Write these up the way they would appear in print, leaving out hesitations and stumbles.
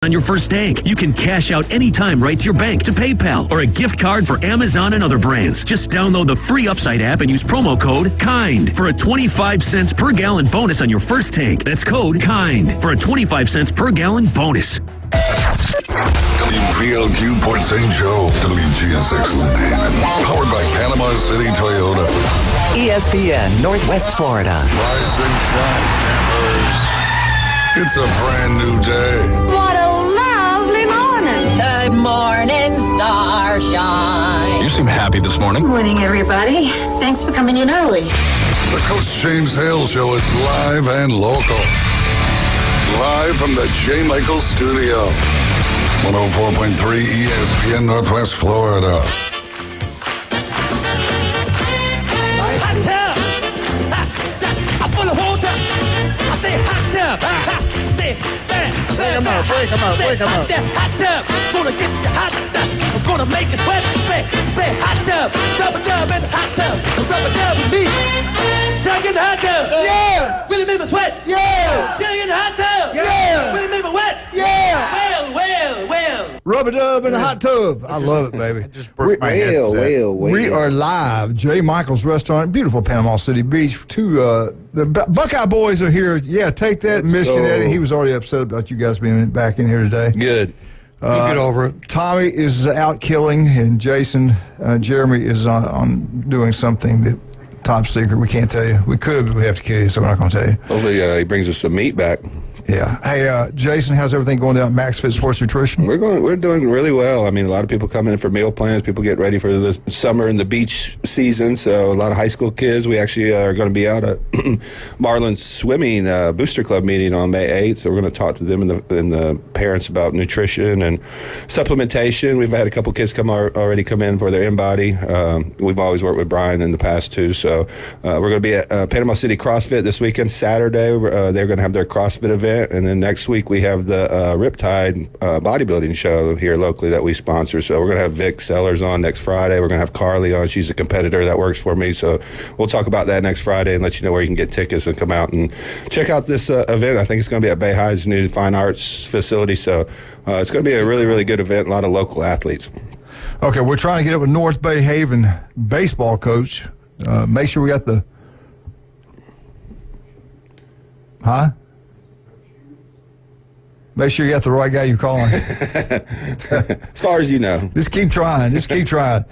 on your first tank. You can cash out anytime right to your bank, to PayPal, or a gift card for Amazon and other brands. Just download the free Upside app and use promo code KIND for a 25 cents per gallon bonus on your first tank. That's code KIND for a 25 cents per gallon bonus. WPLQ Port St. Joe, WGSX Lynn, powered by Panama City Toyota. ESPN Northwest Florida. Rise and shine, campers. It's a brand new day. What a lovely morning. Good morning, starshine. You seem happy this morning. Good morning, everybody. Thanks for coming in early. The Coach James Hale Show is live and local. Live from the J. Michael Studio. 104.3 ESPN Northwest Florida. Hot tub! I'm full of water! I say hot tub! Wake 'em up. Hot tub! Gonna get you hot tub! I'm gonna make it wet! Say hot tub! Rubber dub in the hot tub! Rubber dub with me! Shall I get in the hot tub? Yeah! Will it make me sweat? Yeah! Shall I get in the hot tub? Yeah! Will it make me wet? Yeah! Well. Rubber dub in a hot tub. I love it, baby. I just broke my headset. We are live. J. Michael's Restaurant, beautiful Panama City Beach. The Buckeye boys are here. Yeah, take that, Michigan Eddie. He was already upset about you guys being back in here today. Good. Get over it. Tommy is out killing, and Jason, Jeremy is on doing something that top secret. We can't tell you. We could, but we have to kill you, so we're not going to tell you. Hopefully he brings us some meat back. Yeah. Hey, Jason, how's everything going down at Max Fit Sports Nutrition? We're doing really well. I mean, a lot of people come in for meal plans. People get ready for the summer and the beach season. So a lot of high school kids. We actually are going to be out at Marlin's swimming booster club meeting on May 8th. So we're going to talk to them and the parents about nutrition and supplementation. We've had a couple kids already come in for their in-body. We've always worked with Brian in the past too. So we're going to be at Panama City CrossFit this weekend, Saturday. They're going to have their CrossFit event. And then next week we have the Riptide bodybuilding show here locally that we sponsor. So we're going to have Vic Sellers on next Friday. We're going to have Carly on. She's a competitor that works for me. So we'll talk about that next Friday and let you know where you can get tickets and come out and check out this event. I think it's going to be at Bay High's new fine arts facility. So it's going to be a really, really good event. A lot of local athletes. Okay, we're trying to get up with North Bay Haven baseball coach. Make sure we got the... Huh? Make sure you got the right guy you're calling. As far as you know. Just keep trying.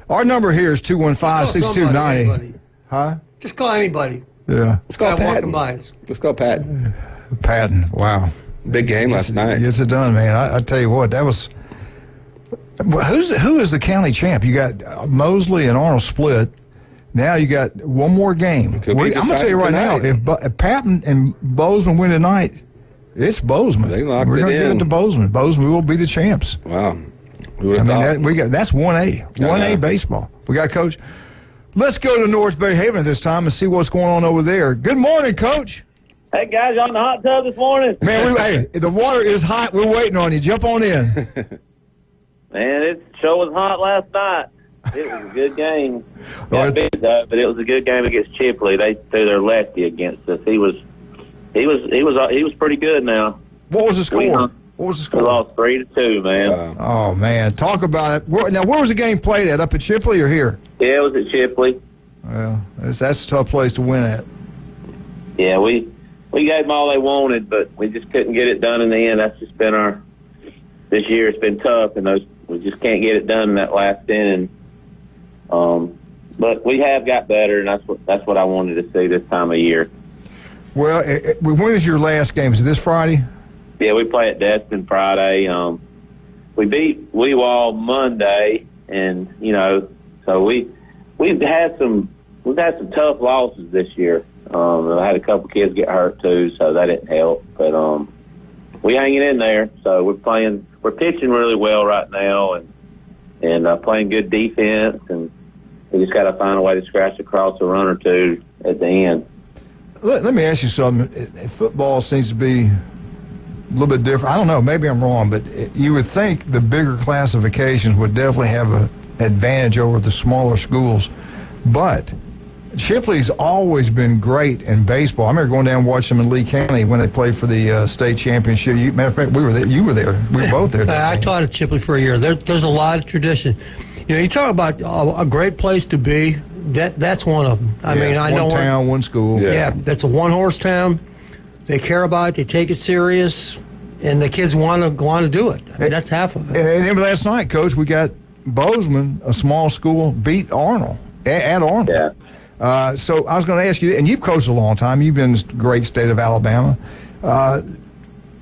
Our number here is 215-6290. Huh? Just call anybody. Yeah. Let's call Patton. Let's call Patton. Patton, wow. Big game last night. Yes, it done, man. I tell you what, that was... Who is the county champ? You got Mosley and Arnold split. Now you got one more game. I'm going to tell you right now, if Patton and Bozeman win tonight... It's Bozeman. They locked We're it going to in. give it to Bozeman. Bozeman will be the champs. Wow. Who would have thought? That's 1A. 1A baseball. We got Coach. Let's go to North Bay Haven this time and see what's going on over there. Good morning, Coach. Hey, guys, y'all in the hot tub this morning? Man, hey, the water is hot. We're waiting on you. Jump on in. Man, it sure was hot last night. It was a good game. Got beat, though, but it was a good game against Chipley. They threw their lefty against us. He was pretty good now. What was the score? We lost 3-2, man. Oh, man. Talk about it. Where was the game played at? Up at Chipley or here? Yeah, it was at Chipley. Well, that's a tough place to win at. Yeah, we gave them all they wanted, but we just couldn't get it done in the end. That's just been this year it's been tough, and we just can't get it done in that last inning. But we have got better, and that's what I wanted to see this time of year. Well, when is your last game? Is it this Friday? Yeah, we play at Destin Friday. We beat Weewall Monday, and so we've had some tough losses this year. I had a couple kids get hurt too, so that didn't help. But we hanging in there. So we're pitching really well right now, and playing good defense, and we just got to find a way to scratch across a run or two at the end. Let me ask you something. Football seems to be a little bit different. I don't know. Maybe I'm wrong, but you would think the bigger classifications would definitely have an advantage over the smaller schools. But Chipley's always been great in baseball. I remember going down and watching them in Lee County when they played for the state championship. Matter of fact, we were there. You were there. We were both there. I taught at Chipley for a year. There's a lot of tradition. You know, you talk about a great place to be. That's one of them. I mean, I know one town, one school. Yeah, that's a one-horse town. They care about it. They take it serious, and the kids want to do it. I mean, that's half of it. And last night, Coach, we got Bozeman, a small school, beat Arnold at Arnold. Yeah. So I was going to ask you, and you've coached a long time. You've been in this great state of Alabama.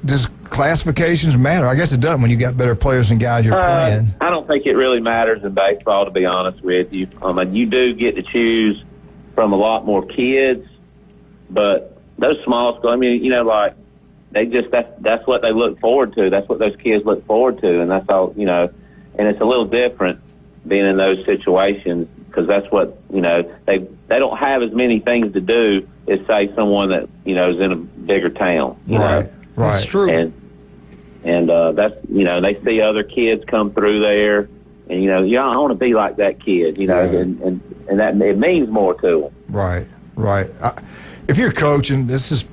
Does classifications matter? I guess it doesn't when you got better players and guys you're playing. I don't think it really matters in baseball, to be honest with you. And you do get to choose from a lot more kids, but those small schools, I mean, you know, like they just that's what they look forward to. That's what those kids look forward to, and that's all, you know. And it's a little different being in those situations because that's what, you know, they don't have as many things to do as say someone that, you know, is in a bigger town. You know? Right. That's true. And that's, you know, they see other kids come through there, and, you know, I want to be like that kid, you know, and that it means more to them. Right. If you're coaching, this is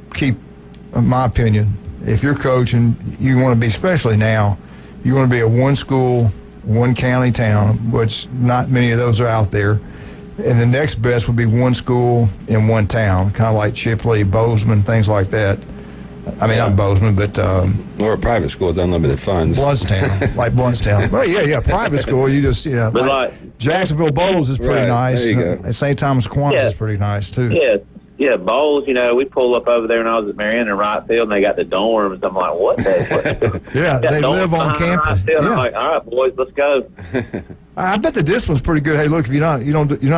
my opinion. If you're coaching, you want to be, especially now, you want to be a one school, one county town, which not many of those are out there. And the next best would be one school in one town, kind of like Chipley, Bozeman, things like that. I mean, not Bozeman, but... or a private school with unlimited funds. Bluntstown, like Bluntstown. Well, yeah, private school, you just, But like Jacksonville Bowls is pretty nice. There you go. St. Thomas Aquinas is pretty nice, too. Yeah, Bowls, you know, we pull up over there when I was at Marion and right field, and they got the dorms. I'm like, what the? Yeah, they live on campus. Right, I'm like, all right, boys, let's go. I bet the discipline's pretty good. Hey, look, if you're not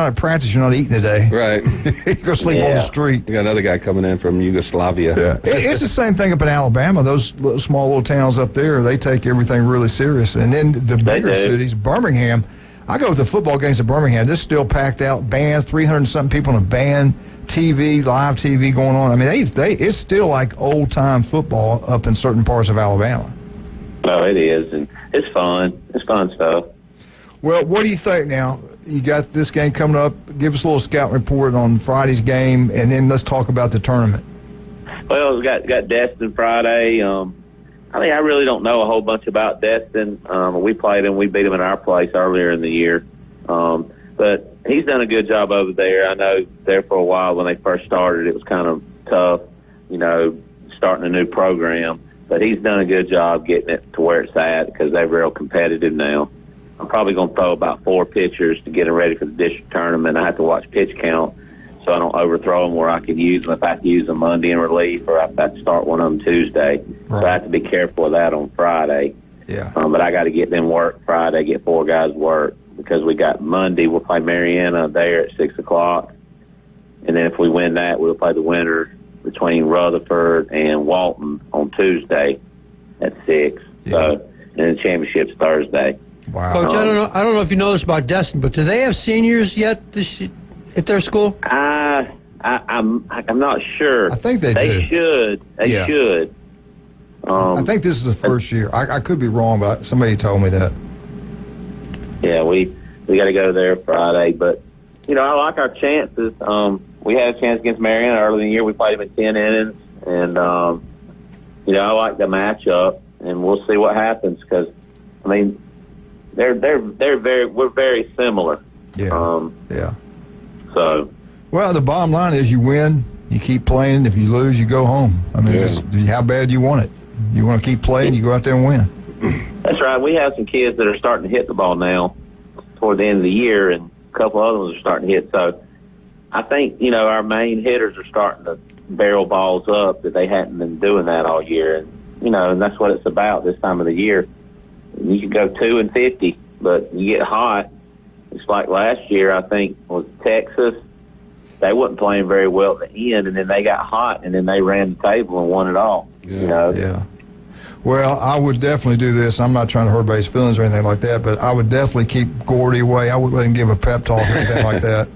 at practice, you're not eating today. Right. You go sleep on the street. You got another guy coming in from Yugoslavia. Yeah. It's the same thing up in Alabama. Those small little towns up there, they take everything really serious. And then the bigger cities, Birmingham, I go to the football games at Birmingham. This is still packed out. Bands, 300-something people in a band, TV, live TV going on. I mean, it's still like old-time football up in certain parts of Alabama. Oh, it is, and it's fun. It's fun stuff. Well, what do you think now? You got this game coming up. Give us a little scout report on Friday's game, and then let's talk about the tournament. Well, we got Destin Friday. I mean, I really don't know a whole bunch about Destin. We played him. We beat him in our place earlier in the year. But he's done a good job over there. I know there for a while when they first started, it was kind of tough, you know, starting a new program. But he's done a good job getting it to where it's at because they're real competitive now. I'm probably going to throw about 4 pitchers to get them ready for the district tournament. I have to watch pitch count so I don't overthrow them where I could use them if I have to use them Monday in relief or if I have to start one of them Tuesday. Right. So I have to be careful of that on Friday. Yeah. But I got to get them work Friday, get 4 guys work because we got Monday. We'll play Mariana there at 6 o'clock. And then if we win that, we'll play the winner between Rutherford and Walton on Tuesday at 6. Yeah. So, and the championship's Thursday. Wow. Coach, I don't know if you know this about Destin, but do they have seniors yet at their school? I'm not sure. I think they do. They should. I think this is the first year. I could be wrong, but somebody told me that. Yeah, we got to go there Friday, but you know I like our chances. We had a chance against Marion early in the year. We played them in 10 innings, and you know I like the matchup, and we'll see what happens because I mean. We're very similar. Yeah. Yeah. So. Well, the bottom line is you win, you keep playing. If you lose, you go home. I mean, how bad do you want it? You want to keep playing, you go out there and win. That's right. We have some kids that are starting to hit the ball now toward the end of the year, and a couple other ones are starting to hit. So I think, you know, our main hitters are starting to barrel balls up that they hadn't been doing that all year. And, you know, and that's what it's about this time of the year. You could go 2-50, but you get hot. It's like last year, I think, was Texas. They wasn't playing very well at the end, and then they got hot, and then they ran the table and won it all. Yeah. You know? Yeah. Well, I would definitely do this. I'm not trying to hurt anybody's feelings or anything like that, but I would definitely keep Gordy away. I wouldn't let him give a pep talk or anything like that.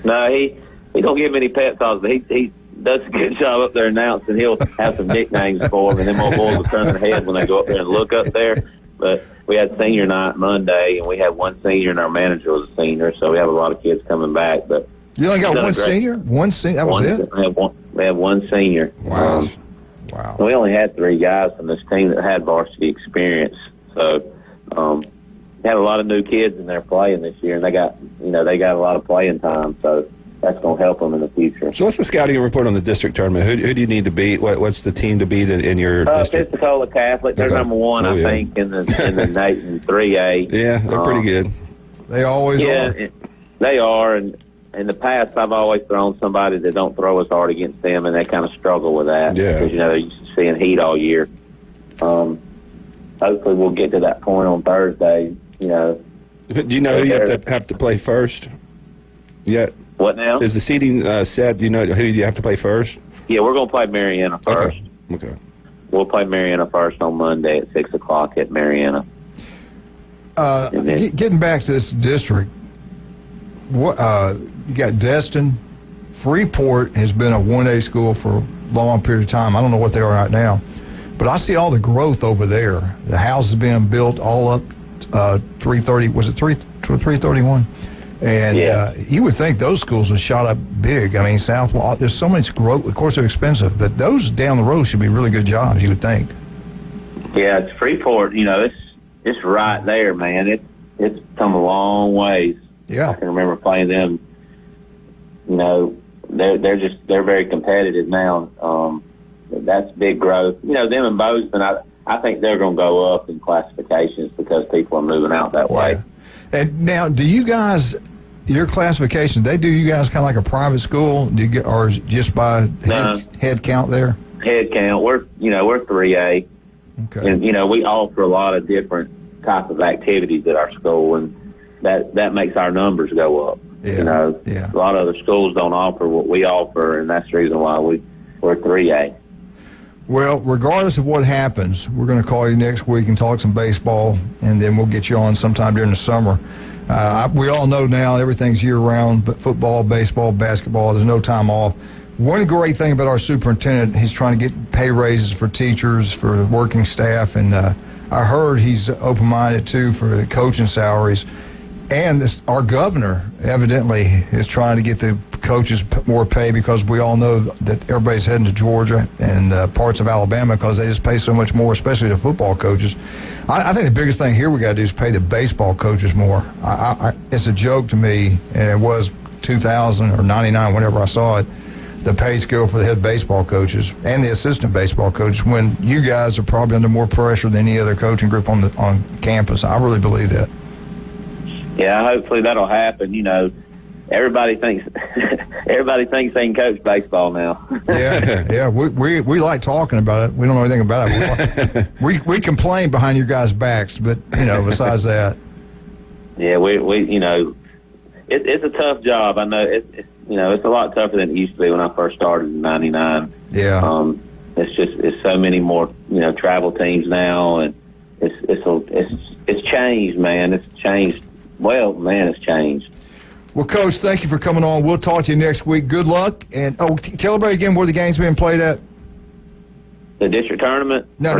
No, he don't give many pep talks, but he does a good job up there announcing. He'll have some nicknames for them, and then more boys will turn their head when they go up there and look up there. But we had senior night Monday, and we had one senior, and our manager was a senior, so we have a lot of kids coming back. But You only got one senior? One senior? That was it? We have one senior. Wow. Wow. We only had 3 guys from this team that had varsity experience. So, we had a lot of new kids in there playing this year, and they got a lot of playing time. So that's going to help them in the future. So what's the scouting report on the district tournament? Who do you need to beat? What's the team to beat in your district? Pensacola Catholic. They're number 1, I think, in the Nathan 3A. Yeah, they're pretty good. They always are. They are, and in the past, I've always thrown somebody that don't throw as hard against them, and they kind of struggle with that. Yeah. Because, they're used to seeing heat all year. Hopefully we'll get to that point on Thursday, Do you know who you have to play first? Yeah. What now? Is the seeding set? Do you know who you have to play first? Yeah, we're going to play Mariana first. Okay. We'll play Mariana first on Monday at 6 o'clock at Mariana. Getting back to this district, what you got Destin. Freeport has been a 1A school for a long period of time. I don't know what they are right now, but I see all the growth over there. The houses being built all up 330. Was it 331? And you would think those schools have shot up big. I mean, Southwell, there's so much growth. Of course, they're expensive, but those down the road should be really good jobs, you would think. Yeah, it's Freeport, it's right there, man. It's come a long ways. Yeah. I can remember playing them. They're very competitive now. That's big growth. Them and Bozeman, I think they're going to go up in classifications because people are moving out that way. And now, do you guys, your classification, they do you guys kind of like a private school? Do you get, or is it just by head count there? Head count. We're 3A. Okay. And, we offer a lot of different types of activities at our school, and that makes our numbers go up. Yeah. A lot of other schools don't offer what we offer, and that's the reason why we're 3A. Well, regardless of what happens, we're going to call you next week and talk some baseball, and then we'll get you on sometime during the summer. We all know now everything's year-round, but football, baseball, basketball, there's no time off. One great thing about our superintendent, he's trying to get pay raises for teachers, for working staff, and I heard he's open-minded, too, for the coaching salaries. And our governor, evidently, is trying to get the coaches more pay because we all know that everybody's heading to Georgia and parts of Alabama because they just pay so much more, especially the football coaches. I think the biggest thing here we got to do is pay the baseball coaches more. It's a joke to me, and it was 2000 or 99 whenever I saw it, the pay scale for the head baseball coaches and the assistant baseball coaches when you guys are probably under more pressure than any other coaching group on campus. I really believe that. Yeah, hopefully that'll happen. Everybody thinks they can coach baseball now. Yeah. We like talking about it. We don't know anything about it. We complain behind your guys' backs, but besides that. Yeah, it's a tough job. I know it's a lot tougher than it used to be when I first started in '99. Yeah. It's so many more travel teams now, and it's changed, man. It's changed. Well, man, it's changed. Well, Coach, thank you for coming on. We'll talk to you next week. Good luck. And tell everybody again where the game's being played at. The district tournament? No,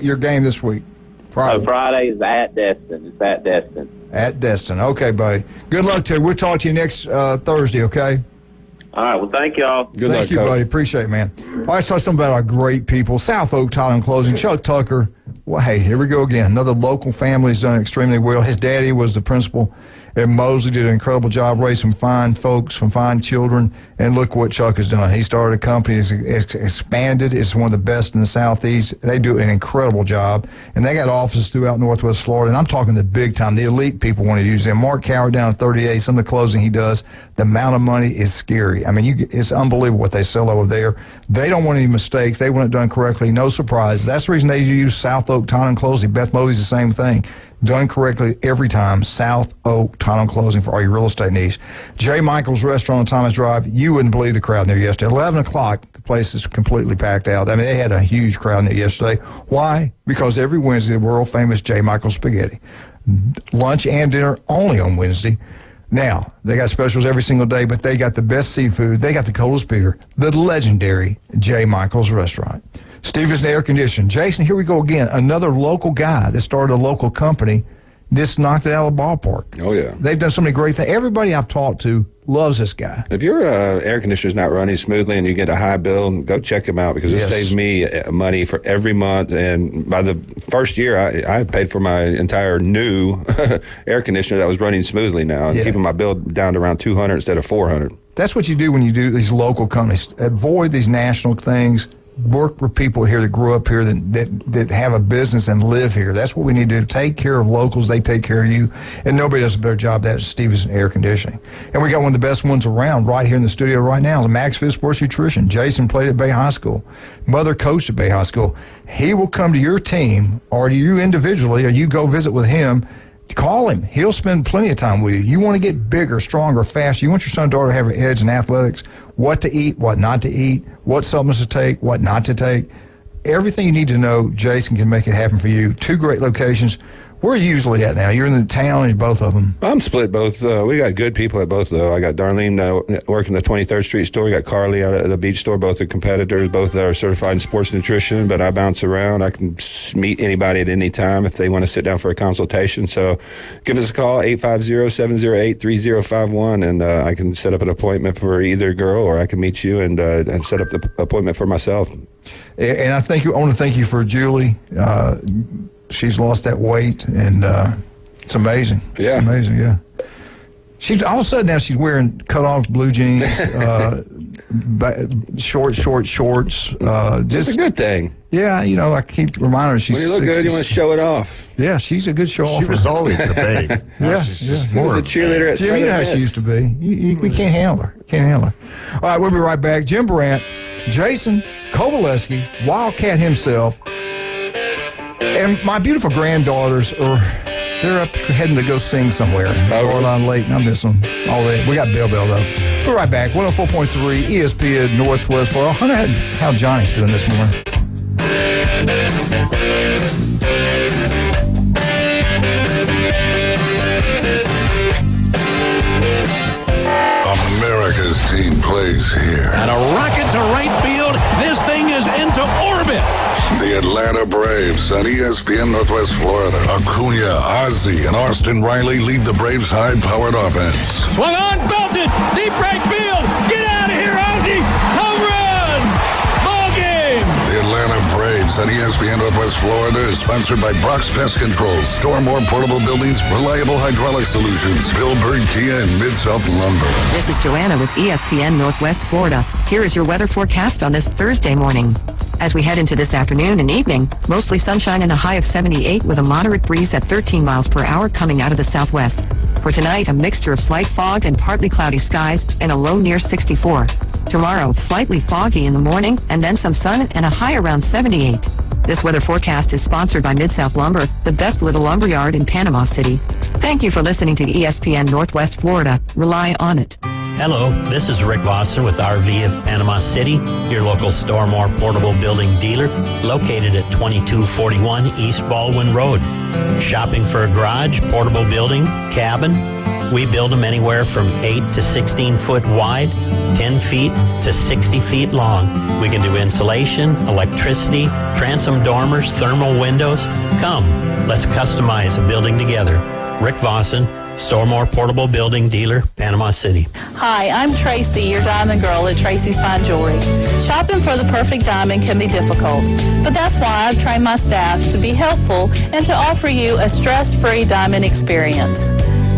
your game this week. Friday. Friday is at Destin. It's at Destin. At Destin. Okay, buddy. Good luck to you. We'll talk to you next Thursday, okay? All right. Well, thank y'all. Good luck, Thank you, Coach. buddy. Appreciate it, man. All right, let's talk something about our great people. South Oak Title and Closing. Chuck Tucker. Well, hey, here we go again. Another local family has done extremely well. His daddy was the principal at Mosley, did an incredible job raising fine folks, from fine children, and look what Chuck has done. He started a company, it's expanded, it's one of the best in the Southeast. They do an incredible job, and they got offices throughout Northwest Florida, and I'm talking the big time. The elite people want to use them. Mark Coward down at 38, some of the closing he does, the amount of money is scary. I mean, it's unbelievable what they sell over there. They don't want any mistakes. They want it done correctly, no surprise. That's the reason they use South Oak Title and Closing. Beth Mosey's the same thing. Done correctly every time. South Oak Title and Closing for all your real estate needs. J. Michael's Restaurant on Thomas Drive. You wouldn't believe the crowd there yesterday. 11 o'clock, the place is completely packed out. I mean, they had a huge crowd there yesterday. Why? Because every Wednesday, the world-famous J. Michael's Spaghetti. Lunch and dinner only on Wednesday. Now, they got specials every single day, but they got the best seafood. They got the coldest beer. The legendary J. Michael's Restaurant. Stevens Air Conditioning. Jason, here we go again. Another local guy that started a local company This knocked it out of the ballpark. Oh, yeah. They've done so many great things. Everybody I've talked to loves this guy. If your air conditioner's not running smoothly and you get a high bill, go check him out because it saves me money for every month. And by the first year, I paid for my entire new air conditioner that was running smoothly now and keeping my bill down to around $200 instead of $400. That's what you do when you do these local companies. Avoid these national things. Work with people here that grew up here that have a business and live here. That's what we need to do. Take care of locals. They take care of you. And nobody does a better job than Stevens Air Conditioning. And we got one of the best ones around right here in the studio right now, the Max Fit Sports Nutrition. Jason played at Bay High School. Mother coached at Bay High School. He will come to your team or to you individually, or you go visit with him. Call him. He'll spend plenty of time with you. You want to get bigger, stronger, faster. You want your son and daughter to have an edge in athletics. What to eat, what not to eat, what supplements to take, what not to take. Everything you need to know, Jason can make it happen for you. 2 great locations. Where are you usually at now? You're in the town and both of them. I'm split both. We got good people at both, though. I got Darlene working the 23rd Street store. We got Carly out at the beach store. Both are competitors. Both are certified in sports nutrition, but I bounce around. I can meet anybody at any time if they want to sit down for a consultation. So give us a call, 850-708-3051, and I can set up an appointment for either girl, or I can meet you and set up the appointment for myself. And I want to thank you for Julie. She's lost that weight, and it's amazing. Yeah. It's amazing, yeah. She's all of a sudden now she's wearing cut-off blue jeans, shorts. It's a good thing. Yeah, I keep reminding her she's when you look 60. good, you want to show it off. Yeah, she's a good show-off. She was always the babe. She was a cheerleader at Jim, you know how she used to be. We can't handle her. All right, we'll be right back. Jim Brandt, Jason Kovaleski, Wildcat himself, and my beautiful granddaughters they're up heading to go sing somewhere. Caroline late, and I miss them already. We got Bell though. We're right back. 104.3 ESPN Northwest Florida. I wonder how Johnny's doing this morning. America's team plays here. And a rocket to right field. This thing is into orbit. The Atlanta Braves on ESPN Northwest Florida. Acuna, Ozzie, and Austin Riley lead the Braves' high-powered offense. Swung on, belted, deep right field. Get out of here, Ozzie. Home run. Ball game. The Atlanta Braves on ESPN Northwest Florida is sponsored by Brock's Pest Control, Store More Portable Buildings, Reliable Hydraulic Solutions, Billbird Kia, and Mid-South Lumber. This is Joanna with ESPN Northwest Florida. Here is your weather forecast on this Thursday morning. As we head into this afternoon and evening, mostly sunshine and a high of 78 with a moderate breeze at 13 miles per hour coming out of the southwest. For tonight, a mixture of slight fog and partly cloudy skies and a low near 64. Tomorrow, slightly foggy in the morning and then some sun and a high around 78. This weather forecast is sponsored by Mid-South Lumber, the best little lumber yard in Panama City. Thank you for listening to ESPN Northwest Florida. Rely on it. Hello, this is Rick Vosser with RV of Panama City, your local Store More portable building dealer, located at 2241 East Baldwin Road. Shopping for a garage, portable building, cabin? We build them anywhere from 8 to 16 foot wide, 10 feet to 60 feet long. We can do insulation, electricity, transom dormers, thermal windows. Come, let's customize a building together. Rick Vossen, Store More portable building dealer, Panama City. Hi, I'm Tracy, your diamond girl at Tracy's Fine Jewelry. Shopping for the perfect diamond can be difficult, but that's why I've trained my staff to be helpful and to offer you a stress-free diamond experience.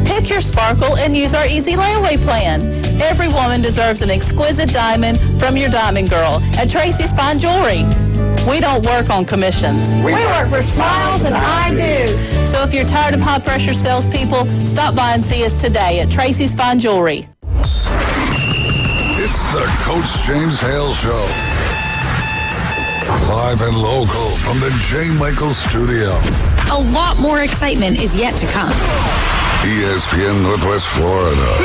Pick your sparkle and use our easy layaway plan. Every woman deserves an exquisite diamond from your diamond girl at Tracy's Fine Jewelry. We don't work on commissions. We work for smiles and I-dos. So if you're tired of high-pressure salespeople, stop by and see us today at Tracy's Fine Jewelry. It's the Coach James Hale Show. Live and local from the J. Michaels Studio. A lot more excitement is yet to come. ESPN Northwest Florida.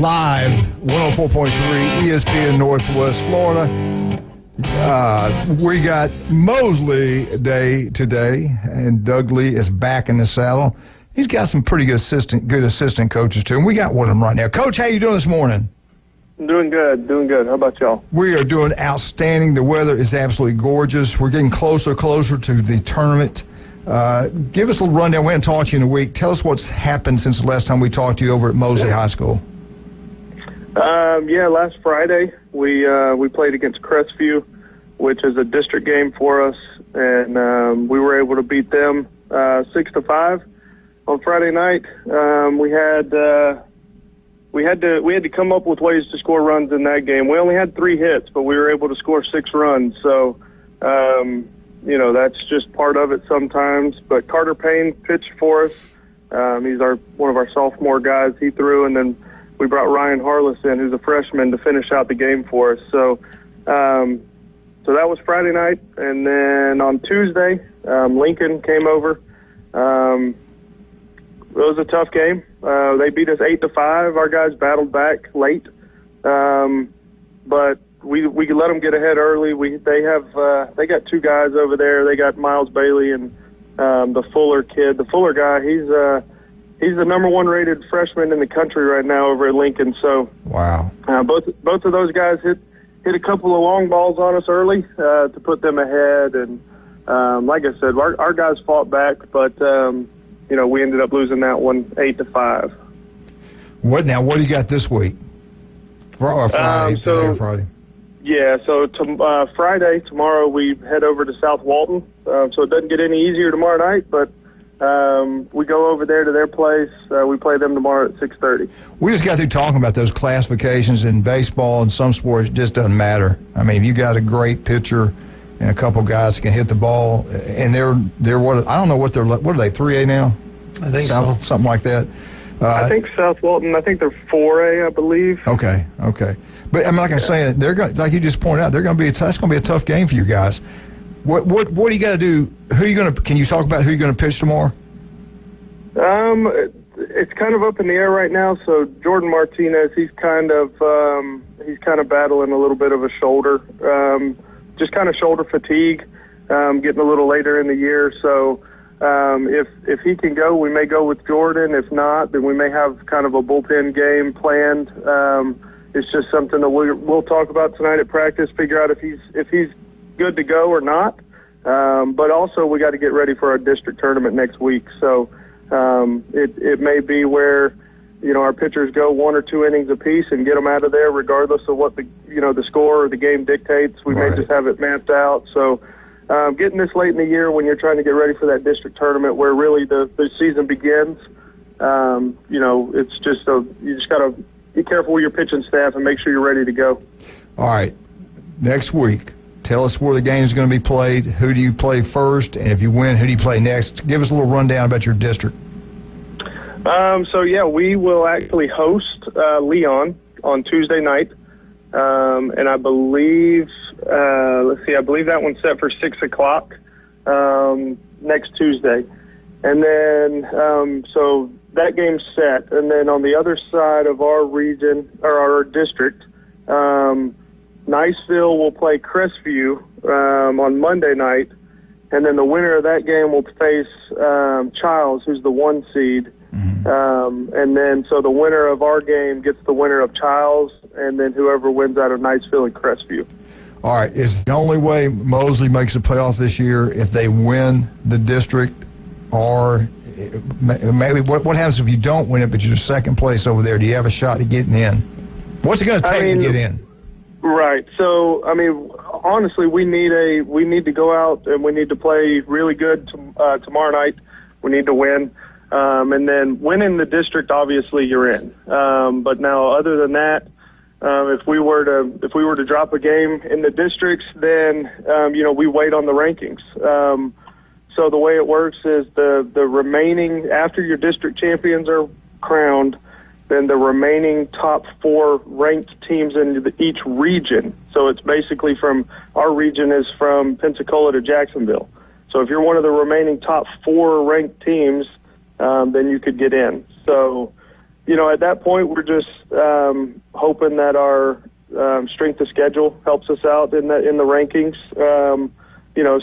Live, 104.3 ESPN Northwest Florida. We got Mosley Day today, and Doug Lee is back in the saddle. He's got some pretty good assistant coaches, too, and we got one of them right now. Coach, how you doing this morning? Doing good. How about y'all? We are doing outstanding. The weather is absolutely gorgeous. We're getting closer to the tournament. Give us a little rundown. We haven't talked to you in a week. Tell us what's happened since the last time we talked to you over at Mosley High School. Last Friday we played against Crestview, which is a district game for us, and we were able to beat them 6-5 on Friday night. We had to come up with ways to score runs in that game. We only had 3 hits, but we were able to score 6 runs. So, that's just part of it sometimes. But Carter Payne pitched for us. He's one of our sophomore guys. He threw, and then we brought Ryan Harless in, who's a freshman, to finish out the game for us. So that was Friday night. And then on Tuesday, Lincoln came over. It was a tough game. They beat us 8-5. Our guys battled back late, but we could let them get ahead early. They got 2 guys over there. They got Miles Bailey and the Fuller kid. The Fuller guy, he's the number 1 rated freshman in the country right now over at Lincoln. So wow, both of those guys hit a couple of long balls on us early to put them ahead. And like I said, our guys fought back, but we ended up losing that one 8-5. What do you got this week? Friday? Friday. Yeah, so Friday, tomorrow, we head over to South Walton. So it doesn't get any easier tomorrow night, but we go over there to their place. We play them tomorrow at 6:30. We just got through talking about those classifications in baseball and some sports. It just doesn't matter. I mean, if you got a great pitcher and a couple guys that can hit the ball, and they're what I don't know what are they 3A now? I think so, something like that. I think South Walton. I think they're 4A, I believe. Okay. But I mean, like I'm saying, they're going, like you just pointed out, that's going to be a tough game for you guys. What do you got to do? Can you talk about who you're going to pitch tomorrow? It's kind of up in the air right now. So Jordan Martinez, he's kind of battling a little bit of a shoulder, just kind of shoulder fatigue, getting a little later in the year. So if he can go, we may go with Jordan. If not, then we may have kind of a bullpen game planned. It's just something that we'll talk about tonight at practice, figure out if he's good to go or not. But also we got to get ready for our district tournament next week. So it may be where our pitchers go 1 or 2 innings apiece and get them out of there, regardless of what the score or the game dictates. We may just have it mapped out. So getting this late in the year when you're trying to get ready for that district tournament, where really the season begins, it's just you just got to be careful with your pitching staff and make sure you're ready to go. All right, next week, tell us where the game's going to be played. Who do you play first? And if you win, who do you play next? Give us a little rundown about your district. We will actually host Leon on Tuesday night. And I believe, I believe that one's set for 6 o'clock next Tuesday. And then, so that game's set. And then on the other side of our region, or our district, Niceville will play Crestview on Monday night. And then the winner of that game will face Childs, who's the 1 seed. And then, so the winner of our game gets the winner of Childs, and then whoever wins out of Niceville and Crestview. All right. Is the only way Mosley makes the playoff this year if they win the district, or maybe what happens if you don't win it but you're second place over there? Do you have a shot at getting in? What's it going to take to get in? Right. So, honestly, we need to go out and we need to play really good tomorrow night. We need to win. And then winning the district, obviously you're in. But now, other than that, if we were to drop a game in the districts, then we wait on the rankings. So the way it works is the remaining, after your district champions are crowned, then the remaining top 4 ranked teams in each region. So it's basically our region is from Pensacola to Jacksonville. So if you're one of the remaining top 4 ranked teams, then you could get in. So, at that point, we're just hoping that our strength of schedule helps us out in the rankings.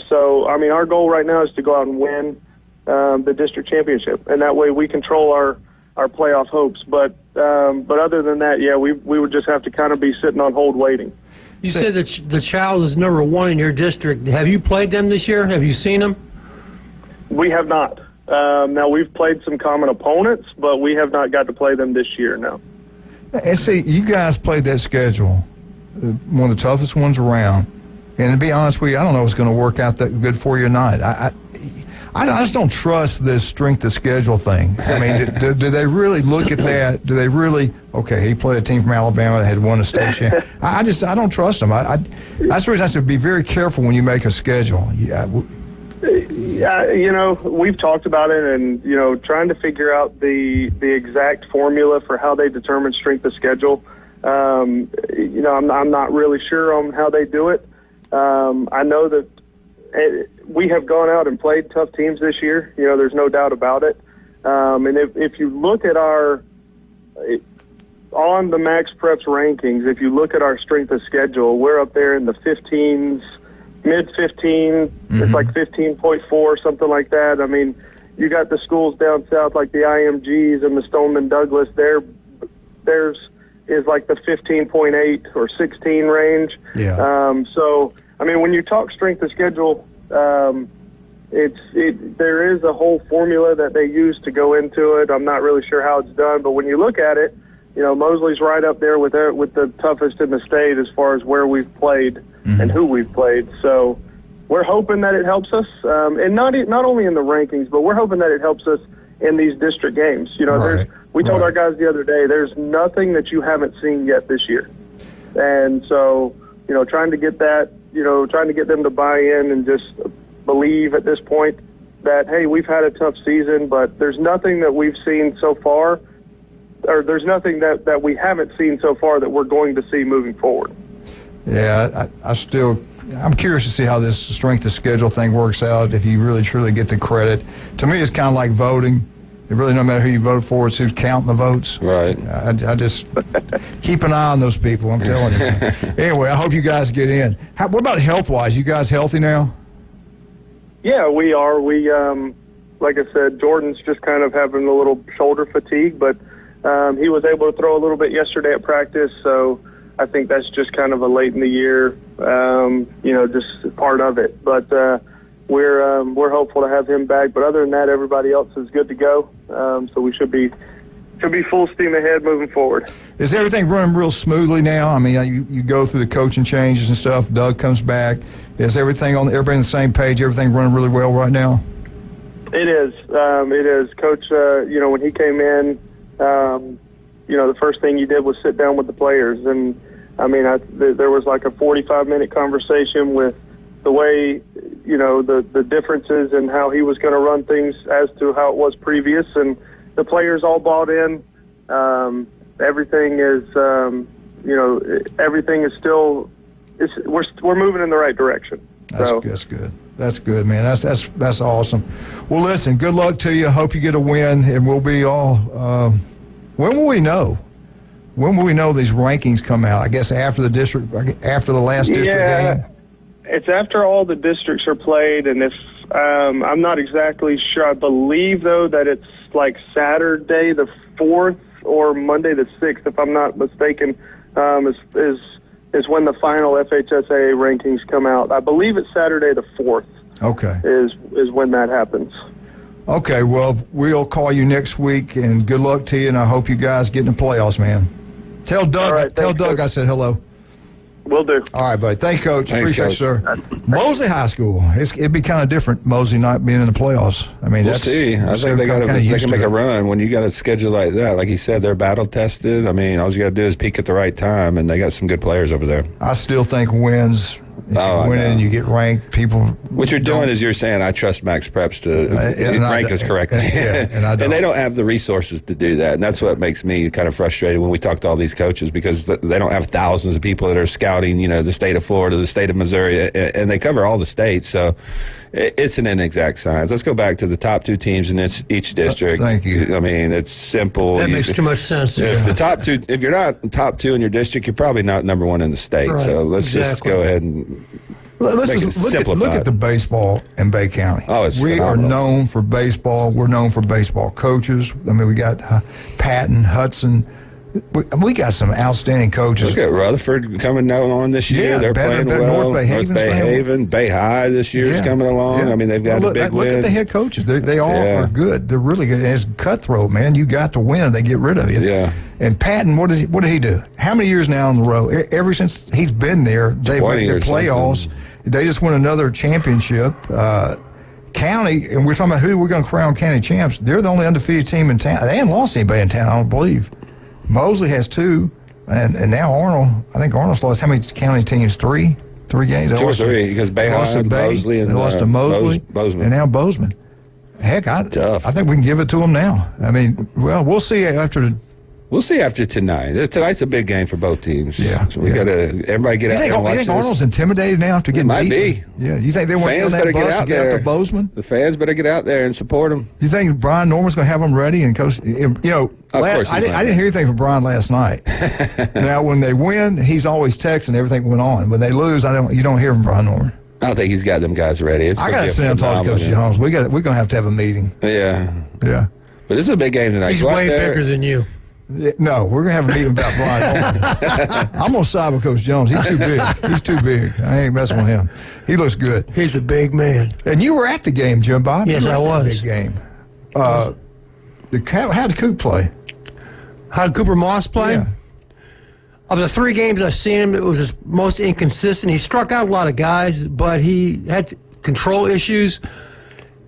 So I mean, our goal right now is to go out and win the district championship, and that way we control our playoff hopes. But other than that, yeah, we would just have to kind of be sitting on hold waiting. You said that the Child is number 1 in your district. Have you played them this year? Have you seen them? We have not. Now, we've played some common opponents, but we have not got to play them this year, no. And see, you guys played that schedule, one of the toughest ones around. And to be honest with you, I don't know if it's going to work out that good for you or not. I just don't trust this strength of schedule thing. I mean, do they really look at that? Do they really, okay, he played a team from Alabama that had won a state championship. I don't trust them. That's the reason I said be very careful when you make a schedule. Yeah, we've talked about it, and, trying to figure out the exact formula for how they determine strength of schedule. I'm not really sure on how they do it. I know that we have gone out and played tough teams this year. There's no doubt about it. And if you look at on the Max Preps rankings, if you look at our strength of schedule, we're up there in the 15s, mid 15. It's like 15.4, something like that. I mean, you got the schools down south like the IMGs and the Stoneman Douglas. Theirs is like the 15.8 or 16 range. Yeah. So, I mean, when you talk strength of schedule, there is a whole formula that they use to go into it. I'm not really sure how it's done, but when you look at it, Mosley's right up there with the toughest in the state as far as where we've played and who we've played. So we're hoping that it helps us, and not only in the rankings, but we're hoping that it helps us in these district games. We told our guys the other day, there's nothing that you haven't seen yet this year. And so, trying to get that, trying to get them to buy in and just believe at this point that, hey, we've had a tough season, but there's nothing that we've seen so far, or there's nothing that we haven't seen so far that we're going to see moving forward. Yeah, I'm curious to see how this strength of schedule thing works out, if you really truly get the credit. To me, it's kind of like voting. It really no matter who you vote for, it's who's counting the votes. Right. I just keep an eye on those people, I'm telling you. Anyway, I hope you guys get in. What about health-wise? You guys healthy now? Yeah, we are. We, like I said, Jordan's just kind of having a little shoulder fatigue, but he was able to throw a little bit yesterday at practice, so I think that's just kind of a late in the year, just part of it. But we're hopeful to have him back. But other than that, everybody else is good to go. So we should be full steam ahead moving forward. Is everything running real smoothly now? I mean, you go through the coaching changes and stuff. Doug comes back. Is everybody on the same page? Everything running really well right now? It is. It is. Coach, when he came in, the first thing he did was sit down with the players. And, I mean, there was like a 45-minute conversation with the way, the differences and how he was going to run things as to how it was previous. And the players all bought in. Everything is, everything is still, we're moving in the right direction. That's good. That's good, man. That's awesome. Well, listen, good luck to you. Hope you get a win, and we'll be all. When will we know? When will we know these rankings come out? I guess after the last district game. It's after all the districts are played, and if I'm not exactly sure. I believe though that it's like Saturday the 4th or Monday the 6th, if I'm not mistaken, is when the final FHSAA rankings come out. I believe it's Saturday the 4th. Okay. Is when that happens. Okay, well, we'll call you next week, and good luck to you, and I hope you guys get in the playoffs, man. Tell Doug, Coach. I said hello. Will do. All right, buddy. Thank you, Coach. Thanks, Appreciate Coach. it, sir. Mosley High School. It'd be kind of different, Mosley not being in the playoffs. I mean, we'll see. I think they can make a run when you got a schedule like that. Like you said, they're battle tested. I mean, all you got to do is peak at the right time, and they got some good players over there. I still think wins. If you win and you get ranked, people. What you're doing is you're saying, I trust Max Preps to rank us correctly. Yeah, and they don't have the resources to do that. And that's what makes me kind of frustrated when we talk to all these coaches, because they don't have thousands of people that are scouting, the state of Florida, the state of Missouri, and they cover all the states. So It's an inexact science. Let's go back to the top 2 teams in each district. Thank you. I mean, it's simple. That makes too much sense. If you're not top 2 in your district, you're probably not number 1 in the state. Right, so let's just go ahead and look at the baseball in Bay County. Oh, it's we phenomenal. are known for baseball. We're known for baseball coaches. I mean, we got Patton, Hudson. We got some outstanding coaches. Look at Rutherford coming on this year. Yeah, They're playing well. North Bay Haven, Bay High this year is coming along. Yeah. I mean, they've got a big win. Look at the head coaches. They all are good. They're really good. And it's cutthroat, man. You got to win, or they get rid of you. Yeah. And Patton, what did he do? How many years now in a row? Ever since he's been there, they've made the playoffs. They just won another championship. County, and we're talking about who we're going to crown county champs. They're the only undefeated team in town. They haven't lost anybody in town, I don't believe. Mosley has 2, and now Arnold. I think Arnold's lost how many county teams? 3 games. 2 or 3 because Bay High and Mosley and they lost to Mosley, Bozeman. and now Bozeman. Heck, I think we can give it to them now. I mean, well, we'll see after. We'll see after tonight. Tonight's a big game for both teams. Yeah, so we got to everybody get out there and watch You think Arnold's intimidated now after getting might beat? be. Yeah, you think they want to get on that bus to get out to Bozeman? The fans better get out there and support them. You think Brian Norman's going to have them ready and coach? You know, I didn't hear anything from Brian last night. Now, when they win, he's always texting everything went on. When they lose, you don't hear from Brian Norman. I don't think he's got them guys ready. I got to sit down and talk to Coach Jones. We're going to have a meeting. Yeah. Yeah. But this is a big game tonight. He's way bigger than you. No, we're going to have a meeting about Brian Norman. I'm going to side with Coach Jones. He's too big. He's too big. I ain't messing with him. He looks good. He's a big man. And you were at the game, Jim Bob. Yes, I was. Big game. How did Coop play? How did Cooper Moss play? Yeah. Of the 3 games I've seen him, it was his most inconsistent. He struck out a lot of guys, but he had control issues.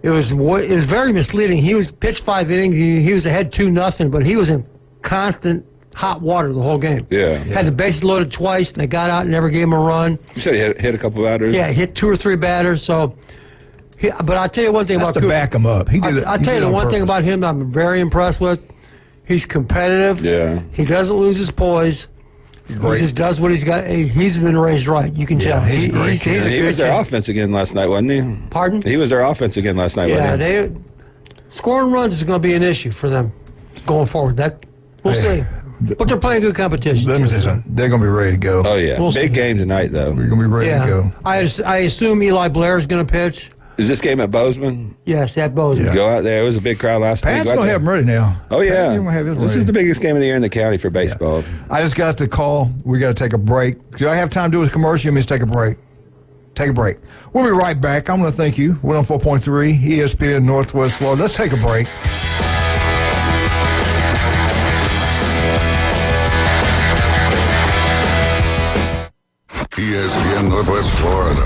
It was very misleading. He was pitched 5 innings. He was ahead 2-0, but he was in constant hot water the whole game. Yeah. Had the bases loaded twice, and they got out and never gave him a run. You said he hit a couple batters? Yeah, hit 2 or 3 batters. So, but I'll tell you one thing about Cooper. Back him up. I'll tell you the one thing about him I'm very impressed with. He's competitive. Yeah. He doesn't lose his poise. He just does what he's got. He's been raised right. You can tell. He's a great kid. He was their offense again last night, wasn't he? Pardon? He was their offense again last night, wasn't he? Scoring runs is going to be an issue for them going forward. We'll see. But they're playing good competition. Let me tell you something. They're going to be ready to go. Oh, yeah. Big game tonight, though. We're going to be ready to go. I assume Eli Blair is going to pitch. Is this game at Bozeman? Yes, at Bozeman. Yeah. Go out there. It was a big crowd last night. Pat's going to have them ready now. Oh, yeah. This is the biggest game of the year in the county for baseball. Yeah. I just got the call. We got to take a break. Do I have time to do a commercial? You mean take a break? Take a break. We'll be right back. I'm going to thank you. 104.3 ESPN Northwest Florida. Let's take a break. ESPN Northwest Florida.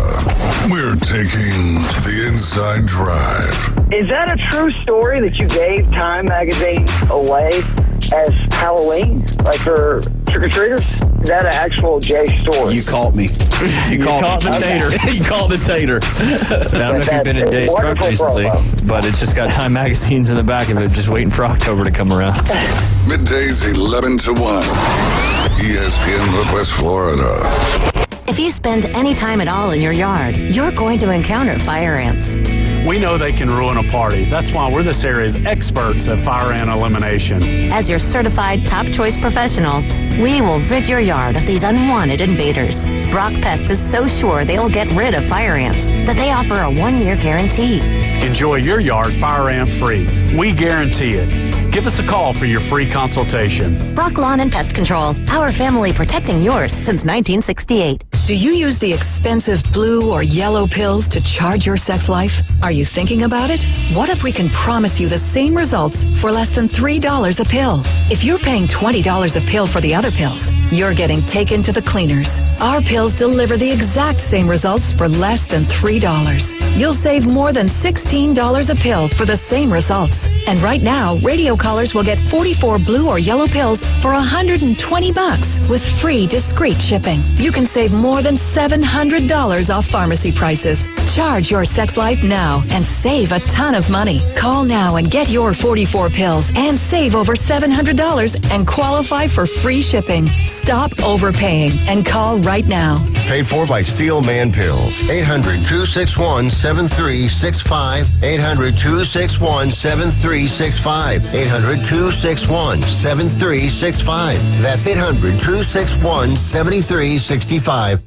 We're taking the inside drive. Is that a true story that you gave Time magazine away as Halloween, like for trick-or-treaters? Is that an actual Jay story? You caught me. You caught the tater. You called the tater. I don't know if you've been in Jay's truck recently, but it's just got Time magazines in the back of it, just waiting for October to come around. Middays 11 to 1. ESPN Northwest Florida. If you spend any time at all in your yard, you're going to encounter fire ants. We know they can ruin a party. That's why we're this area's experts at fire ant elimination. As your certified top choice professional, we will rid your yard of these unwanted invaders. Brock Pest is so sure they'll get rid of fire ants that they offer a 1-year guarantee. Enjoy your yard fire ant free. We guarantee it. Give us a call for your free consultation. Brock Lawn and Pest Control, our family protecting yours since 1968. Do you use the expensive blue or yellow pills to charge your sex life? Are you thinking about it? What if we can promise you the same results for less than $3 a pill? If you're paying $20 a pill for the other pills, you're getting taken to the cleaners. Our pills deliver the exact same results for less than $3. You'll save more than $16 a pill for the same results. And right now, radio callers will get 44 blue or yellow pills for $120 with free discreet shipping. You can save more than $700 off pharmacy prices. Charge your sex life now and save a ton of money. Call now and get your 44 pills and save over $700 and qualify for free shipping. Stop overpaying and call right now. Paid for by Steel Man Pills. 800-261-7365. 800-261-7365. 800-261-7365. That's 800-261-7365.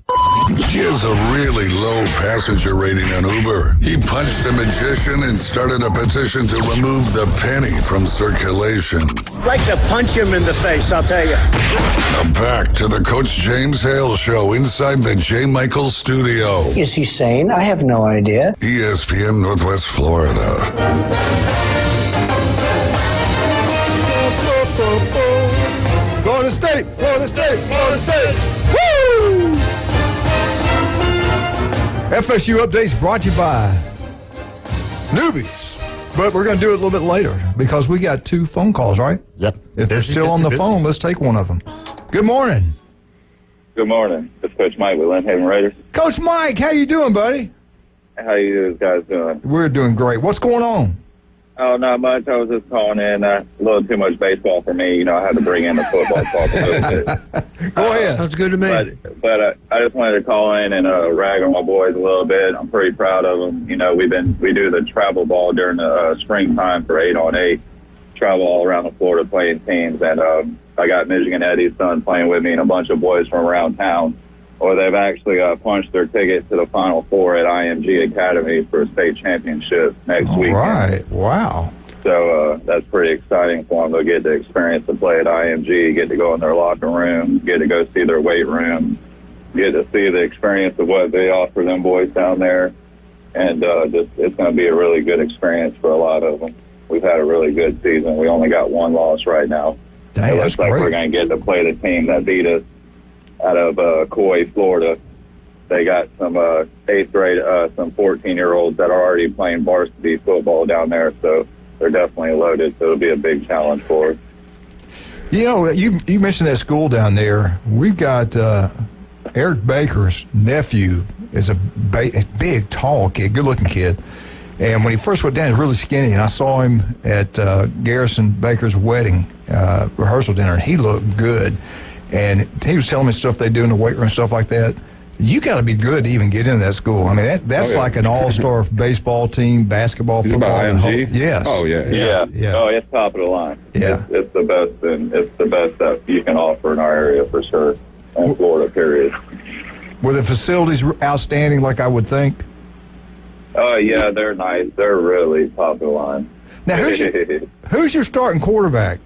He has a really low passenger rating on Uber. He punched a magician and started a petition to remove the penny from circulation. Like to punch him in the face, I'll tell you. Now back to the Coach James Hale Show inside the J. Michael studio. Is he sane? I have no idea. ESPN Northwest Florida. Florida State, Florida State, Florida State. Woo! FSU Updates brought to you by Newbies. But we're going to do it a little bit later because we got 2 phone calls, right? Yep. If they're still on the phone, let's take one of them. Good morning. Good morning. It's Coach Mike with Lynnhaven Raiders. Coach Mike, how you doing, buddy? How you guys doing? We're doing great. What's going on? Oh, not much. I was just calling in. A little too much baseball for me. You know, I had to bring in the football talk a little bit. Go ahead. Sounds good to me. But I just wanted to call in and rag on my boys a little bit. I'm pretty proud of them. You know, we do the travel ball during the springtime for 8-on-8. Travel all around the Florida playing teams. And I got Michigan Eddie's son playing with me and a bunch of boys from around town. Or they've actually punched their ticket to the Final Four at IMG Academy for a state championship next week. All right. Wow. So that's pretty exciting for them. They'll get the experience to play at IMG, get to go in their locker room, get to go see their weight room, get to see the experience of what they offer them boys down there. And it's going to be a really good experience for a lot of them. We've had a really good season. We only got 1 loss right now. Dang, it looks like we're going to get to play the team that beat us out of Coy, Florida. They got some 8th grade, some 14-year-olds that are already playing varsity football down there, so they're definitely loaded, so it'll be a big challenge for us. You know, you mentioned that school down there. We've got Eric Baker's nephew is a big, tall kid, good-looking kid. And when he first went down, he was really skinny, and I saw him at Garrison Baker's wedding rehearsal dinner, and he looked good. And he was telling me stuff they do in the weight room and stuff like that. You got to be good to even get into that school. I mean, that's like an all-star baseball team, basketball, football. IMG? Yes. Oh, yeah. Oh, it's top of the line. Yeah. It's the best, and it's the best that you can offer in our area for sure, in Florida, period. Were the facilities outstanding like I would think? Oh, yeah, they're nice. They're really top of the line. Now, who's your starting quarterback?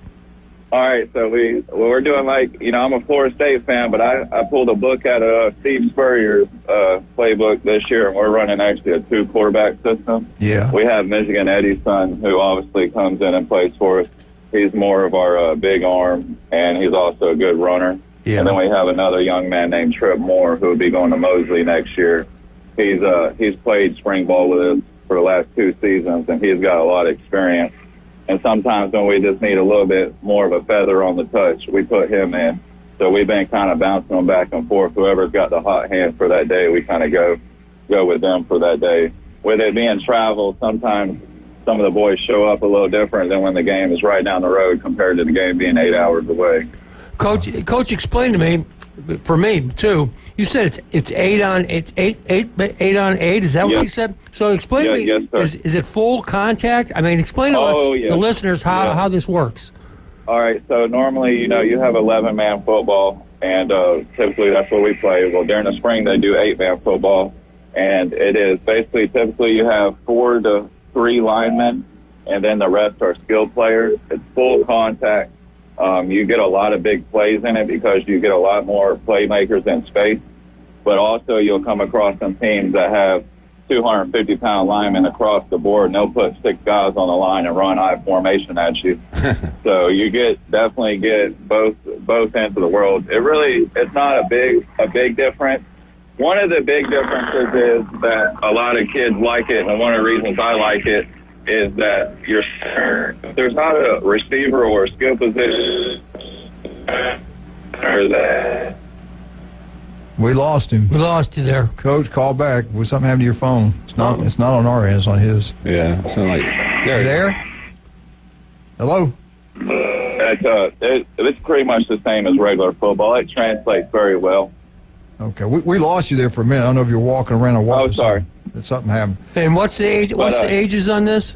All right, so we're doing I'm a Florida State fan, but I pulled a book out of Steve Spurrier's playbook this year, and we're running actually a 2-quarterback system. Yeah. We have Michigan Eddie's son, who obviously comes in and plays for us. He's more of our big arm, and he's also a good runner. Yeah. And then we have another young man named Trip Moore, who will be going to Mosley next year. He's played spring ball with us for the last 2 seasons, and he's got a lot of experience. And sometimes when we just need a little bit more of a feather on the touch, we put him in. So we've been kind of bouncing them back and forth. Whoever's got the hot hand for that day, we kind of go with them for that day. With it being travel, sometimes some of the boys show up a little different than when the game is right down the road compared to the game being 8 hours away. Coach, explain to me, for me too. You said it's 8 on 8. Is that what you said? So explain to me. Yes, is it full contact? I mean, explain to us, the listeners, how this works. All right. So normally, you have 11-man football, and typically that's what we play. Well, during the spring they do 8-man football, and it is basically typically you have 4 to 3 linemen, and then the rest are skilled players. It's full contact. You get a lot of big plays in it because you get a lot more playmakers in space, but also you'll come across some teams that have 250-pound linemen across the board, and they'll put 6 guys on the line and run I formation at you. So you definitely get both ends of the world. It's not a big difference. One of the big differences is that a lot of kids like it, and one of the reasons I like it is that there's not a receiver or a skill position or that. We lost him. We lost you there. Coach, call back. Was something happened to your phone? It's not on our end. It's on his. Yeah. So like. Are you there? Hello? It's pretty much the same as regular football. It translates very well. Okay. We lost you there for a minute. I don't know if you're walking around or walking. Oh, sorry. Something happened. And what's the age? What's the ages on this?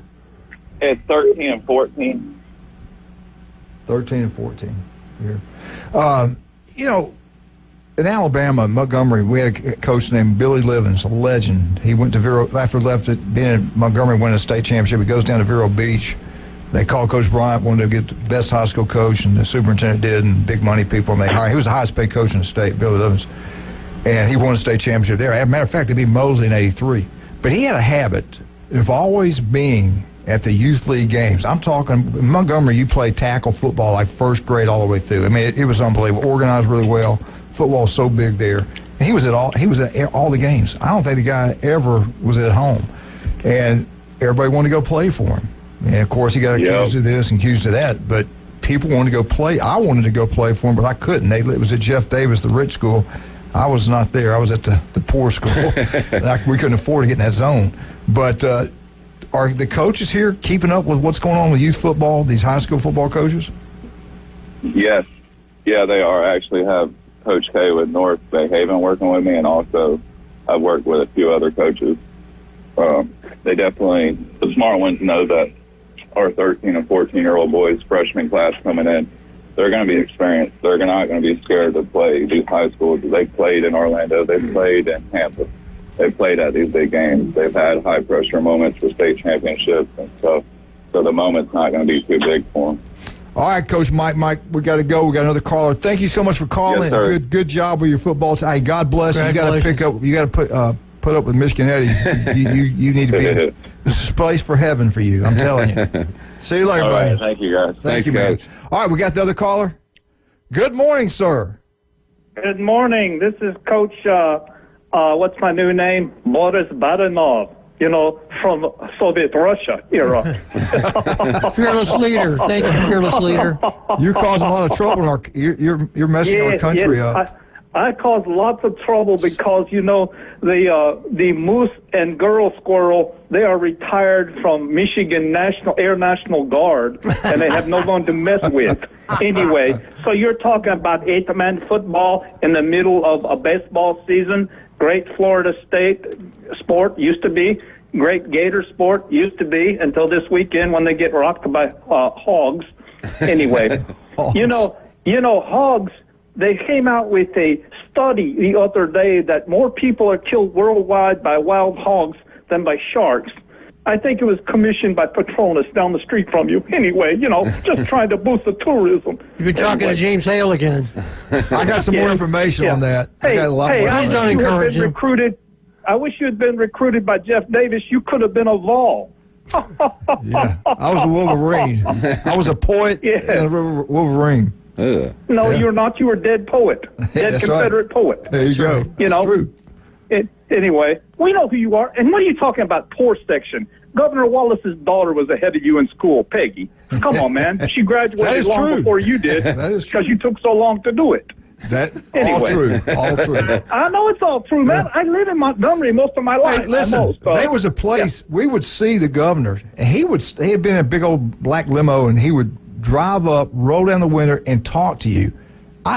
It's 13 and 14. 13 and 14. Yeah. In Alabama, Montgomery, we had a coach named Billy Livens, a legend. He went to Vero, after being in Montgomery, winning a state championship. He goes down to Vero Beach. They called Coach Bryant, wanted to get the best high school coach, and the superintendent did, and big money people, and they hired. He was the highest paid coach in the state, Billy Livens. And he won a state championship there. As a matter of fact, they beat Mosley in '83. But he had a habit of always being at the youth league games. I'm talking in Montgomery, you play tackle football like first grade all the way through. I mean, it was unbelievable. Organized really well. Football was so big there. And he was at all the games. I don't think the guy ever was at home. And everybody wanted to go play for him. And of course, he got accused of this and accused of that. But people wanted to go play. I wanted to go play for him, but I couldn't. It was at Jeff Davis, the rich school. I was not there. I was at the poor school. We couldn't afford to get in that zone. But are the coaches here keeping up with what's going on with youth football, these high school football coaches? Yes. Yeah, they are. I actually have Coach K with North Bay Haven working with me, and also I've worked with a few other coaches. They definitely, the smart ones know that our 13 and 14-year-old boys, freshman class coming in, they're going to be experienced. They're not going to be scared to play these high schools. They played in Orlando. They played in Tampa. They played at these big games. They've had high-pressure moments for state championships and stuff. So the moment's not going to be too big for them. All right, Coach Mike, we got to go. We got another caller. Thank you so much for calling. Yes, good job with your football team. Hey, God bless you. You got to pick up. You got to put up with Michigan Eddie. you need to be. This is a place for heaven for you. I'm telling you. See you later, All buddy. right, thank you, guys. Thank you, man. Coach. All right, we got the other caller. Good morning, sir. Good morning. This is Coach, what's my new name? Boris Baranov, from Soviet Russia era. Fearless leader. Thank you, fearless leader. You're causing a lot of trouble. You're messing our country up. I cause lots of trouble because, the moose and girl squirrel, they are retired from Michigan Air National Guard, and they have no one to mess with. Anyway, so you're talking about 8-man football in the middle of a baseball season. Great Florida State sport used to be. Great Gator sport used to be until this weekend when they get rocked by hogs. Anyway, hogs. They came out with a study the other day that more people are killed worldwide by wild hogs than by sharks. I think it was commissioned by Petronas down the street from you. Anyway, just trying to boost the tourism. You've been talking to James Hale again. I got some more information on that. Hey, I got a lot more. Please don't encourage him. I wish you had been recruited by Jeff Davis. You could have been a Vol. Yeah, I was a Wolverine. I was a poet and a Wolverine. No, you're not. You were a dead poet. Dead Confederate poet. There you go. That's true. Anyway, we know who you are. And what are you talking about, poor section? Governor Wallace's daughter was ahead of you in school, Peggy. Come on, man. She graduated long before you did because you took so long to do it. All true. All true. I know it's all true, man. I live in Montgomery most of my life. Hey, listen, there was a place we would see the governor, and he had been in a big old black limo, and he would drive up, roll down the window, and talk to you.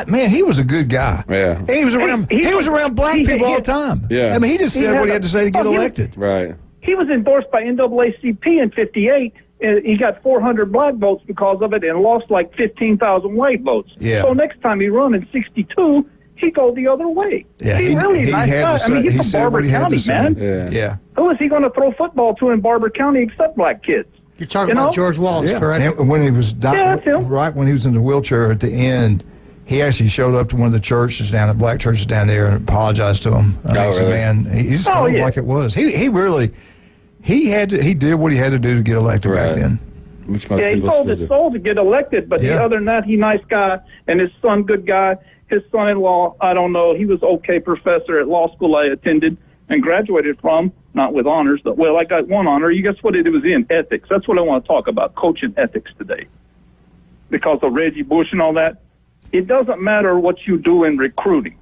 Man, he was a good guy. Yeah. And he was around black people all the time. Yeah. I mean, he just said what he had to say to get elected. Right. He was endorsed by NAACP in '58. He got 400 black votes because of it and lost like 15,000 white votes. Yeah. So next time he run in '62, he go the other way. Yeah, he's really a nice guy. I mean, he's from Barber County, man. Yeah. Who is he going to throw football to in Barber County except black kids? You're talking about George Wallace, correct? And when he was right when he was in the wheelchair at the end, he actually showed up to one of the churches the black churches down there, and apologized to him. Really? Man, he just told him like it was. He really did what he had to do to get elected back then. He sold his soul to get elected, but other than that, he's a nice guy, and his son, good guy. His son-in-law, I don't know, he was okay professor at law school I attended and graduated from, not with honors, but, I got one honor. You guess what it was in? Ethics. That's what I want to talk about, coaching ethics today. Because of Reggie Bush and all that, it doesn't matter what you do in recruiting.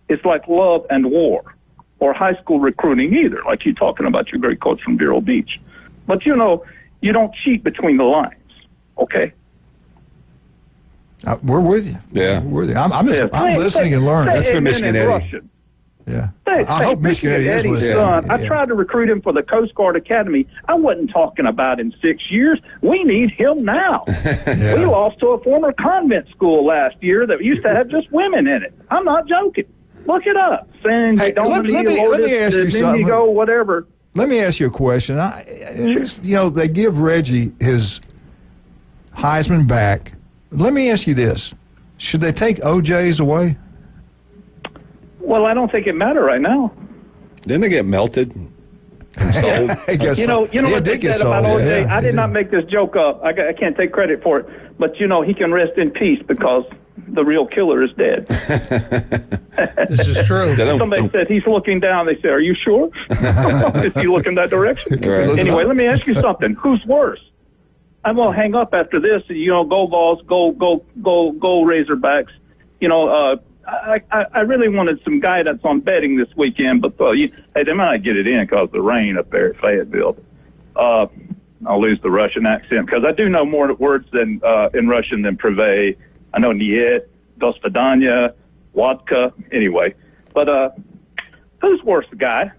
it's like love and war, or high school recruiting either, like you're talking about your great coach from Vero Beach. But, you know, you don't cheat between the lines, okay? We're with you. Yeah. We're with you. I'm listening and learning. That's for Michigan Eddie. Yeah. I hope Michigan Eddie is listening. Son, I tried to recruit him for the Coast Guard Academy. I wasn't talking about in 6 years. We need him now. We lost to a former convent school last year that used to have just women in it. I'm not joking. Look it up. Saying let me ask you something. Whatever. Let me ask you a question. You know, they give Reggie his Heisman back. Let me ask you this. Should they take OJ's away? Well, I don't think it matters right now. Didn't they get melted and sold? You know what they said about OJ? I did not make this joke up. I can't take credit for it. But, you know, he can rest in peace because the real killer is dead. This is true. Somebody said he's looking down. They said, "Are you sure?" Is he looking that direction? Right. Anyway, let me ask you something. Who's worse? I'm gonna hang up after this. You know, go Vols, go Razorbacks. You know, I really wanted some guidance on betting this weekend, but hey, they might not get it in because of the rain up there at Fayetteville. I'll lose the Russian accent because I do know more words than in Russian than privé. I know Niet, Do Svidanya, Vodka. Anyway, but who's worse, the guy?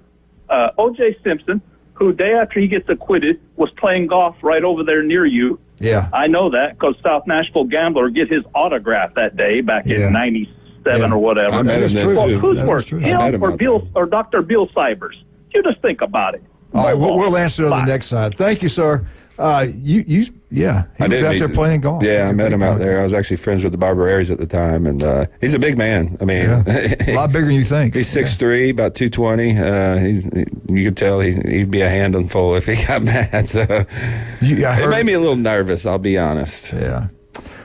O.J. Simpson, who day after he gets acquitted was playing golf right over there near you. Yeah, I know that because South Nashville Gambler get his autograph that day back in '97 or whatever. Well, who's worse, him or Bill or Dr. Bill Cybers? You just think about it. All right, we'll answer on the next side. Thank you, sir. He was out there playing golf. Yeah, I met him out there. I was actually friends with the Barbarians at the time, and he's a big man. I mean, a lot bigger than you think. He's 6'3", about 220. You could tell he'd be a handful if he got mad. So it made me a little nervous, I'll be honest. Yeah.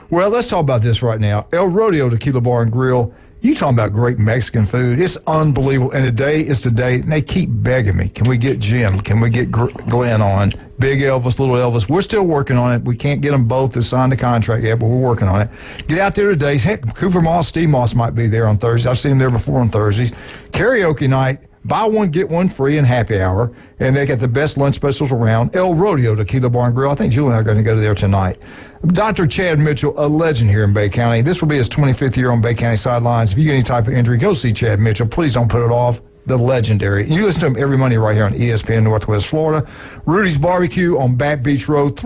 Well, let's talk about this right now. El Rodeo Tequila Bar and Grill. You talking about great Mexican food. It's unbelievable. And today is the day, and they keep begging me, can we get Jim? Can we get Glenn on? Big Elvis, Little Elvis. We're still working on it. We can't get them both to sign the contract yet, but we're working on it. Get out there today. Heck, Cooper Moss, Steve Moss might be there on Thursday. I've seen him there before on Thursdays. Karaoke night. Buy one, get one free and happy hour. And they got the best lunch specials around. El Rodeo Tequila Bar and Grill. I think Julie and I are going to go there tonight. Dr. Chad Mitchell, a legend here in Bay County. This will be his 25th year on Bay County sidelines. If you get any type of injury, go see Chad Mitchell. Please don't put it off. The legendary. You listen to him every Monday right here on ESPN Northwest Florida. Rudy's Barbecue on Back Beach Road.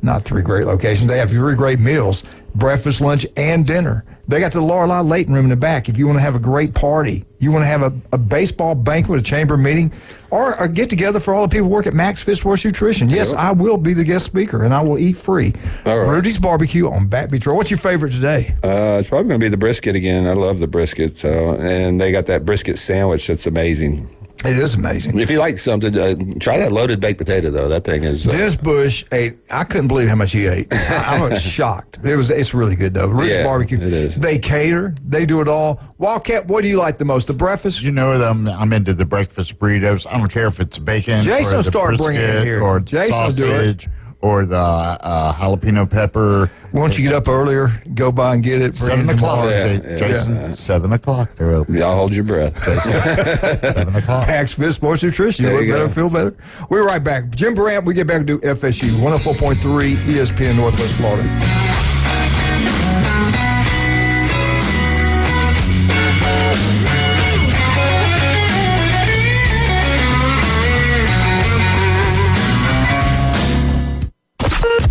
Not three great locations. They have 3 great meals, breakfast, lunch, and dinner. They got the Lorelei Layton room in the back. If you want to have a great party, you want to have a baseball banquet, a chamber meeting, or a get-together for all the people who work at Max Fit Sports Nutrition. Yes, I will be the guest speaker, and I will eat free. All right. Rudy's Barbecue on Back Beach Road. What's your favorite today? It's probably going to be the brisket again. I love the brisket. And they got that brisket sandwich that's amazing. It is amazing. If you like something, try that loaded baked potato, though. That thing is... Dennis Bush ate... I couldn't believe how much he ate. I was shocked. It's really good, though. Rudy's Barbecue. It is. They cater. They do it all. Wildcat, what do you like the most? The breakfast? You know, I'm into the breakfast burritos. I don't care if it's bacon Jason or the start bringing it here. Or Jason sausage or the jalapeno pepper. Once you get up earlier, go by and get it. 7 o'clock, Jason. 7 o'clock. They're open. Y'all hold your breath, Jason. 7 o'clock. Max Fit Sports Nutrition. You look better, feel better. We're right back. Jim Durant, we get back to do FSU, 104.3 ESPN Northwest Florida.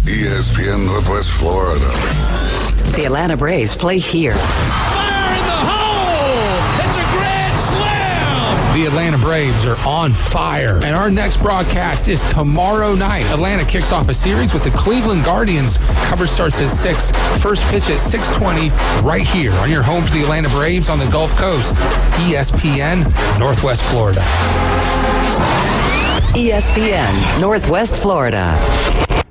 ESPN Northwest Florida. The Atlanta Braves play here. Fire in the hole! It's a grand slam! The Atlanta Braves are on fire, and our next broadcast is tomorrow night. Atlanta kicks off a series with the Cleveland Guardians. Coverage starts at 6. First pitch at 6:20 right here on your home for the Atlanta Braves on the Gulf Coast. ESPN Northwest Florida. ESPN Northwest Florida.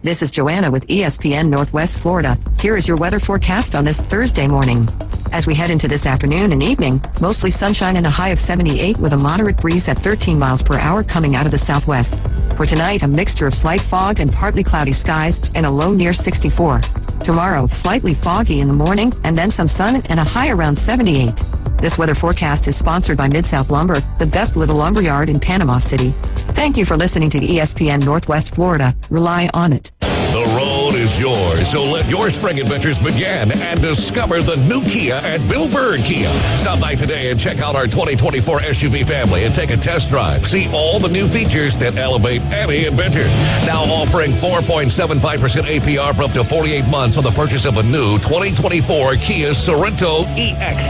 This is Joanna with ESPN Northwest Florida. Here is your weather forecast on this Thursday morning. As we head into this afternoon and evening, mostly sunshine and a high of 78 with a moderate breeze at 13 miles per hour coming out of the southwest. For tonight, a mixture of slight fog and partly cloudy skies and a low near 64. Tomorrow, slightly foggy in the morning and then some sun and a high around 78. This weather forecast is sponsored by Mid-South Lumber, the best little lumber yard in Panama City. Thank you for listening to ESPN Northwest Florida. Rely on it. The road is yours, so let your spring adventures begin and discover the new Kia at Bill Bird Kia. Stop by today and check out our 2024 SUV family and take a test drive. See all the new features that elevate any adventure. Now offering 4.75% APR for up to 48 months on the purchase of a new 2024 Kia Sorento EX.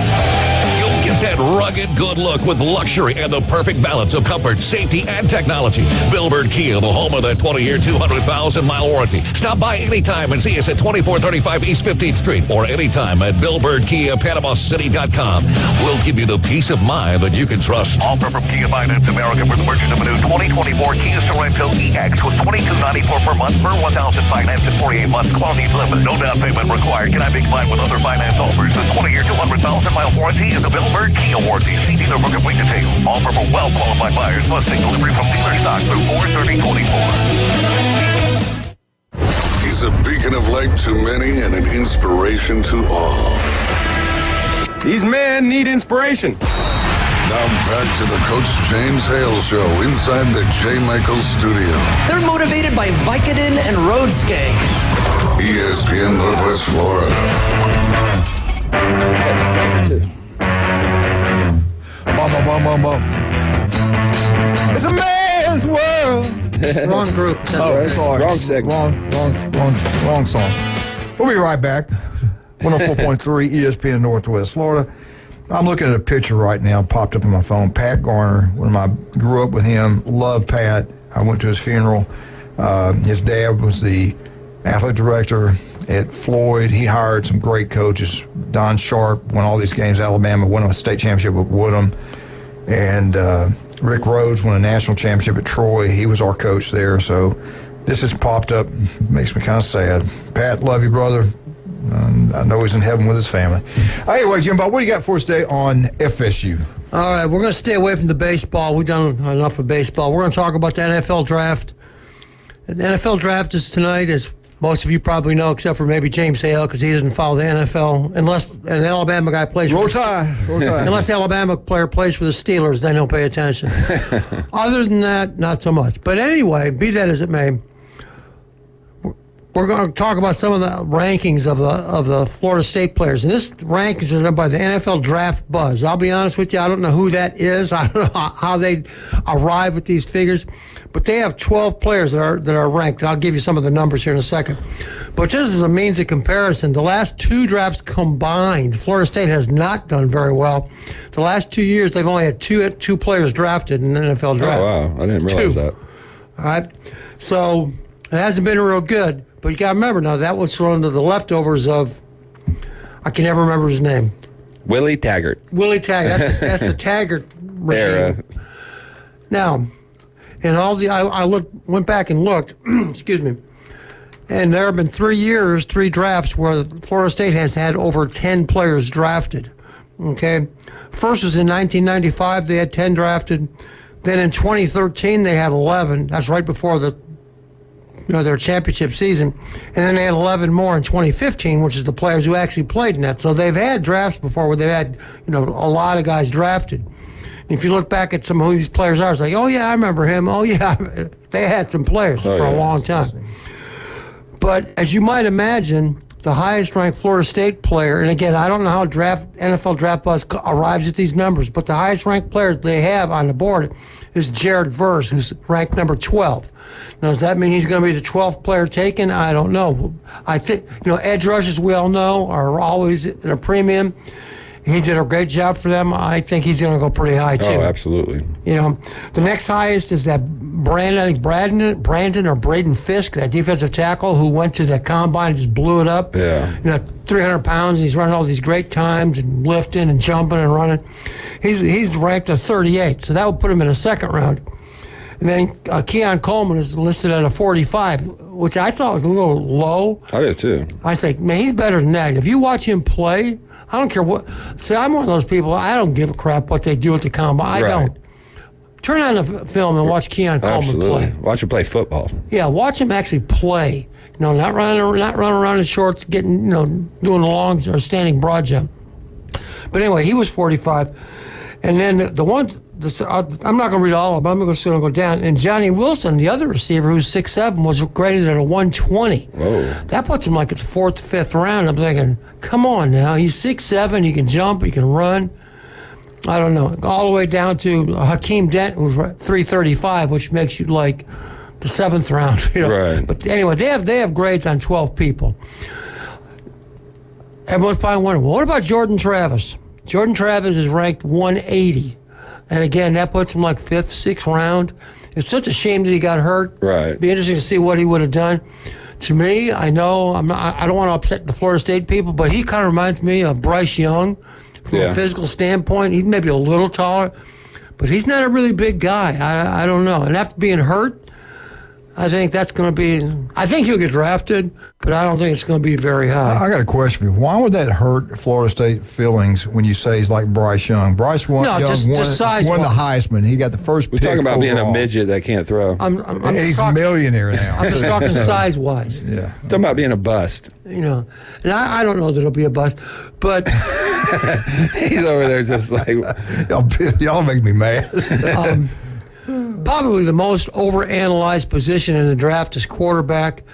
You'll get that rugged good look with luxury and the perfect balance of comfort, safety, and technology. Bill Bird Kia, the home of the 20-year, 200,000-mile warranty. Stop by anytime and see us at 2435 East 15th Street or anytime at BillBirdKiaPanamaCity.com. We'll give you the peace of mind that you can trust. Offer from Kia Finance America for the purchase of a new 2024 Kia Sorento EX with $2,294 per month per $1,000 finance in 48 months. Quality limit. No down payment required. Cannot be combined with other finance offers. The 20-year, 200,000-mile warranty is the Bill Bird Kia warranty. See dealer for complete details. Offer for well-qualified buyers. Must take delivery from dealer stock through 4/30/24. He's a beacon of light to many and an inspiration to all. These men need inspiration. Now back to the Coach James Hale Show inside the J. Michaels studio. They're motivated by Vicodin and road skank. ESPN Northwest Florida. It's a man's world. Wrong group. Oh, sorry. Wrong segment. Wrong song. We'll be right back. 104.3 ESPN Northwest Florida. I'm looking at a picture right now, popped up on my phone. Pat Garner, grew up with him, loved Pat. I went to his funeral. His dad was the athletic director at Floyd. He hired some great coaches. Don Sharp won all these games. Alabama won a state championship with Woodham. And Rick Rhodes won a national championship at Troy. He was our coach there. So this has popped up. Makes me kind of sad. Pat, love you, brother. I know he's in heaven with his family. Anyway, Jimbo, what do you got for us today on FSU? All right, we're going to stay away from the baseball. We've done enough of baseball. We're going to talk about the NFL draft. The NFL draft is tonight, as most of you probably know, except for maybe James Hale, because he doesn't follow the NFL unless an Alabama guy plays. Roll Tide. Unless the Alabama player plays for the Steelers, then he'll pay attention. Other than that, not so much. But anyway, be that as it may, we're going to talk about some of the rankings of the Florida State players. And this rankings are done by the NFL Draft Buzz. I'll be honest with you, I don't know who that is. I don't know how they arrive at these figures. But they have 12 players that are ranked. And I'll give you some of the numbers here in a second. But just as a means of comparison, the last two drafts combined, Florida State has not done very well. The last 2 years, they've only had two players drafted in the NFL draft. Oh, wow. I didn't realize that. All right. So it hasn't been real good. But you got to remember now, that was one of the leftovers of, I can never remember his name. Willie Taggart. Willie Taggart. That's the Taggart regime. Now, and I went back and looked, excuse me, and there have been 3 years, 3 drafts where Florida State has had over 10 players drafted. Okay? First was in 1995, they had 10 drafted. Then in 2013, they had 11. That's right before their championship season. And then they had 11 more in 2015, which is the players who actually played in that. So they've had drafts before where they've had, a lot of guys drafted. And if you look back at some of who these players are, it's like, oh, yeah, I remember him. Oh, yeah, they had some players for a long time. But as you might imagine, the highest-ranked Florida State player, and again, I don't know how NFL Draft Buzz arrives at these numbers, but the highest-ranked player they have on the board is Jared Verse, who's ranked number 12. Now, does that mean he's going to be the 12th player taken? I don't know. I think, edge rushers, we all know, are always at a premium. He did a great job for them. I think he's going to go pretty high, too. Oh, absolutely. The next highest is that Brandon or Braden Fisk, that defensive tackle who went to the combine and just blew it up. Yeah. 300 pounds, and he's running all these great times and lifting and jumping and running. He's ranked at 38, so that would put him in the second round. And then Keon Coleman is listed at a 45, which I thought was a little low. I did, too. I think, man, he's better than that. If you watch him play, I don't care what. See, I'm one of those people, I don't give a crap what they do at the combine. I don't. Turn on the film and watch Keon Coleman play. Watch him play football. Yeah, watch him actually play. Not running around in shorts, doing a long or standing broad jump. But anyway, he was 45. And then the ones, I'm not going to read all of them. I'm going to go down. And Johnny Wilson, the other receiver, who's 6'7", was graded at a 120. Whoa. That puts him like at the 4th, 5th round. I'm thinking, come on now. He's 6'7", he can jump, he can run. I don't know. All the way down to Hakeem Dent, who's 335, which makes you like the 7th round. You know? Right. But anyway, they have grades on 12 people. Everyone's probably wondering, well, what about Jordan Travis? Jordan Travis is ranked 180. And again, that puts him like 5th, 6th round. It's such a shame that he got hurt. Right. It'd be interesting to see what he would have done. To me, I know I don't want to upset the Florida State people, but he kind of reminds me of Bryce Young from a physical standpoint. He's maybe a little taller, but he's not a really big guy. I don't know. And after being hurt, I think that's going to be. I think he'll get drafted, but I don't think it's going to be very high. I got a question for you. Why would that hurt Florida State feelings when you say he's like Bryce Young? Bryce won the Heisman. He got the first pick. We're talking about overall. being a midget that can't throw. He's a millionaire now. I'm just talking size-wise. Yeah. Talking about being a bust. You know, and I don't know that it'll be a bust, but he's over there just like y'all make me mad. Probably the most overanalyzed position in the draft is quarterback,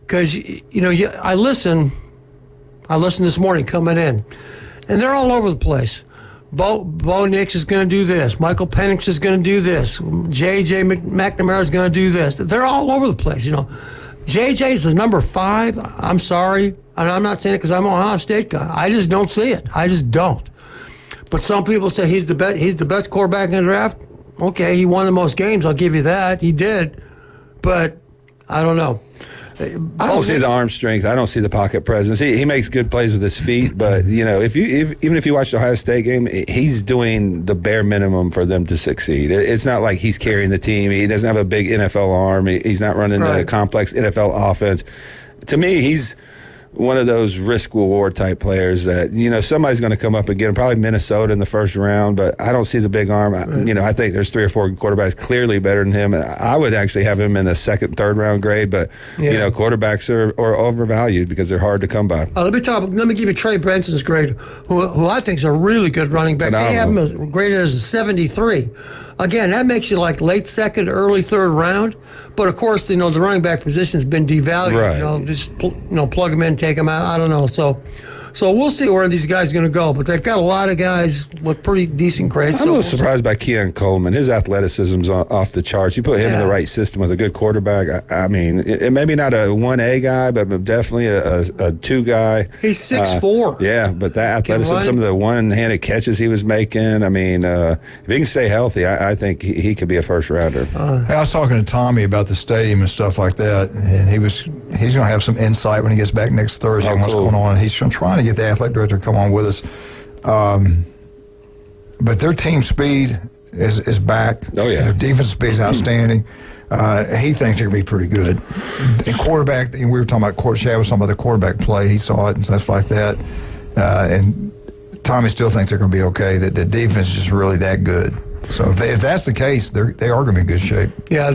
because I listen this morning coming in, and they're all over the place. Bo Nix is going to do this. Michael Penix is going to do this. J.J. McNamara is going to do this. They're all over the place. J.J. is the number 5. I'm sorry, and I'm not saying it because I'm an Ohio State guy. I just don't see it. I just don't. But some people say he's the best. He's the best quarterback in the draft. Okay, he won the most games. I'll give you that. He did, but I don't know. I don't see the arm strength. I don't see the pocket presence. He makes good plays with his feet, but even if you watch the Ohio State game, he's doing the bare minimum for them to succeed. It's not like he's carrying the team. He doesn't have a big NFL arm. He's not running a complex NFL offense. To me, he's one of those risk-reward type players that, somebody's going to come up and get him, probably Minnesota in the first round, but I don't see the big arm. I think there's 3 or 4 quarterbacks clearly better than him. I would actually have him in the 2nd, 3rd round grade, but, quarterbacks are overvalued because they're hard to come by. Let me give you Trey Benson's grade, who I think is a really good running back. Phenomenal. They have him graded as a 73. Again, that makes you like late 2nd, early 3rd round. But of course, the running back position has been devalued. Right. Just plug them in, take them out. I don't know. So we'll see where these guys are going to go. But they've got a lot of guys with pretty decent grades. I'm a little surprised by Keon Coleman. His athleticism's off the charts. You put him in the right system with a good quarterback. I mean, it maybe not a 1A guy, but definitely a 2 guy. He's 6'4". Yeah, but that athleticism, some of the one-handed catches he was making. I mean, if he can stay healthy, I think he could be a first rounder. Hey, I was talking to Tommy about the stadium and stuff like that, and he's going to have some insight when he gets back next Thursday on what's going on. He's trying to get the athletic director to come on with us. But their team speed is back. Oh, yeah. Their defense speed is outstanding. He thinks they're going to be pretty good. And quarterback, we were talking about Shad was talking about the quarterback play. He saw it and stuff like that. And Tommy still thinks they're going to be okay, that the defense is just really that good. So if that's the case, they are going to be in good shape. Yeah,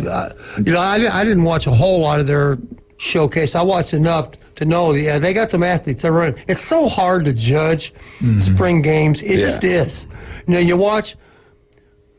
I didn't watch a whole lot of their showcase. I watched enough to know, they got some athletes that run. It's so hard to judge spring games. It just is. You watch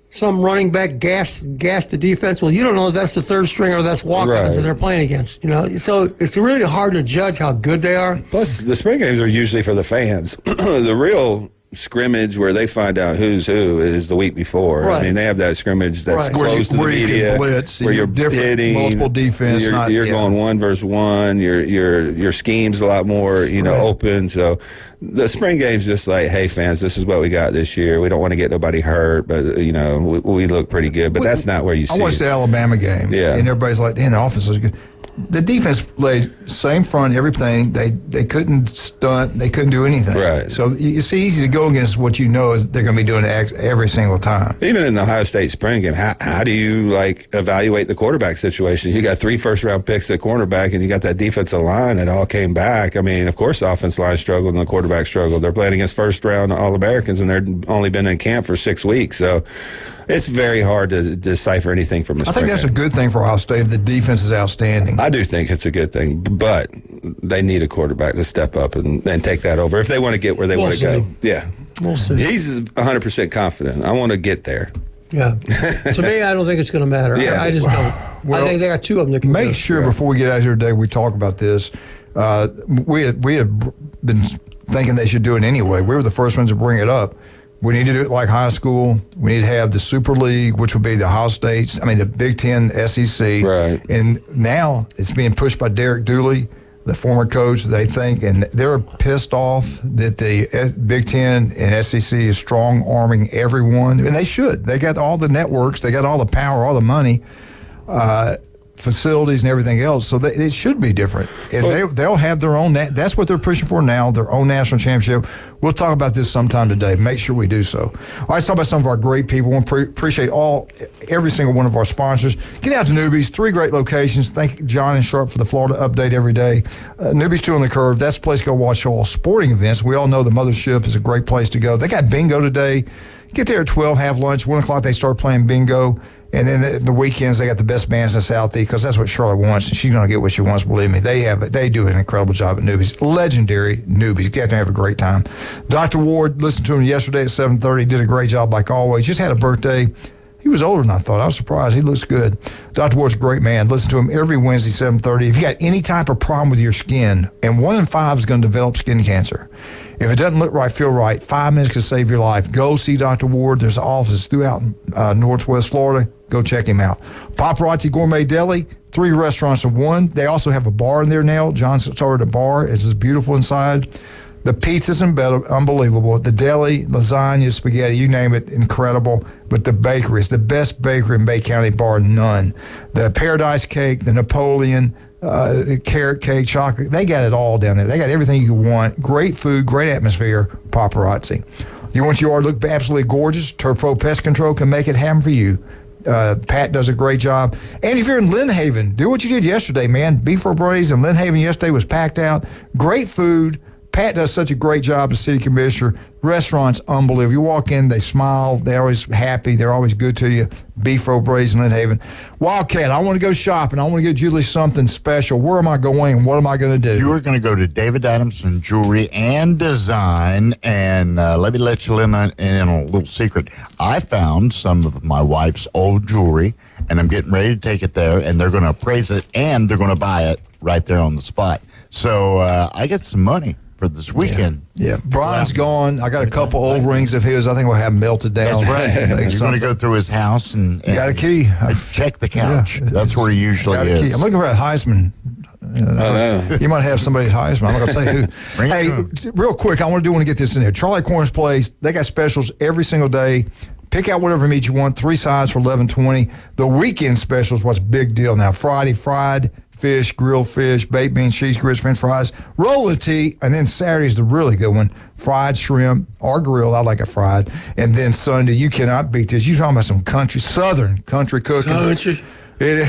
some running back gas the defense. Well, you don't know if that's the 3rd string or that's walk-ons that they're playing against. So it's really hard to judge how good they are. Plus, the spring games are usually for the fans. The real scrimmage where they find out who's who is the week before. Right. I mean, they have that scrimmage that's close to the media. Where you can blitz, where you're hitting, multiple defense. You're going 1 versus 1. Your scheme's a lot more, open. So the spring game's just like, hey, fans, this is what we got this year. We don't want to get nobody hurt, but, we look pretty good. But that's not where you see it. I watched the Alabama game, and everybody's like, the offense was good. The defense played same front, everything. They couldn't stunt. They couldn't do anything. Right. So it's easy to go against what you know is they're going to be doing every single time. Even in the Ohio State spring game, how do you evaluate the quarterback situation? You got 3 first-round picks at cornerback, and you got that defensive line that all came back. I mean, of course, the offensive line struggled and the quarterback struggled. They're playing against first-round All-Americans, and they've only been in camp for 6 weeks. So it's very hard to decipher anything from a spring I think that's a good thing for Ohio State. The defense is outstanding. I do think it's a good thing, but they need a quarterback to step up and take that over if they want to get where they want to go. Yeah. We'll see. He's 100% confident. I want to get there. Yeah. To me, I don't think it's going to matter. Yeah. I just don't. Well, I think they got two of them that can make do. sure before we get out of here today, we talk about this. We had been thinking they should do it anyway. We were the first ones to bring it up. We need to do it like high school. We need to have the Super League, which would be the Ohio States, the Big Ten, SEC. Right. And now it's being pushed by Derek Dooley, the former coach, they think, and they're pissed off that the Big Ten and SEC is strong-arming everyone. And they should. They got all the networks. They got all the power, all the money, facilities and everything else. So it should be different. And they'll have their own. That's what they're pushing for now, their own national championship. We'll talk about this sometime today. Make sure we do so. All right, let's talk about some of our great people. We appreciate every single one of our sponsors. Get out to Newbies, 3 great locations. Thank John and Sharp for the Florida update every day. Newbies 2 on the Curve. That's the place to go watch all sporting events. We all know the Mothership is a great place to go. They got bingo today. Get there at 12, have lunch. 1 o'clock, they start playing bingo. And then the weekends, they got the best bands in the Southeast because that's what Charlotte wants. She's going to get what she wants, believe me. They do an incredible job at Newbies. Legendary Newbies. Get to have a great time. Dr. Ward, listened to him yesterday at 7:30. Did a great job like always. Just had a birthday. He was older than I thought. I was surprised. He looks good. Dr. Ward's a great man. Listen to him every Wednesday, 7:30. If you got any type of problem with your skin, and 1 in 5 is going to develop skin cancer. If it doesn't look right, feel right, 5 minutes could save your life. Go see Dr. Ward. There's offices throughout Northwest Florida. Go check him out. Paparazzi Gourmet Deli, 3 restaurants in 1. They also have a bar in there now. John started a bar. It's just beautiful inside. The pizza's unbelievable. The deli, lasagna, spaghetti, you name it, incredible. But the bakery is the best bakery in Bay County, bar none. The Paradise Cake, the Napoleon, the carrot cake, chocolate, they got it all down there. They got everything you want. Great food, great atmosphere, Paparazzi. You want your yard to look absolutely gorgeous? Turpro Pest Control can make it happen for you. Pat does a great job. And if you're in Lynn Haven, do what you did yesterday, man. Beef O'Brady's in Lynn Haven yesterday was packed out. Great food. Pat does such a great job as city commissioner. Restaurants, unbelievable. You walk in, they smile. They're always happy. They're always good to you. Beef O'Brady's in Lynn Haven. Wildcat, I want to go shopping. I want to get Julie something special. Where am I going and what am I going to do? You are going to go to David Adamson Jewelry and Design. And let me let you in a little secret. I found some of my wife's old jewelry, and I'm getting ready to take it there, and they're going to appraise it, and they're going to buy it right there on the spot. So I get some money for this weekend. Yeah. Brian's gone. I got a couple old rings of his. I think we'll have them melted down. That's right. You're going to go through his house and got a key. Check the couch. Yeah. That's where he usually got a key. I'm looking for a Heisman. You might have somebody's Heisman. I'm not going to say who. Hey, real quick, I want to get this in there. Charlie Corn's Place, they got specials every single day. Pick out whatever meat you want. 3 sides for $11.20. The weekend specials, what's big deal now? Friday, fried fish, grilled fish, baked beans, cheese grits, French fries, rolling tea, and then Saturday's the really good one. Fried shrimp or grilled. I like it fried. And then Sunday, you cannot beat this. You're talking about some southern country cooking. It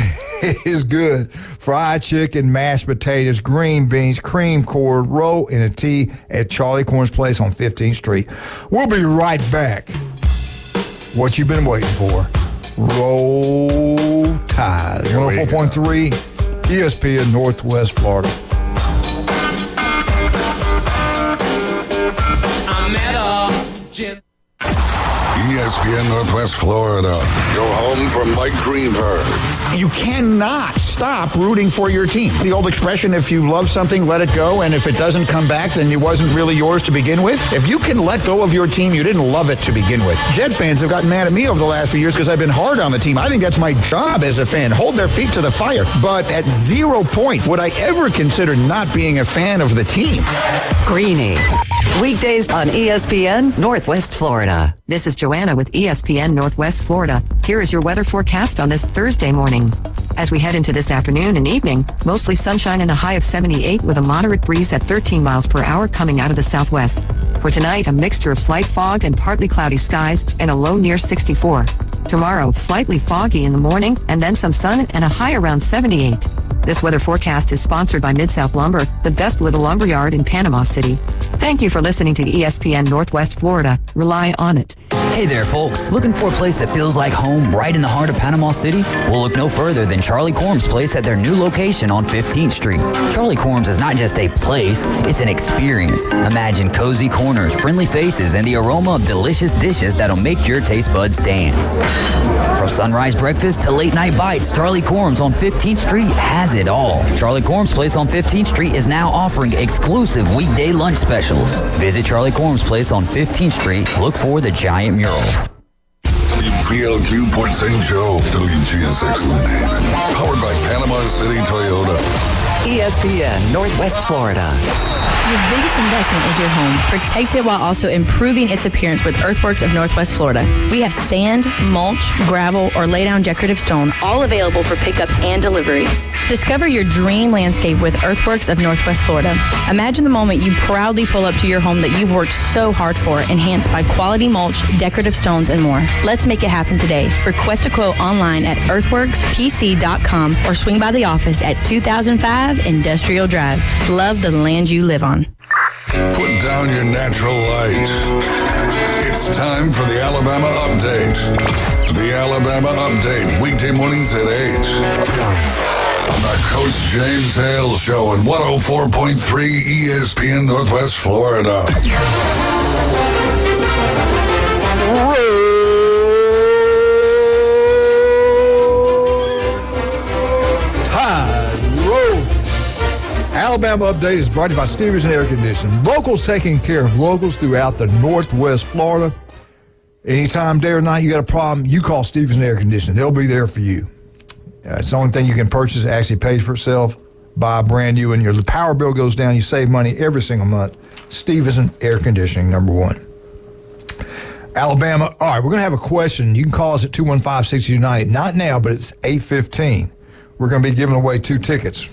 is good. Fried chicken, mashed potatoes, green beans, cream corn, roll, and a tea at Charlie Corn's Place on 15th Street. We'll be right back. What you've been waiting for. Roll Tide. 104.3 ESPN Northwest Florida. I'm at a gym. ESPN Northwest Florida, your home for Mike Greenberg. You cannot stop rooting for your team. The old expression, if you love something, let it go, and if it doesn't come back, then it wasn't really yours to begin with. If you can let go of your team, you didn't love it to begin with. Jet fans have gotten mad at me over the last few years because I've been hard on the team. I think that's my job as a fan, hold their feet to the fire. But at 0 point would I ever consider not being a fan of the team. Greeny. Weekdays on ESPN Northwest Florida. This is Joanna with ESPN Northwest Florida. Here is your weather forecast on this Thursday morning. As we head into this afternoon and evening, mostly sunshine and a high of 78 with a moderate breeze at 13 miles per hour coming out of the southwest. For tonight, a mixture of slight fog and partly cloudy skies and a low near 64. Tomorrow, slightly foggy in the morning and then some sun and a high around 78. This weather forecast is sponsored by Mid-South Lumber, the best little lumber yard in Panama City. Thank you for listening to ESPN Northwest Florida. Rely on it. Hey there, folks. Looking for a place that feels like home right in the heart of Panama City? Well, look no further than Charlie Corm's Place at their new location on 15th Street. Charlie Corm's is not just a place, it's an experience. Imagine cozy corners, friendly faces, and the aroma of delicious dishes that'll make your taste buds dance. From sunrise breakfast to late night bites, Charlie Corm's on 15th Street has it all. Charlie Corm's Place on 15th Street is now offering exclusive weekday lunch specials. Visit Charlie Corm's Place on 15th Street. Look for the giant mural. WPLQ Port St. Joe, WGSX Lynn, powered by Panama City Toyota. ESPN Northwest Florida. Your biggest investment is your home. Protect it while also improving its appearance with Earthworks of Northwest Florida. We have sand, mulch, gravel, or lay down decorative stone, all available for pickup and delivery. Discover your dream landscape with Earthworks of Northwest Florida. Imagine the moment you proudly pull up to your home that you've worked so hard for, enhanced by quality mulch, decorative stones, and more. Let's make it happen today. Request a quote online at earthworkspc.com or swing by the office at 2005 Industrial Drive. Love the land you live on. Put down your natural light. It's time for the Alabama Update. The Alabama Update, weekday mornings at 8. On the Coach James Hale Show on 104.3 ESPN Northwest Florida. Alabama Update is brought to you by Stevenson Air Conditioning. Locals taking care of locals throughout the Northwest Florida. Anytime, day or night, you got a problem, you call Stevenson Air Conditioning. They'll be there for you. It's the only thing you can purchase that actually pays for itself. Buy brand new, and your power bill goes down. You save money every single month. Stevenson Air Conditioning, number one. Alabama, all right, we're going to have a question. You can call us at 215-6290. Not now, but it's 8:15. We're going to be giving away 2 tickets.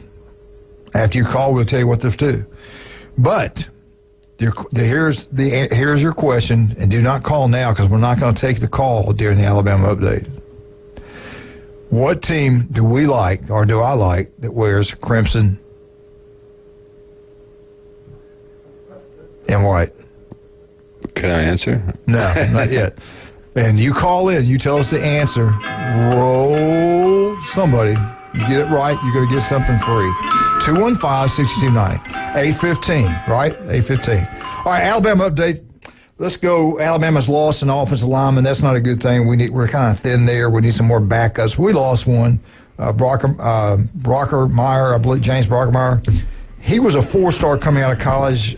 After you call, we'll tell you what to do. But here's your question, and do not call now because we're not going to take the call during the Alabama Update. What team do we like, or do I like, that wears crimson and white? Can I answer? No, not yet. And you call in, you tell us the answer. Roll somebody. You get it right, you're going to get something free. 215-6290. 8:15, right? 8:15. All right, Alabama Update. Let's go. Alabama's lost an offensive lineman. That's not a good thing. We're kind of thin there. We need some more backups. We lost one. Brockermeyer, I believe, James Brockermeyer. He was a 4-star coming out of college.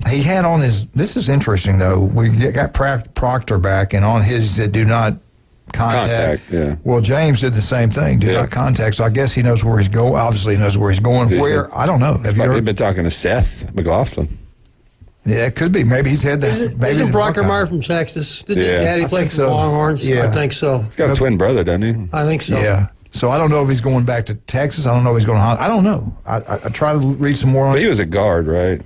He had on his, this is interesting, though. We got Proctor back, and on his, he said, do not contact. Yeah. Well, James did the same thing. Do not contact. So I guess he knows where he's going. Obviously, he knows where he's going. Where? I don't know. Have you been talking to Seth McLaughlin? Yeah, it could be. Maybe he's had that. Isn't Brockermeyer from Texas? Did his daddy play for the Longhorns? Yeah. I think so. He's got a twin brother, doesn't he? I think so. Yeah. So I don't know if he's going back to Texas. I don't know if he's going to. I don't know. I try to read some more on but it. he was a guard, right?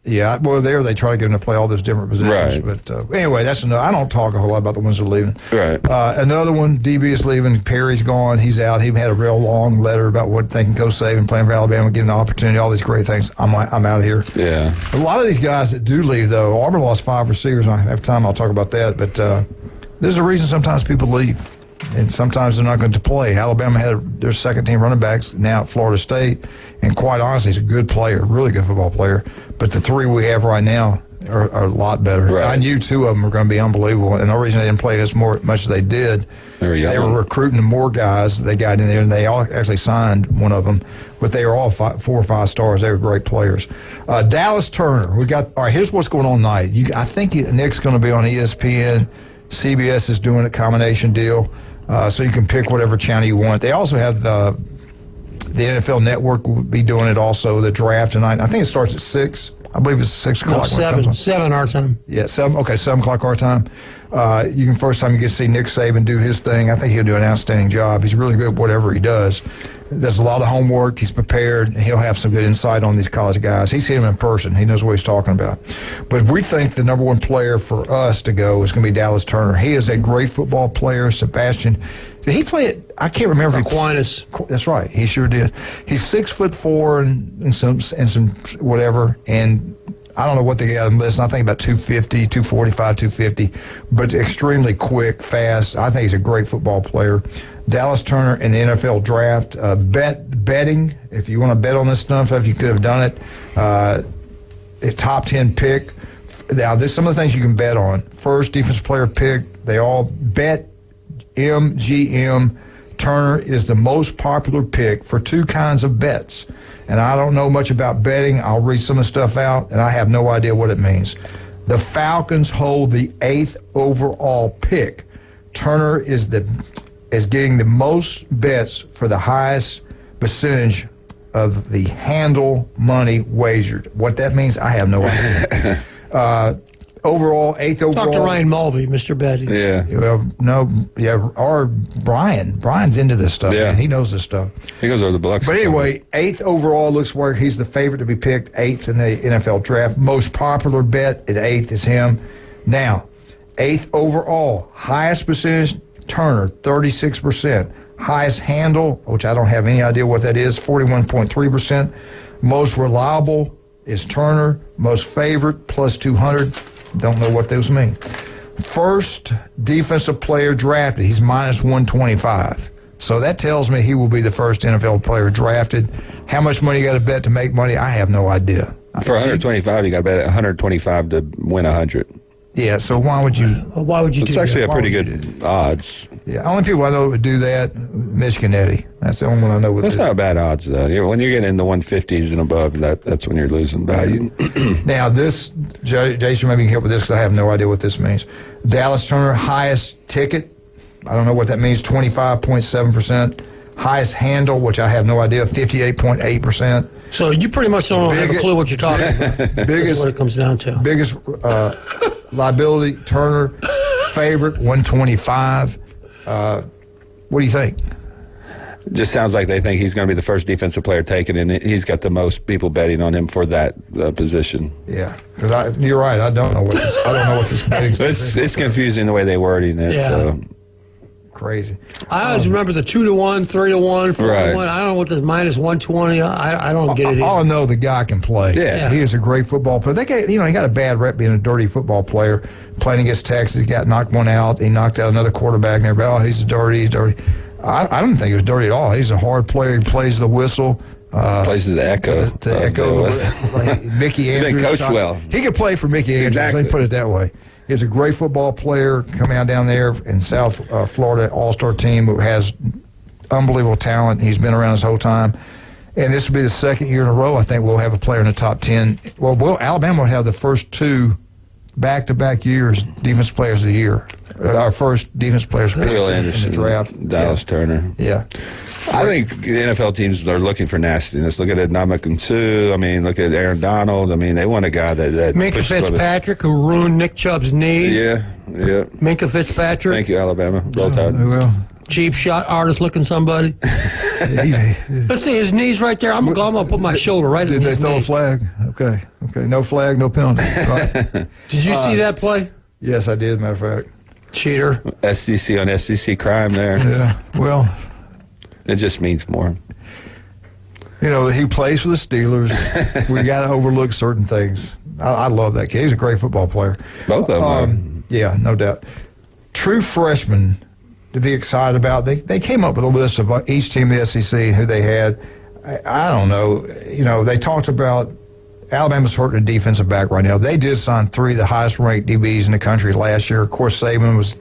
Yeah, well, they try to get him to play all those different positions. Right. But anyway, that's enough. I don't talk a whole lot about the ones that are leaving. Right. Another one, DB is leaving. Perry's gone. He's out. He had a real long letter about what they can go save and playing for Alabama, getting an opportunity, all these great things. I'm out of here. Yeah. A lot of these guys that do leave, though, Auburn lost 5 receivers. I have time, I'll talk about that. But there's a reason sometimes people leave, and sometimes they're not going to play. Alabama had their second-team running backs now at Florida State, and quite honestly, he's a good player, really good football player. But the 3 we have right now are a lot better. Right. I knew 2 of them were going to be unbelievable, and the reason they didn't play as much as they did, they were recruiting more guys. They got in there, and they all actually signed one of them, but they were all 4 or 5 stars. They were great players. Dallas Turner, all right, here's what's going on tonight. I think Nick's going to be on ESPN. CBS is doing a combination deal, so you can pick whatever channel you want. They also have the NFL Network will be doing it also, the draft tonight. I think it starts at 6. I believe it's 6 o'clock. 7 our time. Yeah, 7 o'clock our time. First time you get to see Nick Saban do his thing. I think he'll do an outstanding job. He's really good at whatever he does. Does a lot of homework. He's prepared, and he'll have some good insight on these college guys. He's seen them in person. He knows what he's talking about. But we think the number 1 player for us to go is going to be Dallas Turner. He is a great football player. Sebastian, did he play it? I can't remember. Aquinas. That's right. He sure did. He's 6'4" and some whatever. And I don't know what they got on the list. I think about 250, 245, 250, but extremely quick, fast. I think he's a great football player. Dallas Turner in the NFL draft. Betting, if you want to bet on this stuff, if you could have done it, a top 10 pick. Now, there's some of the things you can bet on. First defensive player pick, they all bet MGM. Turner is the most popular pick for two kinds of bets. And I don't know much about betting. I'll read some of the stuff out, and I have no idea what it means. The Falcons hold the 8th overall pick. Turner is getting the most bets for the highest percentage of the handle money wagered. What that means, I have no idea. Overall, 8th overall. Talk to Ryan Mulvey, Mr. Betty. Yeah. Well, no, yeah, or Brian. Brian's into this stuff. Yeah. Man. He knows this stuff. He goes over the Bucks. But anyway, 8th overall looks where he's the favorite to be picked, 8th in the NFL draft. Most popular bet at 8th is him. Now, 8th overall, highest percentage, Turner, 36%. Highest handle, which I don't have any idea what that is, 41.3%. Most reliable is Turner. Most favorite, plus 200. Don't know what those mean. First defensive player drafted, he's minus 125. So that tells me he will be the first NFL player drafted. How much money you got to bet to make money? I have no idea. For 125, you got to bet 125 to win 100. Yeah, so why would you do that? It's actually a pretty good odds. Yeah, only people I know that would do that, Michigan Eddie. That's the only one I know would That's do. not bad odds, though. When you're getting in the 150s and above, that's when you're losing value. Now, this, Jason, maybe you can help with this because I have no idea what this means. Dallas Turner, highest ticket. I don't know what that means, 25.7%. Highest handle, which I have no idea, 58.8%. So you pretty much don't have a clue what you're talking about. That's what it comes down to. Biggest liability, Turner. Favorite, 125. What do you think? Just sounds like they think he's going to be the first defensive player taken, and he's got the most people betting on him for that position. Yeah, because you're right. I don't know what this betting stuff is. It's confusing the way they wording it. Yeah. So. Crazy. I always remember the 2-1, 3-1, 4-1. Right. I don't know what the minus 120. I don't get it. All I know, the guy can play. Yeah. He is a great football player. He got a bad rep being a dirty football player. Playing against Texas, he got knocked one out. He knocked out another quarterback, and everybody, he's dirty. I don't think he was dirty at all. He's a hard player. He plays the whistle. Plays to the echo. To echo like Mickey Andrews. He didn't coach well. He could play for Mickey Andrews. Exactly. Let me put it that way. He's a great football player coming out down there in South Florida, all-star team who has unbelievable talent. He's been around his whole time. And this will be the second year in a row, I think, we'll have a player in the top 10. Well, Alabama will have the first two back-to-back years defense players of the year. Our first defense players in the draft. Dallas Turner. Yeah. I think the NFL teams are looking for nastiness. Look at Ndamukong Suh. I mean, look at Aaron Donald. I mean, they want a guy that Minka Fitzpatrick, who ruined Nick Chubb's knee. Yeah. Minka Fitzpatrick. Thank you, Alabama. Roll Tide. Well, cheap shot artist looking somebody. Let's see, his knee's right there. I'm going to put my shoulder right in his knee. Did they throw a flag? Okay. No flag, no penalty. Right. Did you see that play? Yes, I did, matter of fact. Cheater. SEC on SEC crime there. Yeah, well. It just means more. He plays for the Steelers. We got to overlook certain things. I love that kid. He's a great football player. Both of them. Yeah, no doubt. True freshmen to be excited about. They came up with a list of each team in the SEC who they had. I don't know. They talked about Alabama's hurting a defensive back right now. They did sign 3 of the highest-ranked DBs in the country last year. Of course, Saban was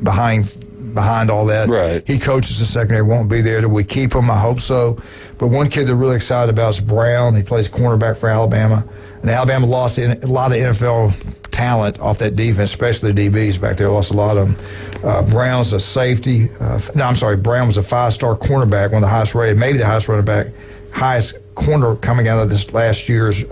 behind all that. Right. He coaches the secondary, won't be there. Do we keep him? I hope so. But one kid they're really excited about is Brown. He plays cornerback for Alabama. And Alabama lost a lot of NFL talent off that defense, especially the DBs back there. Lost a lot of them. Brown's a safety. Brown was a 5-star cornerback, one of the highest rated, maybe the highest running back, highest corner coming out of this last year's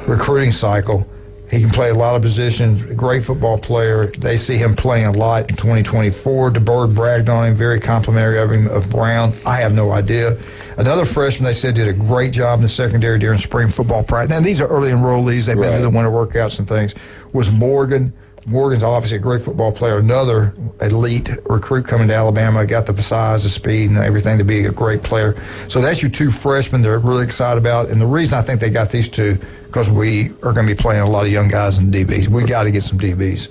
recruiting cycle. He can play a lot of positions, a great football player. They see him playing a lot in 2024. DeBerg bragged on him, very complimentary of Brown. I have no idea. Another freshman, they said, did a great job in the secondary during spring football practice. Now, these are early enrollees. They've been through the winter workouts and things. Was Morgan, Morgan's obviously a great football player. Another elite recruit coming to Alabama. Got the size, the speed, and everything to be a great player. So that's your two freshmen they're really excited about. And the reason I think they got these two, because we are going to be playing a lot of young guys in DBs. We got to get some DBs.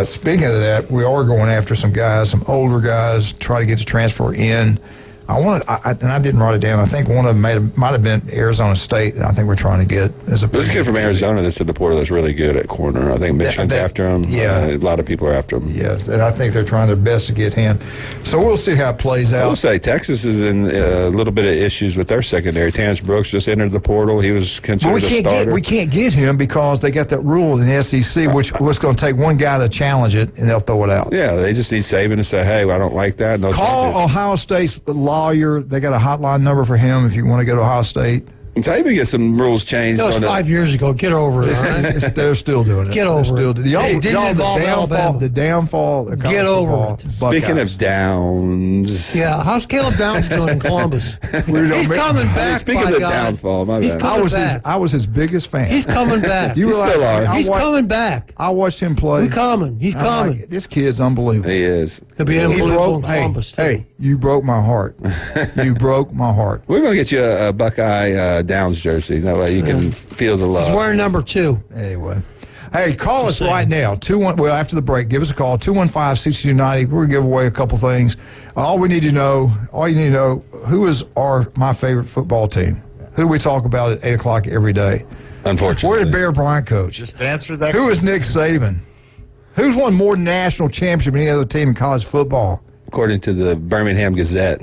Speaking of that, we are going after some guys, some older guys, try to get the transfer in. And I didn't write it down. I think one of them might have been Arizona State that I think we're trying to get. There's a kid from Arizona that's in the portal that's really good at corner. I think Michigan's after him. Yeah. A lot of people are after him. Yes, and I think they're trying their best to get him. So we'll see how it plays out. I will say Texas is in a little bit of issues with their secondary. Terrence Brooks just entered the portal. He was considered a starter. We can't get him because they got that rule in the SEC, which was going to take one guy to challenge it, and they'll throw it out. Yeah, they just need Saban to say, hey, I don't like that. And call Ohio State's lawyer. They got a hotline number for him if you want to go to Ohio State. Saban get some rules changed. That was 5 years ago. Get over it. Right? They're still doing it. Get over it. The downfall. Get over it. Speaking of Downs. Yeah, how's Caleb Downs doing in Columbus? He's coming back. Speaking of the downfall, my He's bad. back. I was his biggest fan. He's coming back. You still are. He's coming back. I watched him play. He's coming. He's coming. This kid's unbelievable. He is. He'll be unbelievable in Columbus. Hey, you broke my heart. You broke my heart. We're going to get you a Buckeye Downs jersey. That way you can feel the love. He's wearing number 2. Anyway. Hey, call us right now. After the break, give us a call. 215-6290. We're going to give away a couple things. All you need to know, who is my favorite football team? Who do we talk about at 8 o'clock every day? Unfortunately. Where did Bear Bryant coach? Just answer that. Who is Nick Saban? Who's won more national championship than any other team in college football? According to the Birmingham Gazette.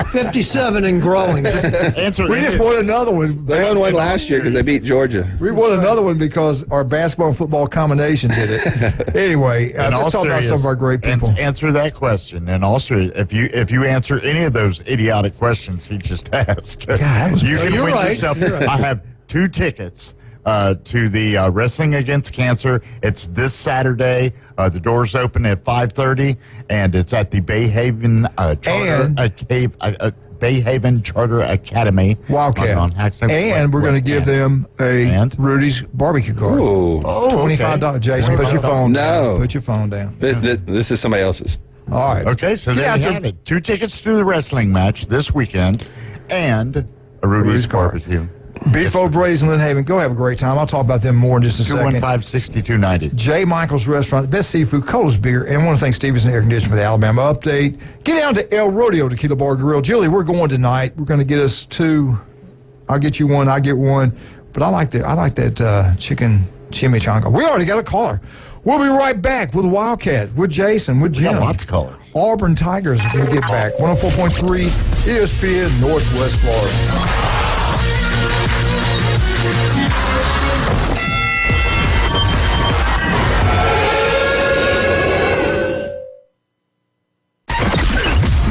57 and growing. We just won another one. They won one last year because they beat Georgia. We won another one because our basketball and football combination did it. Anyway, let's talk about some of our great people. Answer that question. And also, if you answer any of those idiotic questions he just asked, you can win yourself. You're right. I have 2 tickets to the Wrestling Against Cancer. It's this Saturday. The doors open at 5:30, and it's at the Bayhaven Charter Academy. Wildcat. On Hackson. And we're going to give them a Rudy's barbecue card. Ooh. $25. Jason, put your phone down. Put your phone down. This is somebody else's. All right. Okay, so there you have it. 2 tickets to the wrestling match this weekend, and a Rudy's barbecue. Beef O'Brady's in Lynn Haven. Go have a great time. I'll talk about them more in just a second. 215-6290. J. Michael's Restaurant, best seafood, coldest beer, and I want to thank Stevenson Air Conditioning for the Alabama update. Get down to El Rodeo Tequila Bar Grill. Julie, we're going tonight. We're going to get us 2. I'll get you one. I get one. But I like that chicken chimichanga. We already got a caller. We'll be right back with Wildcat, with Jason, with Jim. We got lots of callers. Auburn Tigers when we get back. 104.3 ESPN Northwest Florida.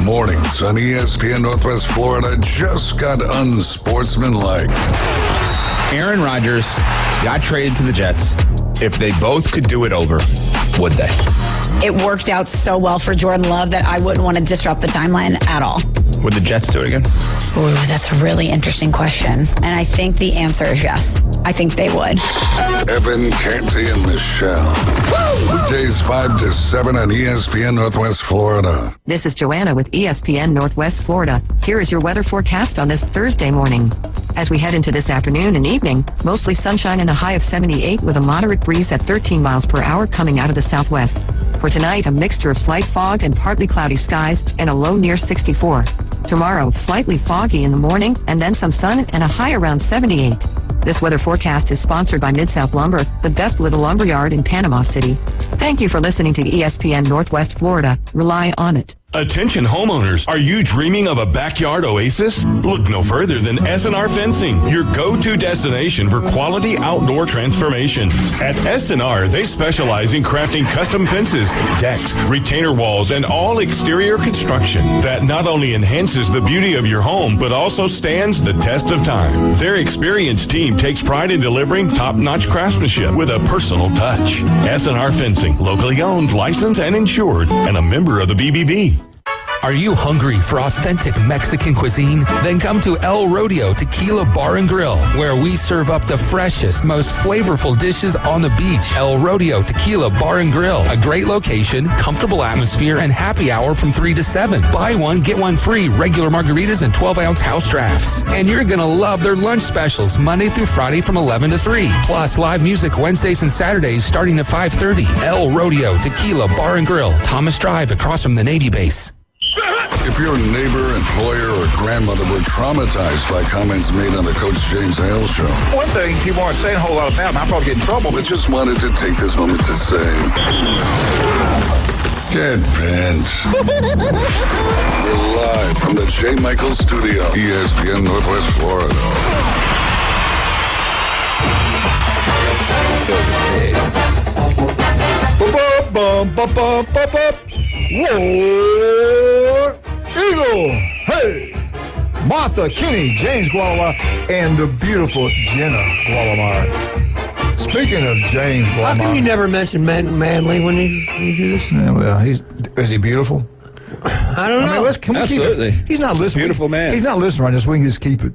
Mornings on ESPN Northwest Florida just got unsportsmanlike. Aaron Rodgers got traded to the Jets. If they both could do it over, would they? It worked out so well for Jordan Love that I wouldn't want to disrupt the timeline at all. Would the Jets do it again? Ooh, that's a really interesting question. And I think the answer is yes. I think they would. Evan, Canty, and Michelle. Weekdays 5 to 7 on ESPN Northwest Florida. This is Joanna with ESPN Northwest Florida. Here is your weather forecast on this Thursday morning. As we head into this afternoon and evening, mostly sunshine and a high of 78 with a moderate breeze at 13 miles per hour coming out of the southwest. For tonight, a mixture of slight fog and partly cloudy skies and a low near 64. Tomorrow, slightly foggy in the morning and then some sun and a high around 78. This weather forecast is sponsored by Mid-South Lumber, the best little lumber yard in Panama City. Thank you for listening to ESPN Northwest Florida. Rely on it. Attention homeowners, are you dreaming of a backyard oasis? Look no further than S&R Fencing, your go-to destination for quality outdoor transformations. At S&R, they specialize in crafting custom fences, decks, retainer walls, and all exterior construction that not only enhances the beauty of your home, but also stands the test of time. Their experienced team takes pride in delivering top-notch craftsmanship with a personal touch. S&R Fencing, locally owned, licensed, and insured, and a member of the BBB. Are you hungry for authentic Mexican cuisine? Then come to El Rodeo Tequila Bar and Grill, where we serve up the freshest, most flavorful dishes on the beach. El Rodeo Tequila Bar and Grill, a great location, comfortable atmosphere, and happy hour from 3 to 7. Buy one, get one free, regular margaritas and 12-ounce house drafts. And you're going to love their lunch specials Monday through Friday from 11 to 3. Plus live music Wednesdays and Saturdays starting at 5:30. El Rodeo Tequila Bar and Grill, Thomas Drive across from the Navy base. If your neighbor, employer, or grandmother were traumatized by comments made on the Coach James Hale Show. One thing people aren't saying a whole lot of time, I'll probably get in trouble. But just wanted to take this moment to say, get bent. We're live from the J. Michael Studio, ESPN Northwest Florida. War Eagle! Hey! Martha, Kenny, James Gualama, and the beautiful Jenna Gualama. Speaking of James Gualama. How come you never mention Manley when you do this? Yeah, well, is he beautiful? I don't know. Absolutely. He's not listening. Beautiful man. He's not listening right now, so we can just keep it.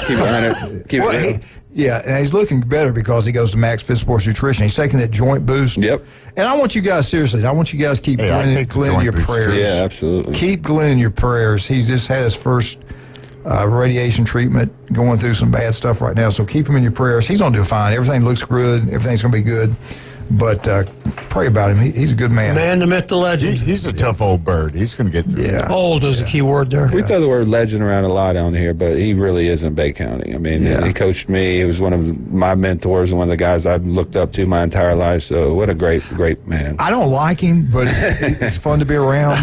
Keep it on it. Keep it. Yeah, and he's looking better because he goes to Max Fit Sports Nutrition. He's taking that joint boost. Yep. And I want you guys, seriously, I want you guys to keep Glenn your prayers. Yeah, absolutely. Keep Glenn your prayers. He's just had his first radiation treatment, going through some bad stuff right now. So keep him in your prayers. He's going to do fine. Everything looks good. Everything's going to be good. But pray about him. He's a good man. Man, the myth, the legend. He's a tough old bird. He's going to get through. Yeah. Old is a key word there. We throw the word legend around a lot on here, but he really is in Bay County. I mean, he coached me. He was one of my mentors and one of the guys I've looked up to my entire life. So what a great, great man. I don't like him, but it's fun to be around.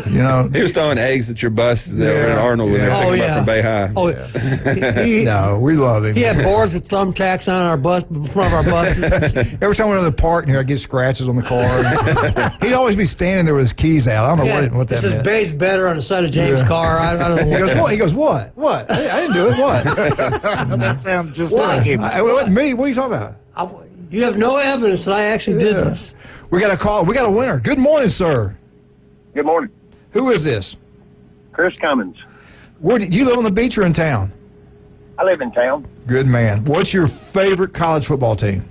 You know, he was throwing eggs at your bus there in Arnold when they were picking up from Bay High. Oh, yeah. No, we love him. He had boards with thumbtacks on our bus, in front of our buses. Every time we went to the park, I get scratches on the car. He'd always be standing there with his keys out. I don't know what that meant. It says base better on the side of James' car. I don't know. He goes, what? He goes, what? What? I didn't do it. What? That sounds just like him. It wasn't me. What are you talking about? You have no evidence that I actually did this. We got a call. We got a winner. Good morning, sir. Good morning. Who is this? Chris Cummins. Where do you live on the beach or in town? I live in town. Good man. What's your favorite college football team?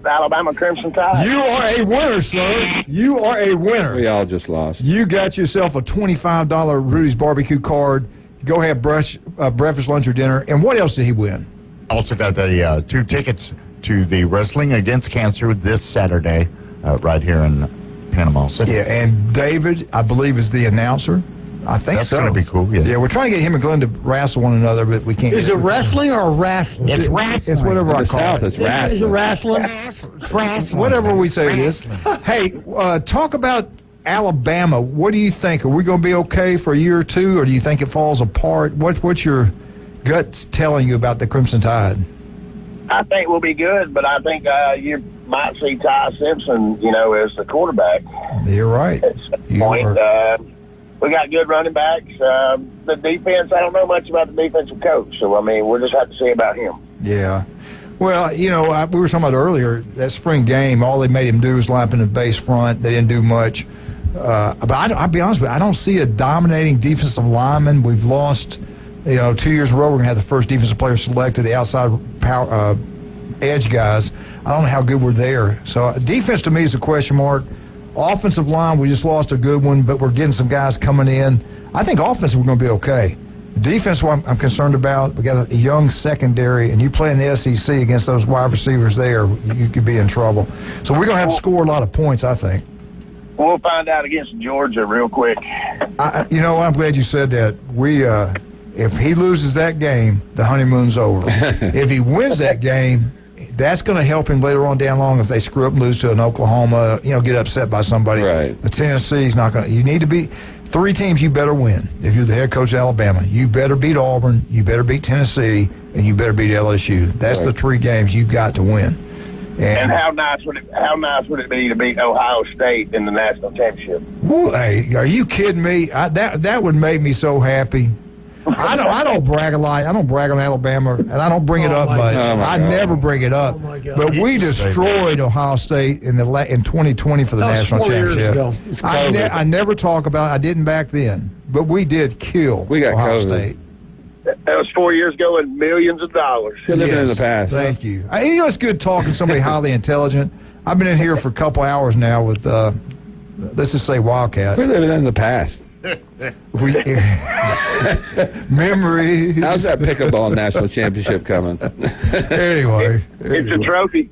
The Alabama Crimson Tide. You are a winner, sir. You are a winner. We all just lost. You got yourself a $25 Rudy's Barbecue card. Go have breakfast, lunch, or dinner. And what else did he win? Also got the 2 tickets to the Wrestling Against Cancer this Saturday right here in Panama City. Yeah, and David, I believe, is the announcer. I think That's so. going to be cool, yeah. Yeah, we're trying to get him and Glenn to wrestle one another, but we can't. Is it wrestling or wrestling? It's wrestling. It's whatever I call South, it. it's wrestling. Is it wrestling? It's wrestling. Whatever we say it is. Hey, talk about Alabama. What do you think? Are we going to be okay for a year or two, or do you think it falls apart? What's your gut telling you about the Crimson Tide? I think we'll be good, but I think you might see Ty Simpson, as the quarterback. You're right. At some point. We got good running backs. The defense, I don't know much about the defensive coach, so, we'll just have to see about him. Yeah. Well, we were talking about earlier, that spring game, all they made him do was line up in the base front. They didn't do much. But I'll be honest with you, I don't see a dominating defensive lineman. We've lost, 2 years in a row. We're going to have the first defensive player selected, the outside power, edge guys. I don't know how good we're there. So defense to me is a question mark. Offensive line, we just lost a good one, but we're getting some guys coming in. I think offensive we're going to be okay. Defense, what I'm concerned about, we got a young secondary, and you play in the SEC against those wide receivers there, you could be in trouble. So we're going to have to score a lot of points, I think. We'll find out against Georgia real quick. I'm glad you said that. If he loses that game, the honeymoon's over. If he wins that game, that's going to help him later on down long if they screw up and lose to an Oklahoma, get upset by somebody. Right. The Tennessee's not going to. You need to be 3 teams you better win. If you're the head coach of Alabama, you better beat Auburn, you better beat Tennessee, and you better beat LSU. That's the 3 games you've got to win. And how nice would it be to beat Ohio State in the national championship? Hey, are you kidding me? That would make me so happy. I don't brag a lot. I don't brag on Alabama, and I don't bring it up much. I never bring it up. But we destroyed Ohio State in 2020 for the national championship. I never talk about it. I didn't back then. but we did kill Ohio State. That was 4 years ago and millions of dollars. You're living in the past. Thank you. You know, it's good talking to somebody highly intelligent. I've been in here for a couple hours now with, let's just say, Wildcat. We're living in the past. Memories. How's that pickleball national championship coming? Anyway. It's a trophy.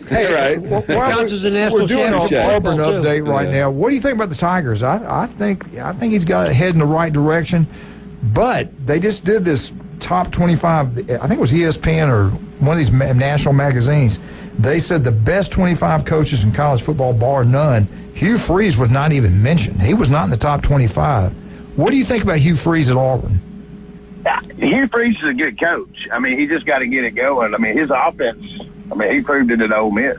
Hey, right. It counts as a national We're doing an championship. Auburn update right now. What do you think about the Tigers? I think he's got it head in the right direction, but they just did this top 25. I think it was ESPN or one of these national magazines. They said the best 25 coaches in college football, bar none. Hugh Freeze was not even mentioned. He was not in the top 25. What do you think about Hugh Freeze at Auburn? Hugh Freeze is a good coach. I mean, he just got to get it going. I mean, his offense, he proved it at Ole Miss.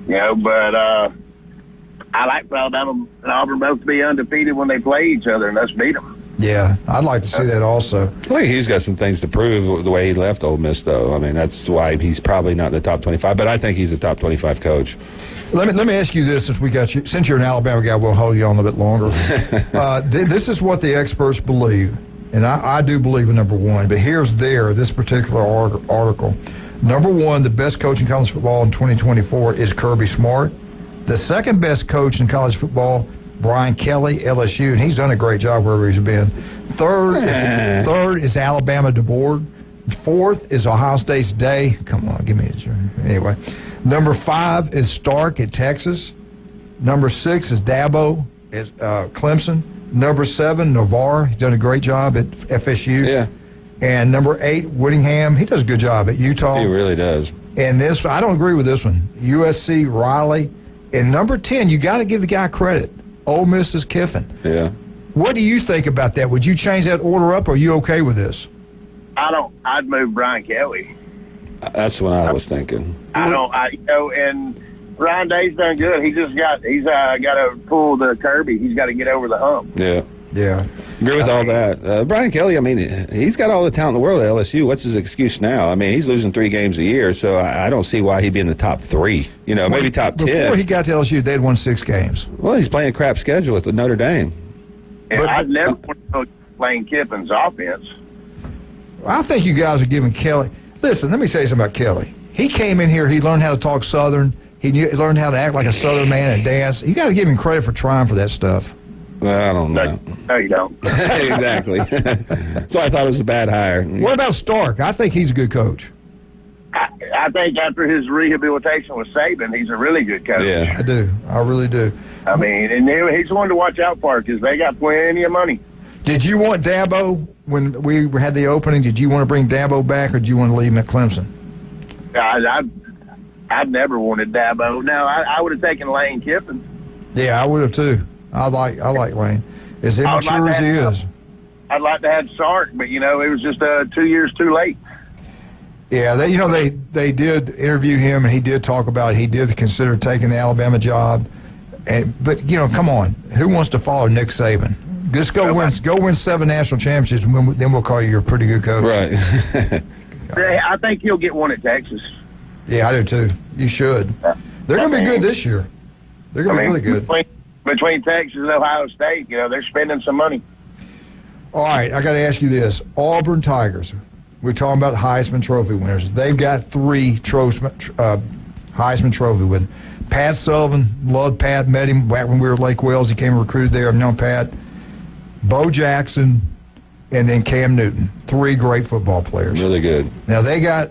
You know, but I like for Alabama and Auburn both to be undefeated when they play each other and us beat them. Yeah, I'd like to see that also. I think he's got some things to prove the way he left Ole Miss, though. I mean, that's why he's probably not in the top 25, but I think he's a top 25 coach. Let me ask you this, since you're an Alabama guy, we'll hold you on a bit longer. This is what the experts believe, and I do believe in number one, but here's this particular article. Number one, the best coach in college football in 2024 is Kirby Smart. The second best coach in college football, Brian Kelly, LSU, and he's done a great job wherever he's been. Third is Alabama DeBoer. Fourth is Ohio State's Day. Come on, give me a anyway. Number 5 is Stark at Texas. Number 6 is Dabo at Clemson. Number 7, Navarre. He's done a great job at FSU. Yeah. And number 8, Whittingham. He does a good job at Utah. He really does. And this, I don't agree with this one. USC, Riley. And number 10, you got to give the guy credit. Ole Miss's Kiffin. Yeah. What do you think about that? Would you change that order up, or are you okay with this? I'd move Brian Kelly. That's what I was thinking. And Ryan Day's done good. He's got to pull the Kirby. He's got to get over the hump. Yeah. Yeah. Agree with all that. Brian Kelly, I mean, he's got all the talent in the world at LSU. What's his excuse now? I mean, he's losing 3 games a year, so I don't see why he'd be in the top 3. You know, maybe top 10. Before he got to LSU, they'd won 6 games. Well, he's playing a crap schedule with Notre Dame. And I'd never want to go Lane Kiffin's offense. I think you guys are giving Kelly. Listen, let me say something about Kelly. He came in here, he learned how to talk Southern. He learned how to act like a Southern man and dance. You got to give him credit for trying for that stuff. Well, I don't know. No, you don't. Exactly. So I thought it was a bad hire. What about Stark? I think he's a good coach. I think after his rehabilitation with Saban, he's a really good coach. Yeah, I do. I really do. I mean, and he's one to watch out for because they got plenty of money. Did you want Dabo when we had the opening? Did you want to bring Dabo back, or did you want to leave him at Clemson? I've never wanted Dabo. No, I would have taken Lane Kiffin. Yeah, I would have too. I like Lane. As immature as he is. I'd like to have Sark, but it was just 2 years too late. Yeah, they did interview him, and he did talk about it. He did consider taking the Alabama job, but come on, who wants to follow Nick Saban? Just go win 7 national championships, and then we'll call you a pretty good coach. Right. I think he'll get one at Texas. Yeah, I do too. You should. They're going to be good this year. They're going to be really good. Between Texas and Ohio State, they're spending some money. All right, I got to ask you this. Auburn Tigers, we're talking about Heisman Trophy winners. They've got 3 Heisman Trophy winners. Pat Sullivan, loved Pat, met him back when we were at Lake Wales. He came recruited there. I've known Pat. Bo Jackson, and then Cam Newton. 3 great football players. Really good. Now,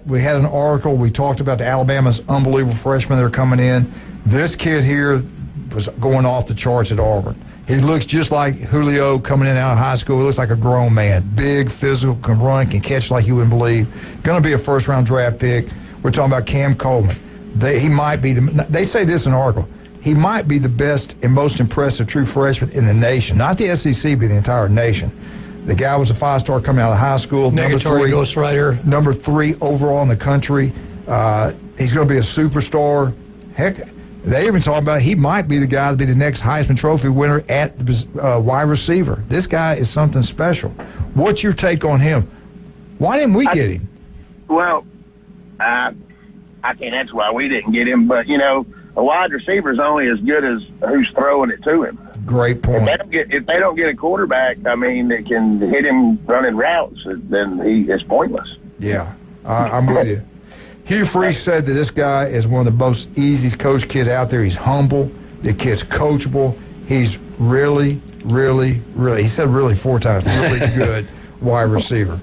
we had an article. We talked about the Alabama's unbelievable freshmen that are coming in. This kid here was going off the charts at Auburn. He looks just like Julio coming in out of high school. He looks like a grown man. Big, physical, can run, can catch like you wouldn't believe. Going to be a first-round draft pick. We're talking about Cam Coleman. He might be they say this in the article. He might be the best and most impressive true freshman in the nation. Not the SEC, but the entire nation. The guy was a 5-star coming out of high school. Negatory ghostwriter. Number 3 overall in the country. He's going to be a superstar. Heck, they even talking about he might be the guy to be the next Heisman Trophy winner at wide receiver. This guy is something special. What's your take on him? Why didn't we get him? Well, I can't answer why we didn't get him, but, a wide receiver is only as good as who's throwing it to him. Great point. If they don't get a quarterback, I mean, that can hit him running routes, then it's pointless. Yeah, I'm with you. Hugh Freeze said that this guy is one of the most easiest coach kids out there. He's humble. The kid's coachable. He's really, really, he said really 4 times, really good wide receiver.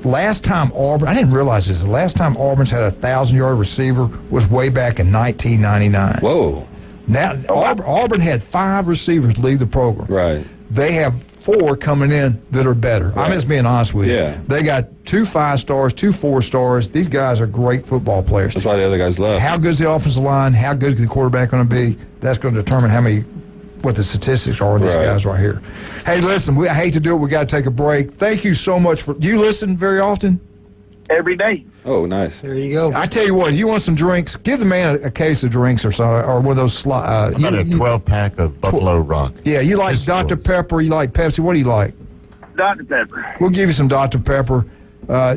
Last time Auburn, I didn't realize this, the last time Auburn's had a 1,000-yard receiver was way back in 1999. Whoa. Now, Auburn had 5 receivers leave the program. Right. They have 4 coming in that are better. Right. I'm just being honest with you. Yeah. They got 2 5-stars, 2 4-stars. These guys are great football players. That's why the other guys left. How good's the offensive line? How good is the quarterback going to be? That's going to determine what the statistics are of these guys right here. Hey, listen, I hate to do it. We got to take a break. Thank you so much do you listen very often? Every day. Oh, nice. There you go. I tell you what, if you want some drinks, give the man a case of drinks or something, or one of those. How about a 12-pack of Buffalo Rock? Yeah, you like Dr. Pepper, you like Pepsi. What do you like? Dr. Pepper. We'll give you some Dr. Pepper.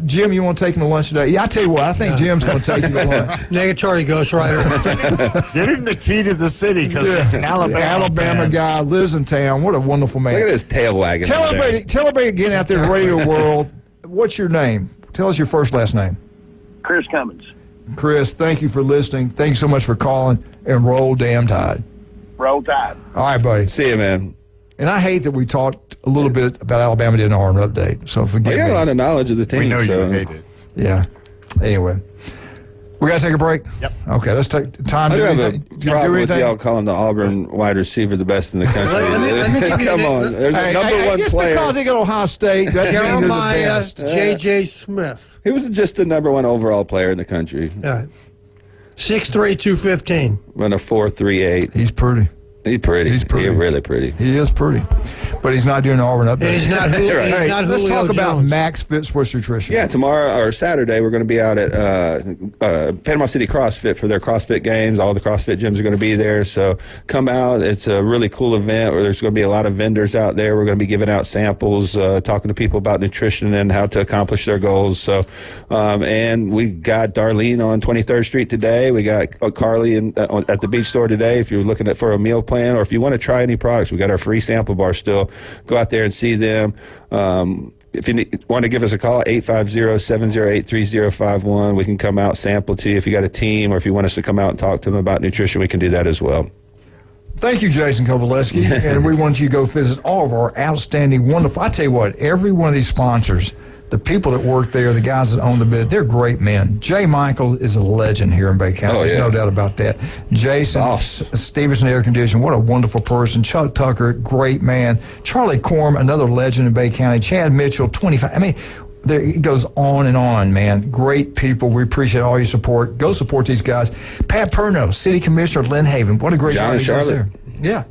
Jim, you want to take him to lunch today? Yeah, I tell you what, I think Jim's going to take you to lunch. Negatory ghostwriter. Give him the key to the city because he's an Alabama guy, lives in town. What a wonderful man. Look at his tail wagging. Tell everybody again out there in the radio world, what's your name? Tell us your first, last name. Chris Cummins. Chris, thank you for listening. Thank you so much for calling, and roll damn Tide. Roll Tide. All right, buddy. See you, man. And I hate that we talked a little bit about Alabama didn't Auburn update, so forgive me. You got a lot of knowledge of the team. We know you hate it. Yeah. Anyway. We got to take a break? Yep. Okay, let's take time I to do do have anything. a problem with y'all calling the Auburn wide receiver the best in the country. let me give you Come on. There's a number one just player. Because he got Ohio State, that means they're the Jeremiah best. J.J. Smith. He was just the number 1 overall player in the country. Yeah. 6'3", 215. Run a 4.38. He's pretty. He's pretty. He's pretty. He's really pretty. He is pretty. But he's not doing the Auburn update. And he's not Julio, Right. he's not Let's Julio talk about Jones. Max Fit Sports Nutrition. Yeah, tomorrow or Saturday we're going to be out at Panama City CrossFit for their CrossFit games. All the CrossFit gyms are going to be there, so come out. It's a really cool event where there's going to be a lot of vendors out there. We're going to be giving out samples, talking to people about nutrition and how to accomplish their goals. So, and we got Darlene on 23rd Street today. We got Carly at the beach store today. If you're looking for a meal plan or if you want to try any products, we got our free sample bar still. Go out there and see them. If you want to give us a call, 850-708-3051. We can come out, sample to you. If you got a team or if you want us to come out and talk to them about nutrition, we can do that as well. Thank you, Jason Kovaleski. And we want you to go visit all of our outstanding, wonderful. I tell you what, every one of these sponsors, the people that work there, the guys that own the bid, they're great men. Jay Michael is a legend here in Bay County. There's no doubt about that. Jason Stevenson Air Conditioning, what a wonderful person. Chuck Tucker, great man. Charlie Corm, another legend in Bay County. Chad Mitchell, 25. I mean, it goes on and on, man. Great people. We appreciate all your support. Go support these guys. Pat Perno, City Commissioner of Lynn Haven. What a great job he does there. Yeah.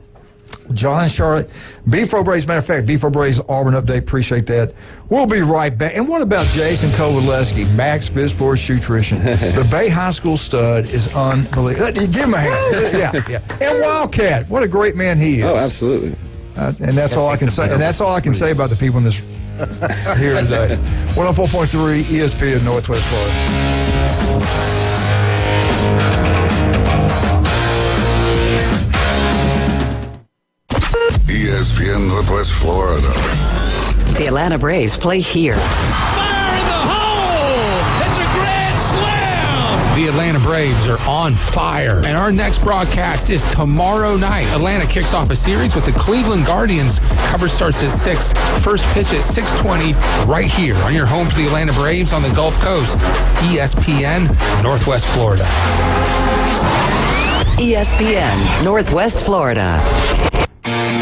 John and Charlotte. Beef O'Brady's, matter of fact, Beef O'Brady's Auburn update. Appreciate that. We'll be right back. And what about Jason Kovaleski, Max Fit Sports Nutrition? The Bay High School stud is unbelievable. Give him a hand. Yeah. And Wildcat. What a great man he is. Oh, absolutely. And that's all I can say. And that's all I can say about the people in this here today. 104.3 ESPN Northwest Florida. ESPN Northwest Florida. The Atlanta Braves play here. Fire in the hole! It's a grand slam! The Atlanta Braves are on fire. And our next broadcast is tomorrow night. Atlanta kicks off a series with the Cleveland Guardians. Coverage starts at 6. First pitch at 6:20 right here on your home for the Atlanta Braves on the Gulf Coast. ESPN Northwest Florida. ESPN Northwest Florida.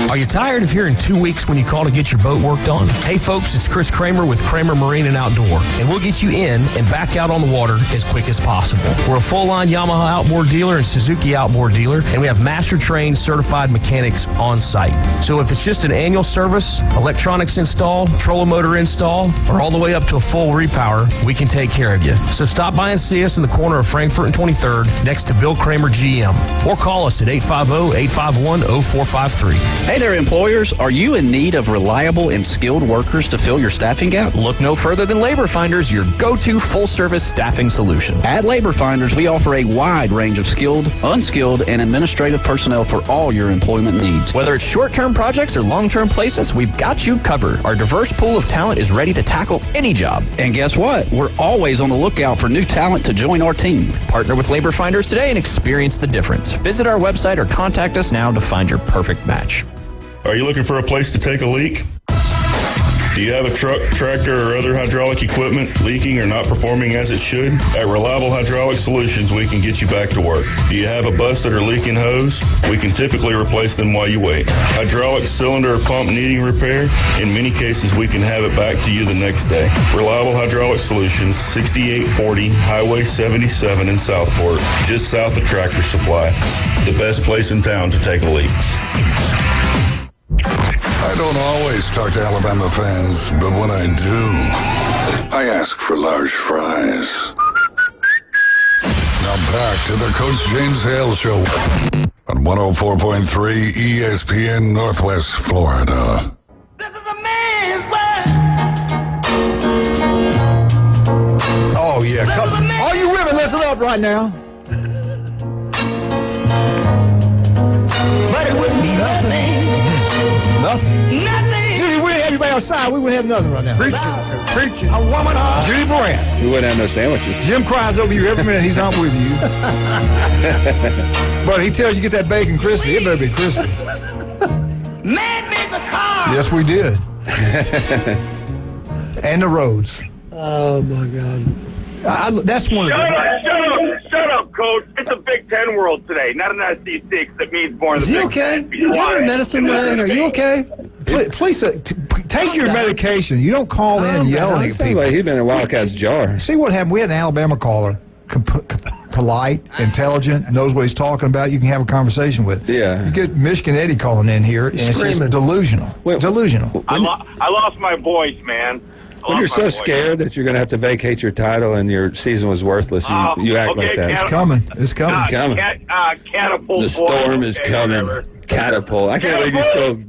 Are you tired of hearing 2 weeks when you call to get your boat worked on? Hey folks, it's Chris Kramer with Kramer Marine and Outdoor, and we'll get you in and back out on the water as quick as possible. We're a full-line Yamaha outboard dealer and Suzuki outboard dealer, and we have master-trained certified mechanics on site. So if it's just an annual service, electronics install, trolling motor install, or all the way up to a full repower, we can take care of you. So stop by and see us in the corner of Frankfurt and 23rd next to Bill Kramer GM, or call us at 850-851-0453. Hey Hey there, employers. Are you in need of reliable and skilled workers to fill your staffing gap? Look no further than Labor Finders, your go-to full-service staffing solution. At Labor Finders, we offer a wide range of skilled, unskilled, and administrative personnel for all your employment needs. Whether it's short-term projects or long-term placements, we've got you covered. Our diverse pool of talent is ready to tackle any job. And guess what? We're always on the lookout for new talent to join our team. Partner with Labor Finders today and experience the difference. Visit our website or contact us now to find your perfect match. Are you looking for a place to take a leak? Do you have a truck, tractor, or other hydraulic equipment leaking or not performing as it should? At Reliable Hydraulic Solutions, we can get you back to work. Do you have a busted or leaking hose? We can typically replace them while you wait. Hydraulic cylinder or pump needing repair? In many cases, we can have it back to you the next day. Reliable Hydraulic Solutions, 6840 Highway 77 in Southport, just south of Tractor Supply. The best place in town to take a leak. I don't always talk to Alabama fans, but when I do, I ask for large fries. Now back to the Coach James Hale Show on 104.3 ESPN Northwest Florida. Oh, yeah. Come, all you women, listen up right now. But it wouldn't be nothing. Nothing. Nothing. Judy, we didn't have you by our side. We wouldn't have nothing right now. Preaching. A woman of Judy Brand. We wouldn't have no sandwiches. Jim cries over you every minute he's not with you. But he tells you get that bacon crispy. It better be crispy. Man made the car. Yes, we did. And the roads. Oh, my God. That's one of the... Shut up, Coach. It's a Big Ten world today, not an SEC that means more Is than he the okay? Big Is he on medicine today? Are you okay? Please take your medication. You don't call in yelling at people. Like he's been in a Wildcat's jar. See what happened? We had an Alabama caller, polite, intelligent, knows what he's talking about. You can have a conversation with. Yeah. You get Michigan Eddie calling in here, and it's just delusional. Delusional. I lost my voice, man. When you're so scared that you're going to have to vacate your title and your season was worthless, you act like that. It's coming. It's coming. It's coming. Catapult. The storm is coming. Catapult. I can't believe you still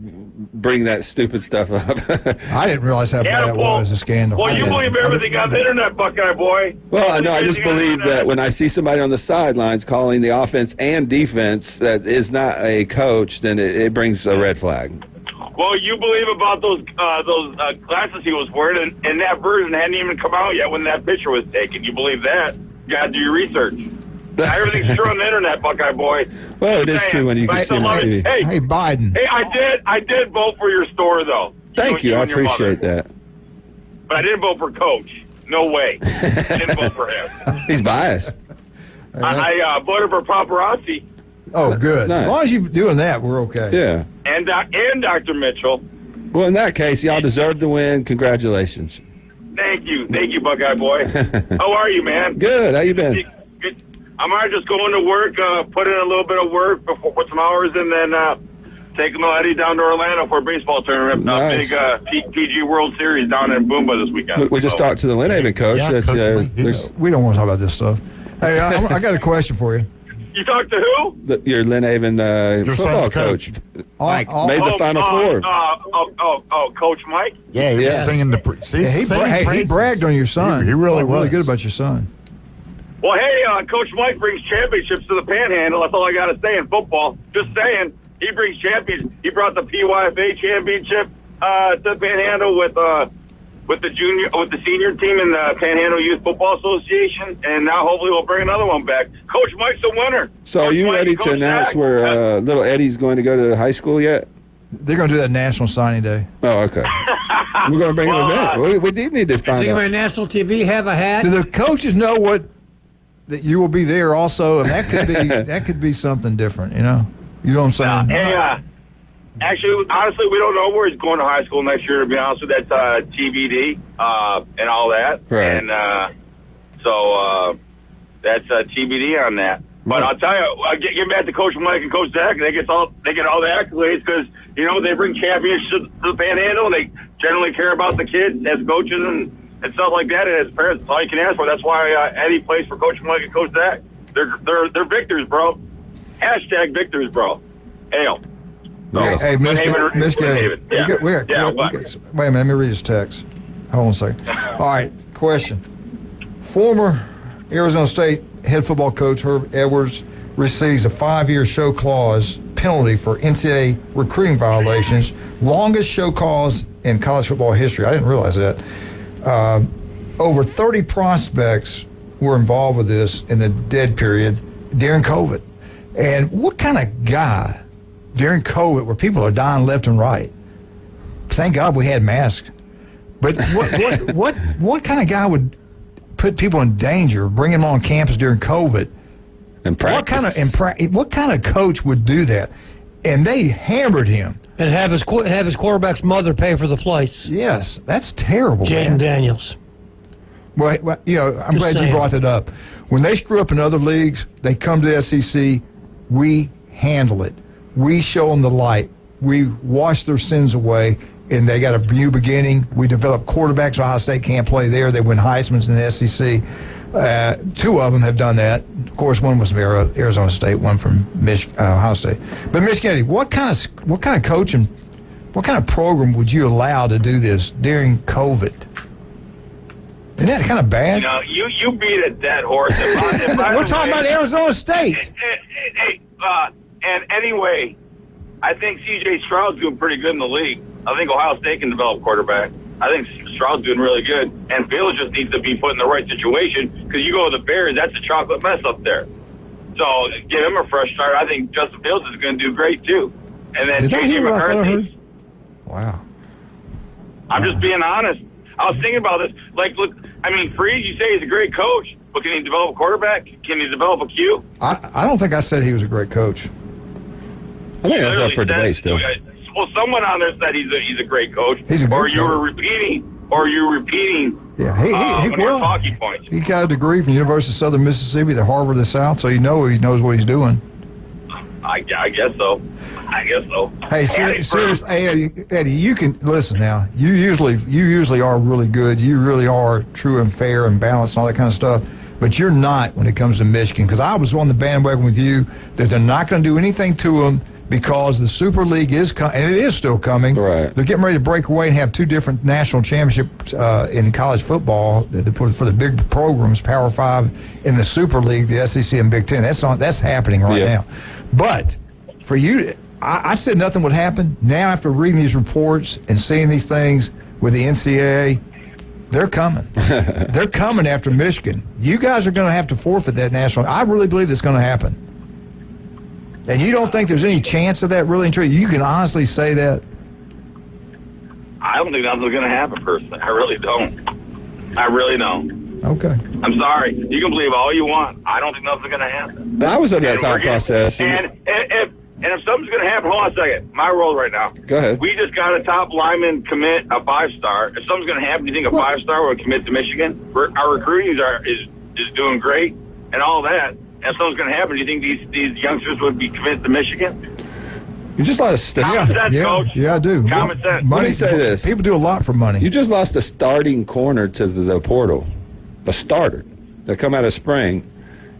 bring that stupid stuff up. I didn't realize how bad it was, a scandal. Well, you believe everything on the internet, Buckeye boy. Well, I know. I just believe that when I see somebody on the sidelines calling the offense and defense that is not a coach, then it brings a red flag. Well, you believe about those glasses he was wearing, and that version hadn't even come out yet when that picture was taken. You believe that? You got to do your research. Everything's true on the internet, Buckeye boy. Well, it is true when you can see it on TV. Hey, Biden. Hey, I did vote for your store, though. Thank you. I appreciate that. But I didn't vote for Coach. No way. I didn't vote for him. He's biased. I voted for Paparazzi. Oh, good. Nice. As long as you're doing that, we're okay. Yeah. And Dr. Mitchell. Well, in that case, y'all deserve to win. Congratulations. Thank you, Buckeye boy. How are you, man? Good. How you been? Good. I'm just going to work, put in a little bit of work before put some hours, and then taking Eddie down to Orlando for a baseball tournament. Nice. Big PG World Series down in Boomba this weekend. We just talked to the Lynn Haven coach. Yeah, Coach, we don't want to talk about this stuff. Hey, I got a question for you. You talked to who? Your Lynn Haven football coach. Mike made the Final Four. Coach Mike? Yeah, he was singing the he bragged on your son. He really was. Really good about your son. Well, hey, Coach Mike brings championships to the Panhandle. That's all I got to say in football. Just saying, he brings champions. He brought the PYFA championship to the Panhandle with the senior team in the Panhandle Youth Football Association, and now hopefully we'll bring another one back. Coach Mike's a winner. So are you ready to announce where little Eddie's going to go to high school yet? They're going to do that National Signing Day. Oh, okay. We're going to bring an event. We do need to find out. on national TV have a hat? Do the coaches know that you will be there also? And that could be something different, you know? You know what I'm saying? Actually, honestly, we don't know where he's going to high school next year, to be honest with you. That's TBD and all that. Right. And so that's TBD on that. But I'll tell you, getting back to Coach Mike and Coach Zach, they get all the accolades because, you know, they bring championships to the Panhandle, and they generally care about the kids as coaches and stuff like that. And as parents, that's all you can ask for. That's why Eddie plays for Coach Mike and Coach Zach. They're victors, bro. # victors, bro. Hale. No. Hey, Miss Haven. Yeah. Wait a minute, let me read his text. Hold on a second. All right, question. Former Arizona State head football coach Herb Edwards receives a 5-year show clause penalty for NCAA recruiting violations, longest show cause in college football history. I didn't realize that. Over 30 prospects were involved with this in the dead period during COVID. And what kind of guy during COVID where people are dying left and right? Thank God we had masks. But what kind of guy would put people in danger, bring them on campus during COVID? And practice. What kind of coach would do that? And they hammered him. And have his quarterback's mother pay for the flights. Yes, that's terrible. Jaden Daniels. Well, I'm glad you brought that up. When they screw up in other leagues, they come to the SEC. We handle it. We show them the light. We wash their sins away, and they got a new beginning. We develop quarterbacks. Ohio State can't play there. They win Heisman's in the SEC. 2 of them have done that. Of course, one was from Arizona State, one from Ohio State. But Miss Kennedy, what kind of coaching, what kind of program would you allow to do this during COVID? Isn't that kind of bad? You beat a dead horse. We're talking about Arizona State. And anyway, I think C.J. Stroud's doing pretty good in the league. I think Ohio State can develop quarterback. I think Stroud's doing really good. And Fields just needs to be put in the right situation because you go to the Bears, that's a chocolate mess up there. So give him a fresh start. I think Justin Fields is going to do great, too. And then J.J. McCarthy. Wow. I'm just being honest. I was thinking about this. Look, Freed, you say he's a great coach, but can he develop a quarterback? Can he develop a Q? I don't think I said he was a great coach. I think that's up for debate still. Well, someone on there said he's a great coach. He's a good coach. Or you're repeating talking points. He got a degree from the University of Southern Mississippi, the Harvard of the South, so he knows what he's doing. I guess so. Hey, seriously, Eddie, you can listen now. You usually are really good. You really are true and fair and balanced and all that kind of stuff. But you're not when it comes to Michigan, because I was on the bandwagon with you that they're not going to do anything to them because the Super League is coming, and it is still coming. Right. They're getting ready to break away and have 2 different national championships in college football for the big programs, Power 5 in the Super League, the SEC and Big Ten. That's happening right now. But for you, I said nothing would happen. Now, after reading these reports and seeing these things with the NCAA, they're coming. They're coming after Michigan. You guys are going to have to forfeit that national. I really believe it's going to happen. And you don't think there's any chance of that really and true? You can honestly say that? I don't think nothing's going to happen, personally. I really don't. Okay. I'm sorry. You can believe all you want. I don't think nothing's going to happen. I was in that thought process. And if something's going to happen, hold on a second. My role right now. Go ahead. We just got a top lineman commit, a 5-star. If something's going to happen, do you think a 5-star will commit to Michigan? Our recruiting is doing great and all that. If something's going to happen, do you think these youngsters would be committed to Michigan? You just lost Common sense, Coach. Yeah, I do. Common sense. Let me say this. People do a lot for money. You just lost a starting corner to the portal. A starter that come out of spring,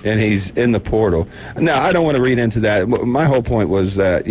and he's in the portal. Now, I don't want to read into that. My whole point was that,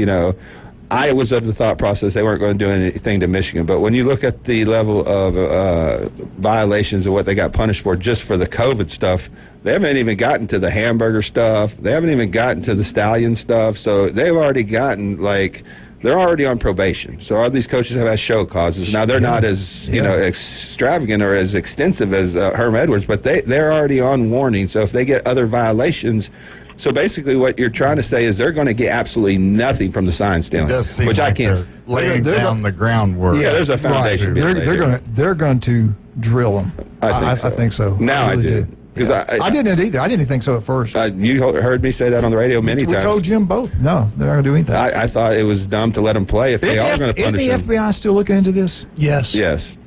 I was of the thought process they weren't going to do anything to Michigan. But when you look at the level of violations of what they got punished for just for the COVID stuff, they haven't even gotten to the hamburger stuff. They haven't even gotten to the stallion stuff. So they've already gotten, they're already on probation. So all these coaches have had show causes. Now, they're not as, extravagant or as extensive as Herm Edwards, but they're already on warning. So if they get other violations... So basically what you're trying to say is they're going to get absolutely nothing from the sign stealing, which I can't. Laying down the groundwork. Yeah, there's a foundation. Right. They're going to drill them. I think so. Now I do. Because I didn't either. I didn't think so at first. You heard me say that on the radio many times. We told Jim both. No, they're not going to do anything. I thought it was dumb to let them play if they are going to punish them. Isn't the FBI still looking into this? Yes. Yes.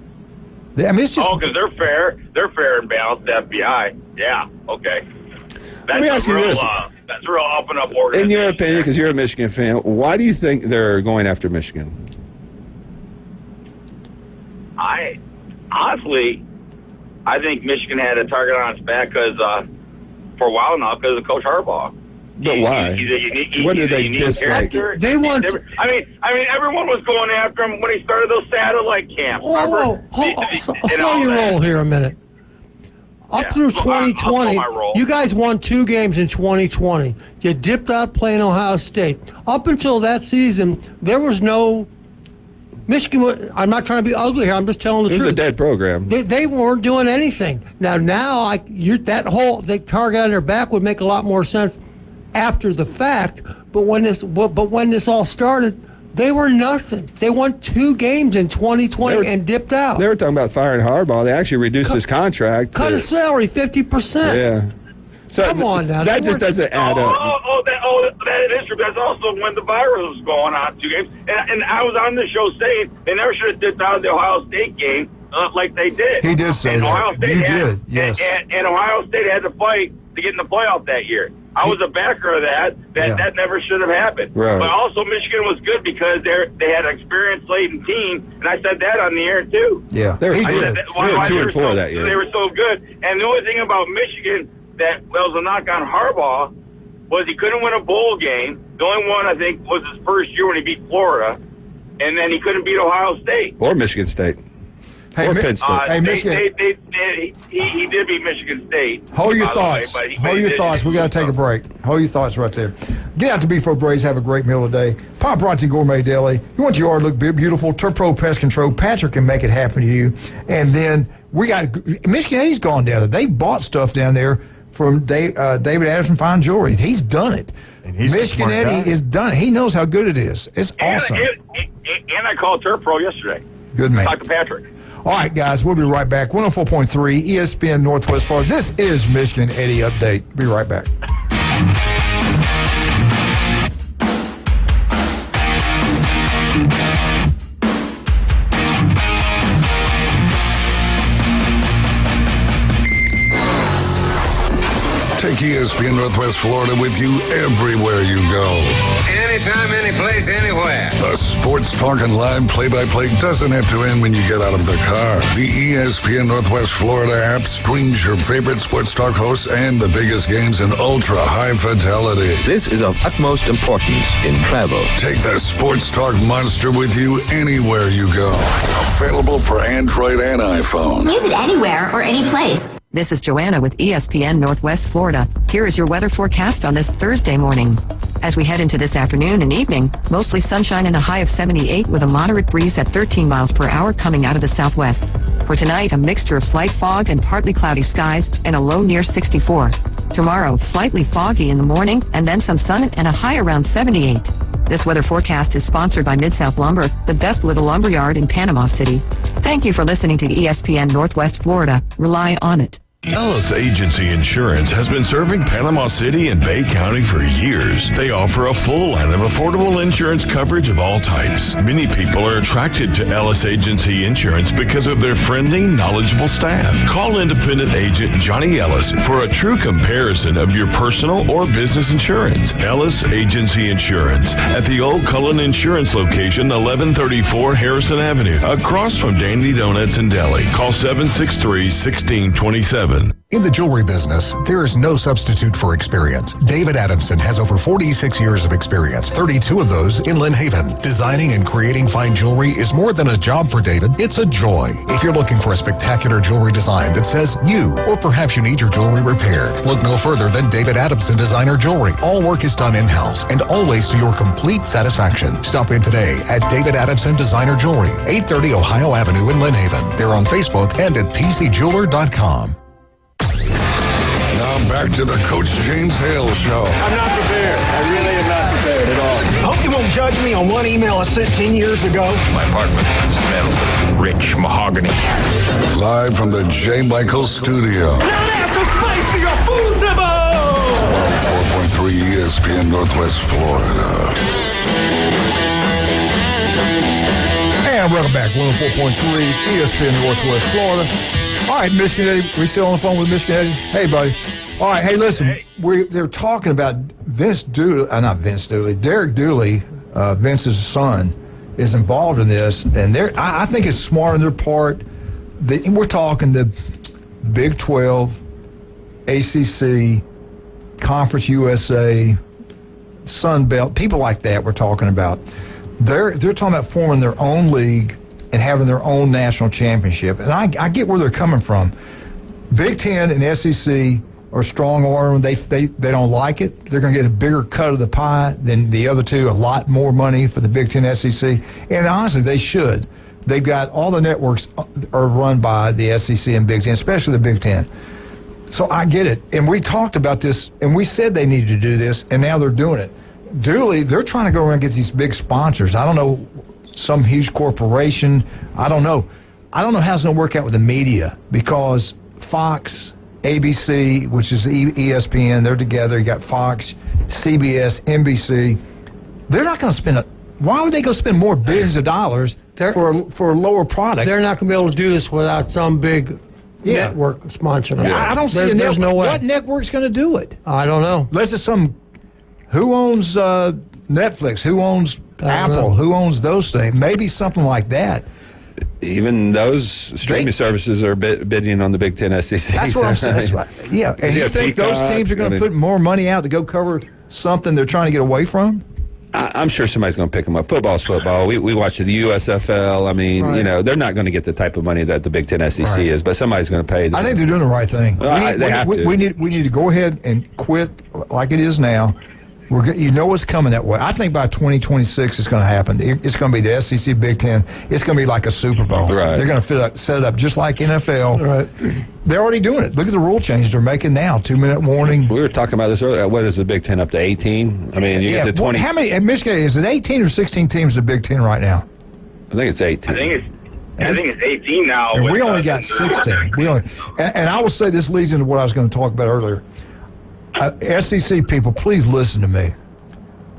It's just. Because they're fair. They're fair and balanced, the FBI. Yeah, okay. Let me ask you this. That's a real up and up organization. In your opinion, because you're a Michigan fan, why do you think they're going after Michigan? Honestly, I think Michigan had a target on its back for a while now because of Coach Harbaugh. But why? He's a unique, What do he's a they unique dislike? character. They want. I mean, everyone was going after him when he started those satellite camps. Whoa, slow your roll here a minute. Up through 2020, you guys won 2 games in 2020. You dipped out playing Ohio State. Up until that season, there was no Michigan. I'm not trying to be ugly here. I'm just telling the truth. It was a dead program. They weren't doing anything. Now, that whole the target on their back would make a lot more sense after the fact. But when this all started, they were nothing. They won 2 games in 2020 and dipped out. They were talking about firing Harbaugh. They actually reduced his contract. Cut his salary 50%. Yeah. So Come on now. That just doesn't add up. That is true. That's also when the virus was going on 2 games. And I was on the show saying they never should have dipped out of the Ohio State game like they did. He did say that. You did, yes. And Ohio State had to fight to get in the playoff that year. I was a backer of that. That never should have happened. Right. But also Michigan was good because they had an experienced-laden team, and I said that on the air too. Yeah, they were 2-4 that year. They were so good. And the only thing about Michigan that was a knock on Harbaugh was he couldn't win a bowl game. The only one I think was his first year when he beat Florida, and then he couldn't beat Ohio State or Michigan State. Or Penn State. Michigan. He did beat Michigan State. Hold your thoughts. Hold your thoughts. We got to take a break. Hold your thoughts right there. Get out to Beef Braves. Have a great meal today. Paparazzi Gourmet Deli. You want your yard to look beautiful? Turpro Pest Control. Patrick can make it happen to you. And then we got Michigan Eddie's gone down there. They bought stuff down there from David Adamson Fine Jewelry. He's done it. And he's Michigan Eddie is done it. He knows how good it is. It's awesome. And I called Turpro yesterday. Good man. Talk to Patrick. All right, guys, we'll be right back. 104.3 ESPN Northwest Florida. This is Michigan Eddie Update. Be right back. Take ESPN Northwest Florida with you everywhere you go. Anytime, anyplace, anywhere. The sports talk and live play-by-play doesn't have to end when you get out of the car. The ESPN Northwest Florida app streams your favorite sports talk hosts and the biggest games in ultra-high fidelity. This is of utmost importance in travel. Take the sports talk monster with you anywhere you go. Available for Android and iPhone. Use it anywhere or any place. This is Joanna with ESPN Northwest Florida. Here is your weather forecast on this Thursday morning. As we head into this afternoon and evening, mostly sunshine and a high of 78 with a moderate breeze at 13 miles per hour coming out of the southwest. For tonight, a mixture of slight fog and partly cloudy skies and a low near 64. Tomorrow, slightly foggy in the morning and then some sun and a high around 78. This weather forecast is sponsored by Mid-South Lumber, the best little lumber yard in Panama City. Thank you for listening to ESPN Northwest Florida. Rely on it. Ellis Agency Insurance has been serving Panama City and Bay County for years. They offer a full line of affordable insurance coverage of all types. Many people are attracted to Ellis Agency Insurance because of their friendly, knowledgeable staff. Call independent agent Johnny Ellis for a true comparison of your personal or business insurance. Ellis Agency Insurance at the Old Cullen Insurance location, 1134 Harrison Avenue, across from Dandy Donuts and Deli. Call 763-1627. In the jewelry business, there is no substitute for experience. David Adamson has over 46 years of experience, 32 of those in Lynn Haven. Designing and creating fine jewelry is more than a job for David, it's a joy. If you're looking for a spectacular jewelry design that says you, or perhaps you need your jewelry repaired, look no further than David Adamson Designer Jewelry. All work is done in-house and always to your complete satisfaction. Stop in today at David Adamson Designer Jewelry, 830 Ohio Avenue in Lynn Haven. They're on Facebook and at tcjeweler.com. Now back to the Coach James Hale Show. I'm not prepared. I really am not prepared at all. I hope you won't judge me on one email I sent 10 years ago. My apartment smells of rich mahogany. Live from the J. Michael Studio. Now that's a spicier food nibble! 104.3 ESPN Northwest Florida. And welcome back, 104.3 ESPN Northwest Florida. All right, Michigan Eddie, we still on the phone with Michigan Eddie? Hey, buddy. All right, hey, listen, they're talking about Derek Dooley, Vince's son, is involved in this, and I think it's smart on their part. We're talking the Big 12, ACC, Conference USA, Sun Belt, people like that we're talking about. They're talking about forming their own league and having their own national championship. And I get where they're coming from. Big Ten and SEC are strong arm. They don't like it. They're going to get a bigger cut of the pie than the other two, a lot more money for the Big Ten, SEC. And honestly, they should. They've got all the networks are run by the SEC and Big Ten, especially the Big Ten. So I get it. And we talked about this, and we said they needed to do this, and now they're doing it. Dooley, they're trying to go around and get these big sponsors. I don't know, some huge corporation. I don't know. I don't know how it's going to work out with the media because Fox, ABC, which is ESPN, they're together. You got Fox, CBS, NBC. They're not going to spend why would they go spend more billions of dollars for a lower product? They're not going to be able to do this without some big network sponsoring. Yeah. I don't see there's no way. What network's going to do it? I don't know. Unless it's who owns Netflix? Who owns Apple? Know. Who owns those things? Maybe something like that. Even those streaming services are bidding on the Big Ten SEC. That's what I'm saying. That's right. Yeah, and you think those teams are going to put more money out to go cover something they're trying to get away from? I'm sure somebody's going to pick them up. Football's football. We watch the USFL. I mean, they're not going to get the type of money that the Big Ten SEC is, but somebody's going to pay them. I think they're doing the right thing. We need to go ahead and quit like it is now. You know what's coming that way. I think by 2026 it's going to happen. It's going to be the SEC, Big Ten. It's going to be like a Super Bowl. Right. They're going to set it up just like NFL. Right. They're already doing it. Look at the rule change they're making now. 2-minute warning. We were talking about this earlier. What is the Big Ten up to 18? I mean, you get to 20. How many? In Michigan, is it 18 or 16 teams in the Big Ten right now? I think it's 18. I think it's 18 now. And we only got 16. And I will say this leads into what I was going to talk about earlier. SEC people, please listen to me.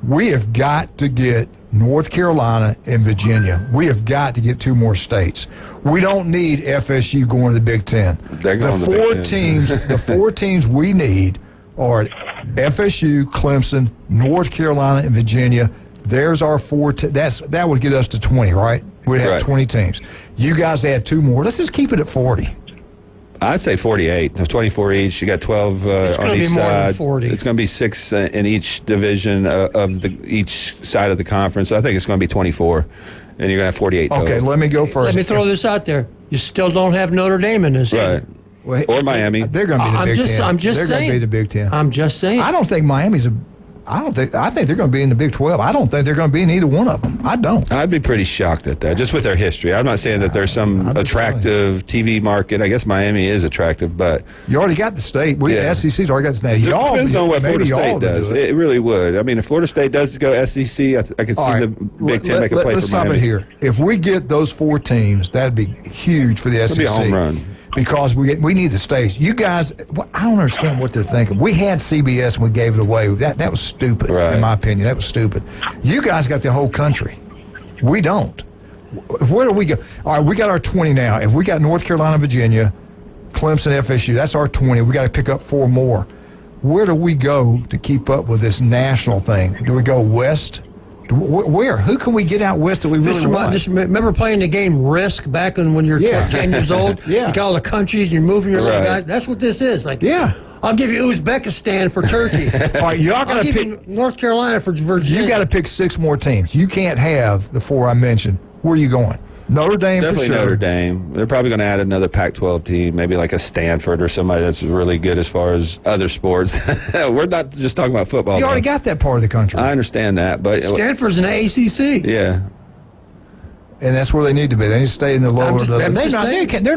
We have got to get North Carolina and Virginia. We have got to get 2 more states. We don't need FSU going to the Big Ten. The 4 teams we need are FSU, Clemson, North Carolina, and Virginia. There's our 4. That would get us to 20, right? We'd have 20 teams. You guys add 2 more. Let's just keep it at 40. I'd say 48. 24 each. You got 12 on each side. 40. It's going to be 6 in each division of each side of the conference. I think it's going to be 24, and you're going to have 48 total. Okay, let me go first. Let me throw this out there. You still don't have Notre Dame in this. Right. Or Miami. They're going to be the Big Ten. I'm just saying. They're going to be the Big Ten. I'm just saying. I don't think Miami's I think they're going to be in the Big 12. I don't think they're going to be in either one of them. I don't. I'd be pretty shocked at that, just with their history. I'm not saying that there's some attractive TV market. I guess Miami is attractive, but you already got the state. SEC's already got the state. It depends on what Florida State does. It really would. I mean, if Florida State does go SEC, I could see the Big Ten make a play for Miami. Let's stop it here. If we get those 4 teams, that'd be huge for the SEC. It'd be a home run. Because we need the states. You guys, I don't understand what they're thinking. We had CBS and we gave it away. That was stupid, in my opinion. That was stupid. You guys got the whole country. We don't. Where do we go? All right, we got our 20 now. If we got North Carolina, Virginia, Clemson, FSU, that's our 20. We got to pick up 4 more. Where do we go to keep up with this national thing? Do we go west? Where? Who can we get out west that we really want? Remember playing the game Risk back when you're 10 years old? Yeah. You got all the countries, you're moving your little guys. That's what this is. I'll give you Uzbekistan for Turkey. All right, I'll give you North Carolina for Virginia. You got to pick 6 more teams. You can't have the 4 I mentioned. Where are you going? Notre Dame Definitely for sure. Notre Dame. They're probably going to add another Pac-12 team, maybe like a Stanford or somebody that's really good as far as other sports. We're not just talking about football. You already got that part of the country. I understand that, but Stanford's an ACC. Yeah. And that's where they need to be. They need to stay in the lower. They're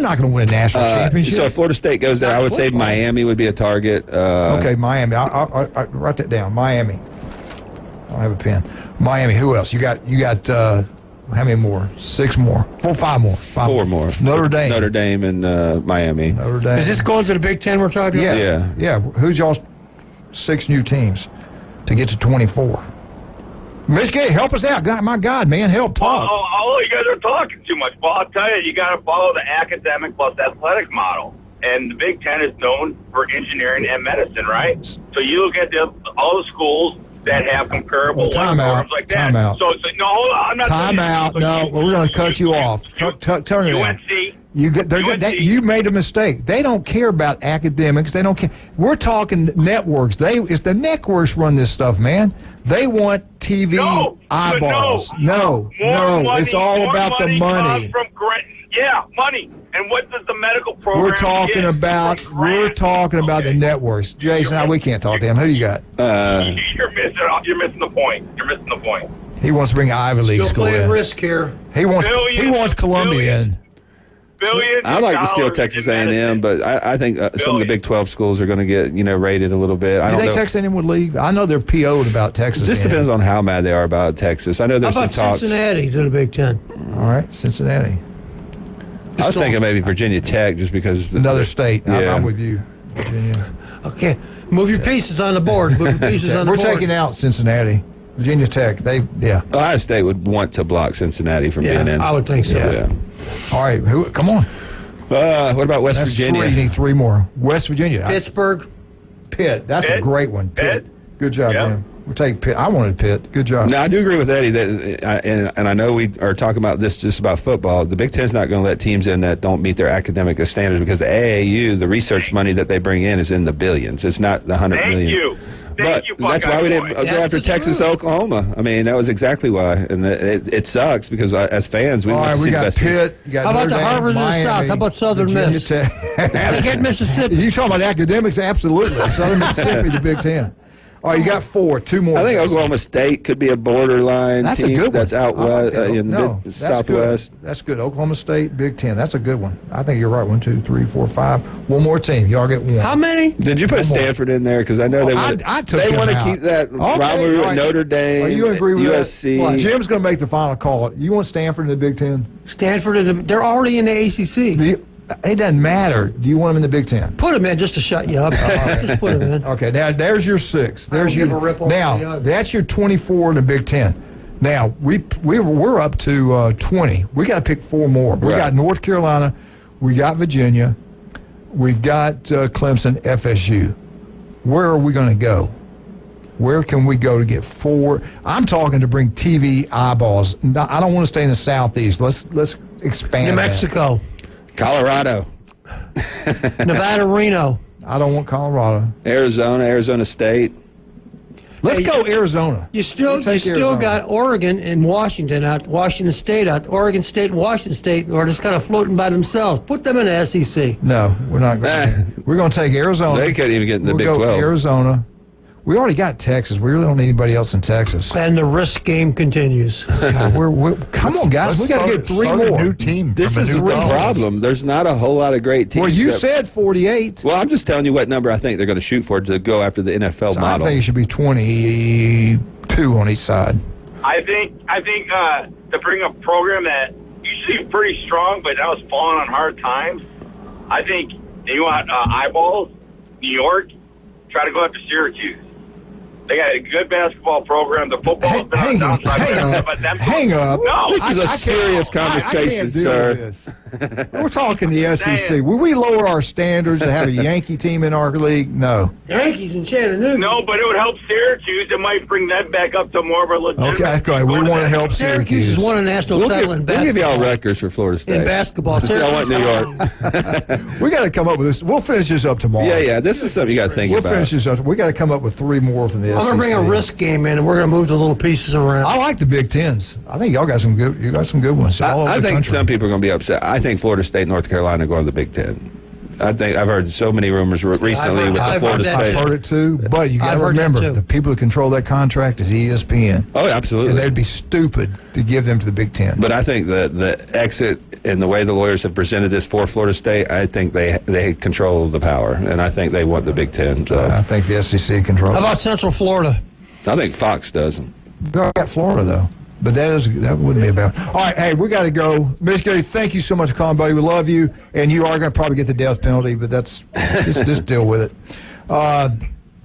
not going to win a national championship. So if Florida State goes there, I would say Miami would be a target. Okay, Miami. I'll write that down. Miami. I don't have a pen. Miami. Who else? You got. How many more? 6 more. 5 more. 4 more. Notre Dame. Notre Dame and Miami. Notre Dame. Is this going to the Big Ten we're talking about? Yeah. Who's y'all's 6 new teams to get to 24? Michigan, help us out. God, my God, man, help talk. All you guys are talking too much. Well, I'll tell you, you got to follow the academic plus athletic model. And the Big Ten is known for engineering and medicine, right? So you look at all the schools that have comparable programs like that. Time out. So no, hold on. I'm not time out. No, we're going to cut you off. Turn it down. UNC. You made a mistake. They don't care about academics. They don't care. We're talking networks. It's the networks run this stuff, man. They want TV eyeballs. No. It's all about the money. Money. And what does the medical program We're talking about the networks. Jason, we can't talk to him. Who do you got? You're missing the point. He wants to bring Ivy League Still school playing in. risk here. He wants Columbia in. I'd like to steal Texas A&M, but I think some of the Big 12 schools are going to get rated a little bit. Do you think Texas A&M would leave? I know they're PO'd about Texas. This depends on how mad they are about Texas. I know there's some talks. How about Cincinnati to the Big Ten? All right, Cincinnati. I was thinking maybe Virginia Tech, just because another state. Yeah. I'm with you, Virginia. Okay, move your pieces on the board. We're taking out Cincinnati. Virginia Tech, Ohio State would want to block Cincinnati from being in. I would think so. Yeah. All right, come on. What about West Virginia? You need 3 more. West Virginia. Pittsburgh. Pitt. That's a great one. Pitt. Good job, Jim. We'll take Pitt. I wanted Pitt. Good job. No, I do agree with Eddie that, and I know we are talking about this just about football. The Big Ten's not going to let teams in that don't meet their academic standards, because the AAU, the research money that they bring in is in the billions. It's not the $100 million. Thank you, that's why we didn't go after Texas, Oklahoma. I mean, that was exactly why, and it sucks because as fans, we want to see the best. All right, we got Pitt. How about the Harvard of the South? How about Southern Miss? They get Mississippi. You talking about academics? Absolutely. Southern Mississippi, the Big Ten. All right, you got 4. 2 more. I think Oklahoma State could be a borderline that's team. A good one. That's out west, Southwest. Good. That's good. Oklahoma State, Big Ten. That's a good one. I think you're right. 1, 2, 3, 4, 5. One more team. Y'all get 1. How many? Did you put Stanford in there? Because I know they want to keep that rivalry with Notre Dame. Are you agree with USC? That? Jim's going to make the final call. You want Stanford in the Big Ten? Stanford, they're already in the ACC. It doesn't matter. Do you want them in the Big Ten? Put them in just to shut you up. Just put them in. Okay, now there's your 6. That's your 24 in the Big Ten. Now we're up to 20. We got to pick 4 more. We got North Carolina, we got Virginia, we've got Clemson, FSU. Where are we going to go? Where can we go to get 4? I'm talking to bring TV eyeballs. I don't want to stay in the Southeast. Let's expand. New Mexico. Colorado. Nevada, Reno. I don't want Colorado. Arizona State. Let's go Arizona. You still got Oregon and Washington State, Oregon State and Washington State are just kind of floating by themselves. Put them in the SEC. No, we're not going. We're going to take Arizona. They couldn't even get in the Big 12. Arizona. We already got Texas. We really don't need anybody else in Texas. And the risk game continues. God, come on, guys. We got to get 3 more. A new team. This is the problem. There's not a whole lot of great teams. Well, you said 48. Well, I'm just telling you what number I think they're going to shoot for to go after the NFL model. I think it should be 22 on each side. I think to bring a program that usually pretty strong, but now is falling on hard times. I think you want eyeballs. New York, try to go after Syracuse. They got a good basketball program. The football's been on downside. Hang up. No. This is a serious conversation, sir. We're talking the SEC. Will we lower our standards to have a Yankee team in our league? No. Yankees in Chattanooga. No, but it would help Syracuse. It might bring that back up to more of a legitimate. Okay. We want to help Syracuse. Syracuse has won a national title in basketball. We'll give y'all Rutgers for Florida State. In basketball. I want New York. We got to come up with this. We'll finish this up tomorrow. Yeah. This is something you got to think about. We'll finish this up. We got to come up with 3 more from the SEC. I'm going to bring a risk game in, and we're going to move the little pieces around. I like the Big Tens. I think y'all got some good. You got some good ones. I think some people are going to be upset. I think Florida State, North Carolina go to the Big Ten. I think I've heard so many rumors recently with the Florida State. I've heard it too, but you got to remember the people who control that contract is ESPN. Oh, absolutely. And they'd be stupid to give them to the Big Ten. But I think the exit and the way the lawyers have presented this for Florida State, I think they control the power, and I think they want the Big Ten. So I think the SEC controls. How about Central Florida? I think Fox does. Got Florida though. But that wouldn't be about. All right, hey, we got to go. Mr. Gary, thank you so much for calling, buddy. We love you, and you are going to probably get the death penalty, but that's just deal with it.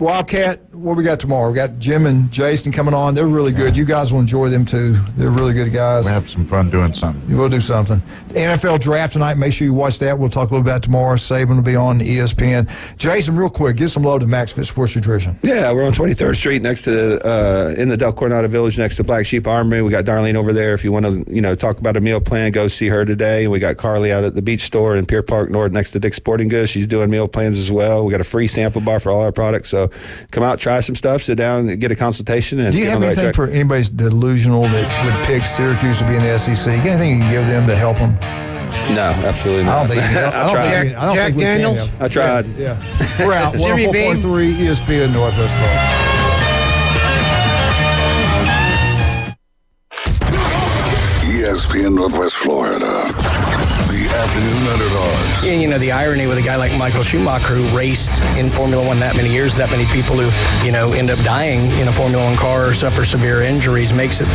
Wildcat, what we got tomorrow? We got Jim and Jason coming on. They're really good. You guys will enjoy them, too. They're really good guys. We'll have some fun doing something. We'll do something. The NFL draft tonight. Make sure you watch that. We'll talk a little about tomorrow. Saban will be on ESPN. Jason, real quick, give some love to Max Fit Sports Nutrition. Yeah, we're on 23rd Street next to in the Del Coronado Village next to Black Sheep Armory. We got Darlene over there. If you want to, talk about a meal plan, go see her today. We got Carly out at the beach store in Pier Park North next to Dick's Sporting Goods. She's doing meal plans as well. We got a free sample bar for all our products. So come out, try some stuff, sit down, and get a consultation. And do you have anything for anybody's delusional that would pick Syracuse to be in the SEC? You got anything you can give them to help them? No, absolutely not. I don't think Jack Daniels? I tried. Yeah. We're out. 104.3 ESPN Northwest Florida. ESPN Northwest Florida. The afternoon underdogs. And, the irony with a guy like Michael Schumacher who raced in Formula One that many years, that many people who, end up dying in a Formula One car or suffer severe injuries makes it